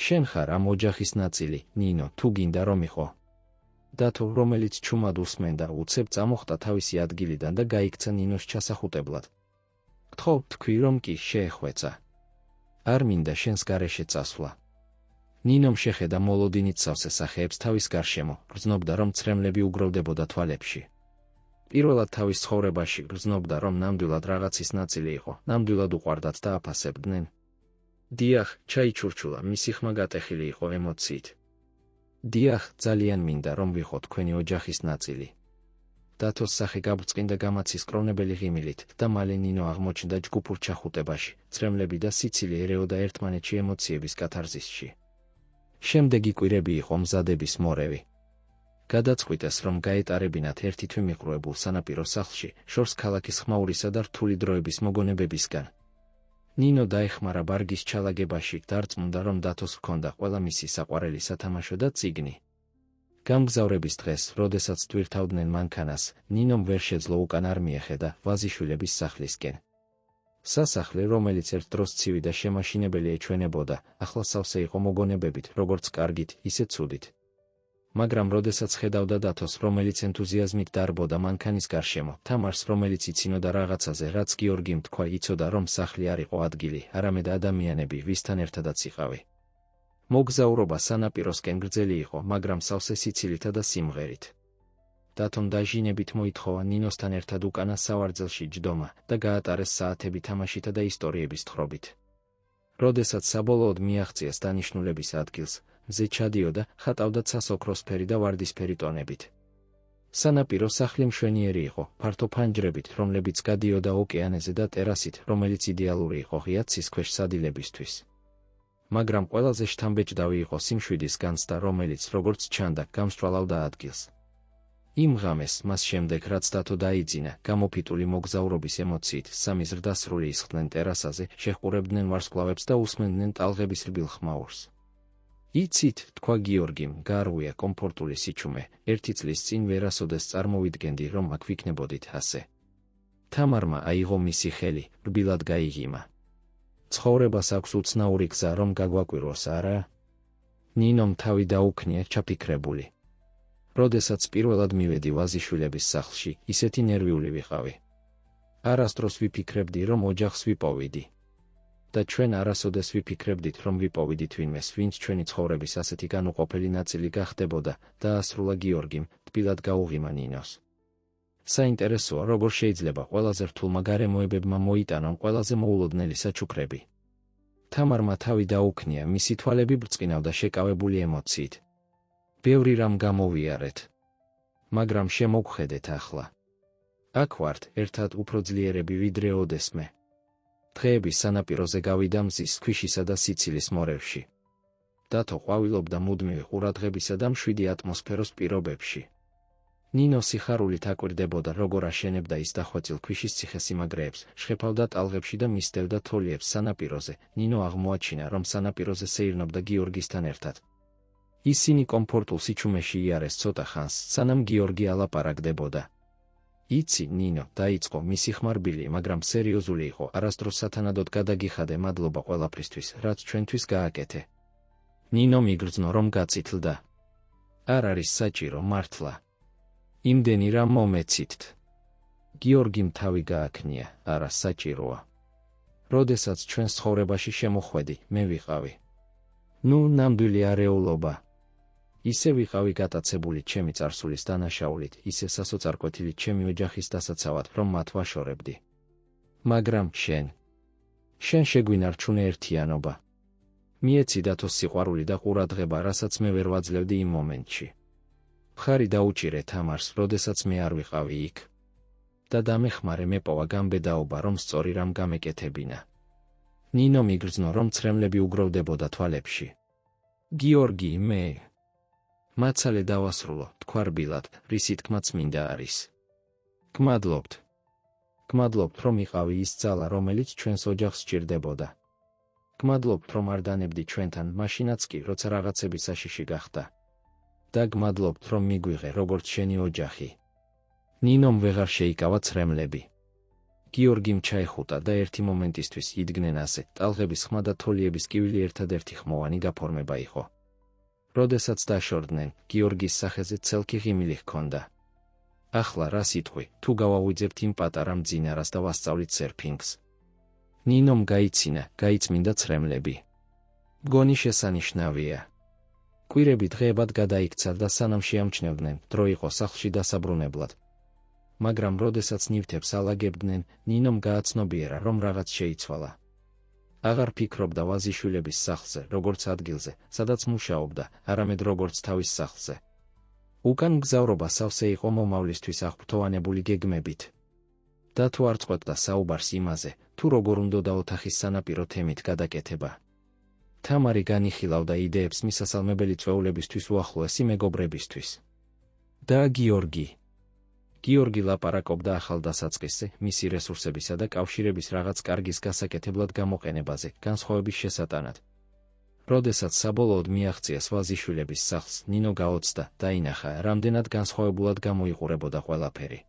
შენ ხარ ამ ოჯახის ნაწილი, ნინო, თუ გინდა რომ იყო. დათო, რომელიც ჩუმად უსმენდა, უცებ წამოხტა თავისი ადგილიდან და გაიქცა ნინოს ჩასახუტებლად. გთხოვ, თქვი, რომ კი, შეეხვეცა. არ მინდა შენს გარეშე წასვლა. ნინომ შეხედა მოლოდინით სავსე სახეებს თავის გარშემო, გრძნობდა, რომ ცრემლები უგროვდებოდა თვალებში. პირველად თავის ცხოვრებაში გრძნობდა, რომ ნამდვილად რაღაცის ნაწილი იყო, ნამდვილად უყვარდათ და აფასებდნენ. დიახ, ჩაიჩურჩულა, მისი ხმა გატეხილი იყო ემოციით. დიახ, ძალიან მინდა, რომ ვიყო თქვენი ოჯახის ნაწილი. დათოს სახე გაბრწყინდა გამაცისკროვნებელი ღიმილით და მალე ნინო აღმოჩნდა ჯგუფურ ჩახუტებაში, ცრემლები და სიცილი ერეოდა ერთმანეთში ემოციების კათარზისში. შემდეგი კვირები იყო მზადების მორევი. გადაწყვიტეს, რომ გაეტარებინათ ერთი თვე მიყრუებულ სანაპირო სახლში, შორს ქალაქის ხმაურისა და რთული დროების მოგონებებისგან. ნინო დაეხმარა ბარგის ჩალაგებაში, დარწმუნდა, რომ დათოს ჰქონდა ყველა მისი საყვარელი სათამაშო და წიგნი. გამგზავრების დღეს, როდესაც ტვირთავდნენ მანქანას, ნინომ ვერ შეძლო უკან არ მიეხედა ვაზიშვილების სახლისკენ. სასახლე, რომელიც ერთ დროს ცივი და შემაშინებელი ეჩვენებოდა, ახლა სავსე იყო მოგონებებით, როგორც კარგით, ისე ცუდით. მაგრამ როდესაც ხედავდა დათოს, რომელიც ენთუზიაზმით დარბოდა მანქანის გარშემო, თამარს, რომელიც იცინოდა რაღაცაზე, რაც გიორგიმ თქვა, იცოდა, რომ სახლი არ იყო ადგილი, არამედ ადამიანები, ვისთან ერთადაც იყავი. მოგზაურობა სანაპიროსკენ გრძელი იყო, მაგრამ სავსე სიცილითა და სიმღერით. დათომ დაჟინებით მოითხოვა ნინოსთან ერთად უკანა სავარძელში ჯდომა და გაატარეს საათები თამაშითა და ისტორიების თხრობით. როდესაც საბოლოოდ მიაღწიეს დანიშნულების ადგილს, მზე ჩადიოდა, ხატავდა ცას ოქროსფერი და ვარდისფერი ტონებით. სანაპირო სახლი მშვენიერი იყო, ფართო ფანჯრებით, რომლებიც გადიოდა ოკეანეზე და ტერასით, რომელიც იდეალური იყო ღია ცის ქვეშ სადილებისთვის. მაგრამ ყველაზე შთამბეჭდავი იყო სიმშვიდის განცდა, რომელიც, როგორც ჩანდა, გამსწვალავდა ადგილს. იმ ღამეს, მას შემდეგ, რაც დათო დაიძინა, გამოფიტული მოგზაურობის ემოციით, სამი ზრდასრული ისხდნენ ტერასაზე, შეჰყურებდნენ ვარსკვლავებს და უსმენდნენ ტალღების რბილ ხმაურს. იცით, თქვა გიორგიმ, გაარღვია კომფორტული სიჩუმე, ერთი წლის წინ ვერასოდეს წარმოვიდგენდი, რომ აქ ვიქნებოდით ასე. თამარმა აიღო მისი ხელი, რბილად გაიღიმა. ცხოვრებას აქვს უცნაური გზა, რომ გაგვაკვირვოს, არა? ნინომ თავი დაუქნია, ჩაფიქრებული. როდესაც პირველად მივედი ვაზიშვილების სახლში, ისეთი ნერვიული ვიყავი. არასდროს ვიფიქრებდი, რომ ოჯახს ვიპოვიდი. და ჩვენ არასოდეს ვიფიქრებდით, რომ ვიპოვიდით ვინმეს, ვინც ჩვენი ცხოვრების ასეთი განუყოფელი ნაწილი გახდებოდა, დაასრულა გიორგიმ, თბილად გაუღიმა ნინოს. საინტერესოა, როგორ შეიძლება ყველაზე რთულმა გარემოებებმა მოიტანონ ყველაზე მოულოდნელი საჩუქრები. თამარმა თავი დაუქნია, მისი თვალები ბრწყინავდა შეკავებული ემოციით. ბევრი რამ გამოვიარეთ. მაგრამ შემოგხედეთ ახლა. აქ ვართ, ერთად უფრო ძლიერები ვიდრე ოდესმე. დღეები სანაპიროზე გავიდა მზის, ქვიშისა და სიცილის მორევში. დათო ყვავილობდა მუდმივი ყურადღებისა და მშვიდი ატმოსფეროს პირობებში. ნინო სიხარულით აკვირდებოდა, როგორ აშენებდა ის დახვეწილ ქვიშის ციხესიმაგრეებს, შხეფავდა ტალღებში და მისდევდა თოლიებს სანაპიროზე. ნინო აღმოაჩინა, რომ სანაპიროზე სეირნობდა გიორგისთან ერთად. ისინი კომფორტულ სიჩუმეში იარეს ცოტა ხანს, სანამ გიორგი ალაპარაკდებოდა. იცი, ნინო, დაიწყო მისი ხმარბილი, მაგრამ სერიოზული იყო, არასდროს სათანადოდ გადაგიხადე, მადლობა ყველაფრისთვის, რაც ჩვენთვის გააკეთე. ნინო მიგრძნო, რომ გაწითლდა. არ არის საჭირო, მართლა. იმდენი რამ მომეცით. გიორგიმ თავი გააქნია, არა საჭიროა. როდესაც ჩვენს ცხოვრებაში შემოხვედი, მე ვიყავი. ნუ, ნამდვილი არეულობა. ისე ვიყავი გატაცებული ჩემი წარსულის დანაშაულით, ისე სასოწარკვეთილი ჩემი ოჯახის დასაცავად, რომ მათ ვაშორებდი. მაგრამ შენ შეგვინარჩუნე ერთიანობა. მიეცი დათოს სიყვარული და ყურადღება, რასაც მე ვერ ვაძლევდი იმ მომენტში. მხარი დაუჭირე თამარს, როდესაც მე არ ვიყავი იქ. და დამეხმარე, მეპოვა გამბედაობა, რომ სწორი რამ გამეკეთებინა. ნინო მიგრძნო, რომ ცრემლები უგროვდებოდა თვალებში. გიორგი, მე მაცალე დავასრულო, თქვა რბილად, რის ითქმაც მინდა არის. გმადლობთ. გმადლობთ, რომ იყავი ის ძალა, რომელიც ჩვენს ოჯახს სჭირდებოდა. გმადლობთ, რომ არ დანებდი ჩვენთან, მაშინაც კი, როცა რაღაცები საშიში გახდა. და გმადლობთ, რომ მიგვიღე, როგორც შენი ოჯახი. ნინომ ვეღარ შეიკავა ცრემლები. გიორგიმ ჩაეხუტა და ერთი მომენტისთვის იდგნენ ასე, ტალღების ხმა და თოლიების კივილი ერთადერთი ხმოვანი გაფორმება იყო. როდესაც დაშორდნენ, გიორგის სახეზე ცელქი ღიმილი ჰქონდა. ახლა რა სიტყვი, თუ გავავიძებთ იმ პატარა მძინარას და ვასწავლით სერფინგს. ნინომ გაიწმინდა ცრემლები. მგონი შესანიშნავია. კვირები დღეებად გადაიქცა და სანამ შეამჩნევდნენ, დრო იყო სახლში დასაბრუნებლად. მაგრამ როდესაც ნივთებს ალაგებდნენ, ნინომ გააცნობიერა, რომ რაღაც შეიცვალა. აღარ ფიქრობდა ვაზიშვილების სახლზე, როგორც ადგილზე, სადაც მუშაობდა, არამედ როგორც თავის სახლზე. უკან მგზავრობა სავსე იყო მომავლისთვის აღფრთოვანებული გეგმებით. და თუ არ წყვეტდა საუბარს იმაზე, თუ როგორ უნდოდა ოთახის სანაპირო თემით გადაკეთება. თამარი განიხილავდა იდეებს მისასალმებელი წვეულებისთვის უახლოესი მეგობრებისთვის. და გიორგი ლაპარაკობდა ახალდასაწყისზე, მისი რესურსებისა და კავშირების რაღაც კარგის გასაკეთებლად გამოყენებაზე, განსხვავების შესატანად. როდესაც საბოლოოდ მიაღწიეს ვაზიშვილების სახლს, ნინო გაოცდა, დაინახა, რამდენად განსხვავებულად გამოიყურებოდა ყველაფერი.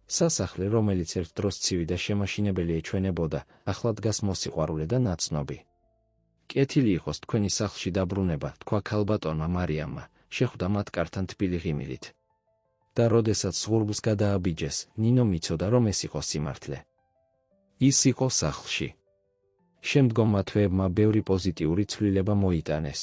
სასახლე, რომელიც ერთ დროს ცივი და შემაშინებელი ეჩვენებოდა, ახლა დგას მოსიყვარულე და ნაცნობი. კეთილი იყოს თქვენი სახლში დაბრუნება, თქვა ქალბატონმა მარიამმა, შეხვდა მათ კართან თბილი ღიმილით. და როდესაც ზღურბლს გადააბიჯეს, ნინო მიცოდა, რომ ეს იყო სიმართლე. ის იყო სახლში. შემდგომმა თვეებმა ბევრი პოზიტიური ცვლილება მოიტანეს.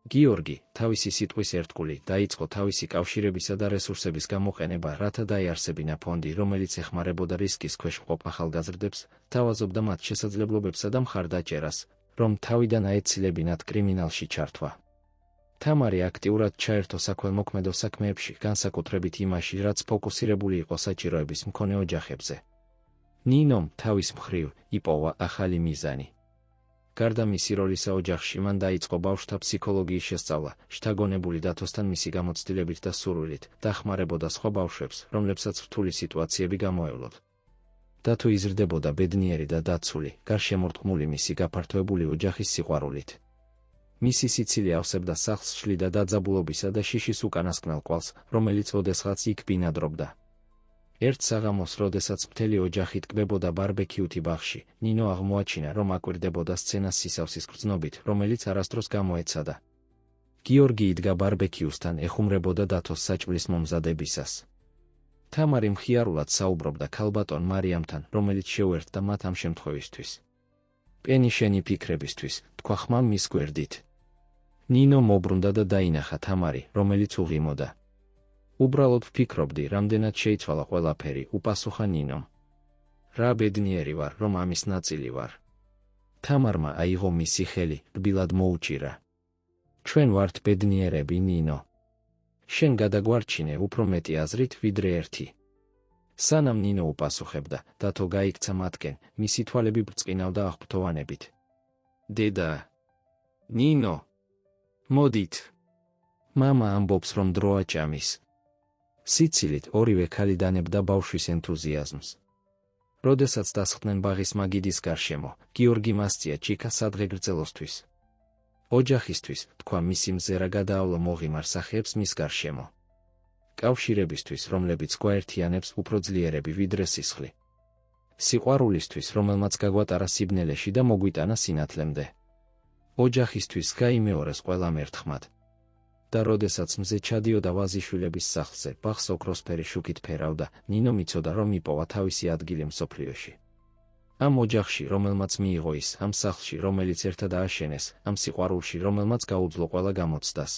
გიორგი, თავისი სიტყვის ერთგული, დაიწყო თავისი კავშირებისა და რესურსების გამოყენება, რათა დაიარსებინა ფონდი, რომელიც ეხმარებოდა რისკის ქვეშ მყოფ ახალგაზრდებს, თავაზობდა მათ შესაძლებლობებსა და მხარდაჭერას, რომ თავიდან აეცილებინათ კრიმინალში ჩართვა. თამარი აქტიურად ჩაერთო საქველმოქმედო საქმეებში, განსაკუთრებით იმაში, რაც ფოკუსირებული იყო საჭიროების მქონე ოჯახებზე. ნინომ თავის მხრივ იპოვა ახალი მიზანი. გარდა მისი როლისა ოჯახში, მან დაიწყო ბავშვთა ფსიქოლოგიის შესწავლა, შთაგონებული დათოსთან მისი გამოცდილებით და სურვილით, დახმარებოდა სხვა ბავშვებს, რომლებსაც რთული სიტუაციები გამოევლოთ. დათო იზრდებოდა ბედნიერი და დაცული, გარშემორტყმული მისი გაფართოებული ოჯახის სიყვარულით. მისი სიცილი ავსებდა სახლს შლიდა დაძაბულობისა და შიშის უკანასკნელ კვალს, რომელიც ოდესღაც იქ ბინადრობდა. ერთ საღამოს, როდესაც მთელი ოჯახი ტკბებოდა ბარბეკიუთი ბაღში, ნინო აღმოაჩინა, რომ აკვირდებოდა სცენას სისავსის გრძნობით, რომელიც არასდროს გამოეცადა. გიორგი იდგა ბარბეკიუსთან, ეხუმრებოდა დათოს საჭმლის მომზადებისას. თამარი მხიარულად საუბრობდა ქალბატონ მარიამთან, რომელიც შეუერთდა მათ ამ შემთხვევისთვის. პენი შენი ფიქრებისთვის, თქვა ხმამ მის გვერდით. ნინო მოbrუნდა და დაინახა თამარი, რომელიც უღიმოდა. უბრალოდ ვფიქრობდი, რამდენად შეიცვალა ყველაფერი, უპასუხა ნინომ. რა ბედნიერი ვარ, რომ ამის ნაწილი ვარ. თამარმა აიღო მისი ხელი, რბილად მოუჭირა. ჩვენ ვართ ბედნიერები, ნინო. შენ გადაგვარჩინე უფრო მეტი აზრით, ვიდრე ერთი. სანამ ნინო უპასუხებდა, დათო გაიქცა მათკენ, მისი თვალები ბრწყინავდა აღფრთოვანებით. დედა. ნინო. მოდით. მამა ამბობს, რომ დროა ჭამის. სიცილით ორივე ქალი დანებდა ბავშვის ენთუზიაზმს. როდესაც დასხდნენ ბაღის მაგიდის გარშემო, გიორგი მასწია ჩიქა სადღე გრძელოსთვის. ოჯახისთვის, თქვა მისი მზერა გადაავლა მოღიმარ სახეებს მის გარშემო. კავშირებისთვის, რომლებიც გვაერთიანებს, უფრო ძლიერები ვიდრე სისხლი. სიყვარულისთვის, რომელმაც გაგვატარა სიბნელეში და მოგვიტანა სინათლემდე. ოჯახისთვის გაიმეორეს ყველამ ერთხმად. და როდესაც მზე ჩადიოდა ვაზიშვილების სახლზე, ბაღს ოქროსფერი შუქით ფერავდა, ნინო მიცოდა, რომ იპოვა თავისი ადგილი მსოფლიოში. ამ ოჯახში, რომელმაც მიიღო ის, ამ სახლში, რომელიც ერთად ააშენეს, ამ სიყვარულში, რომელმაც გაუძლო ყველა გამოცდას.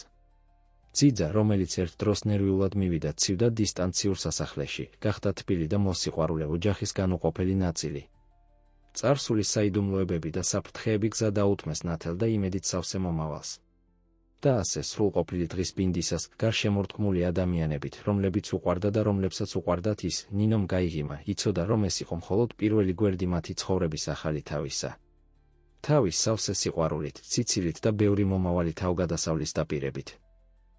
ძიძა, რომელიც ერთ დროს ნერვიულად მივიდა ცივ და დისტანციურ სასახლეში, გახდა თბილი და მოსიყვარულე ოჯახის განუყოფელი ნაწილი. წარსული საიდუმლოებები და საფრთხეები გზა დაუთმეს ნათელ და იმედით სავსე მომავალს. და ასე სრულყოფილი დღის ბინდისას, გარშემორტყმული ადამიანებით, რომლებიც უყვარდა და რომლებსაც უყვარდათ ის, ნინომ გაიღიმა, იცოდა, რომ ეს იყო მხოლოდ პირველი გვერდი მათი ცხოვრების ახალი თავისა. თავის სავსე სიყვარულით, სიცილით და ბევრი მომავალი თავგადასავლის დაპირებით.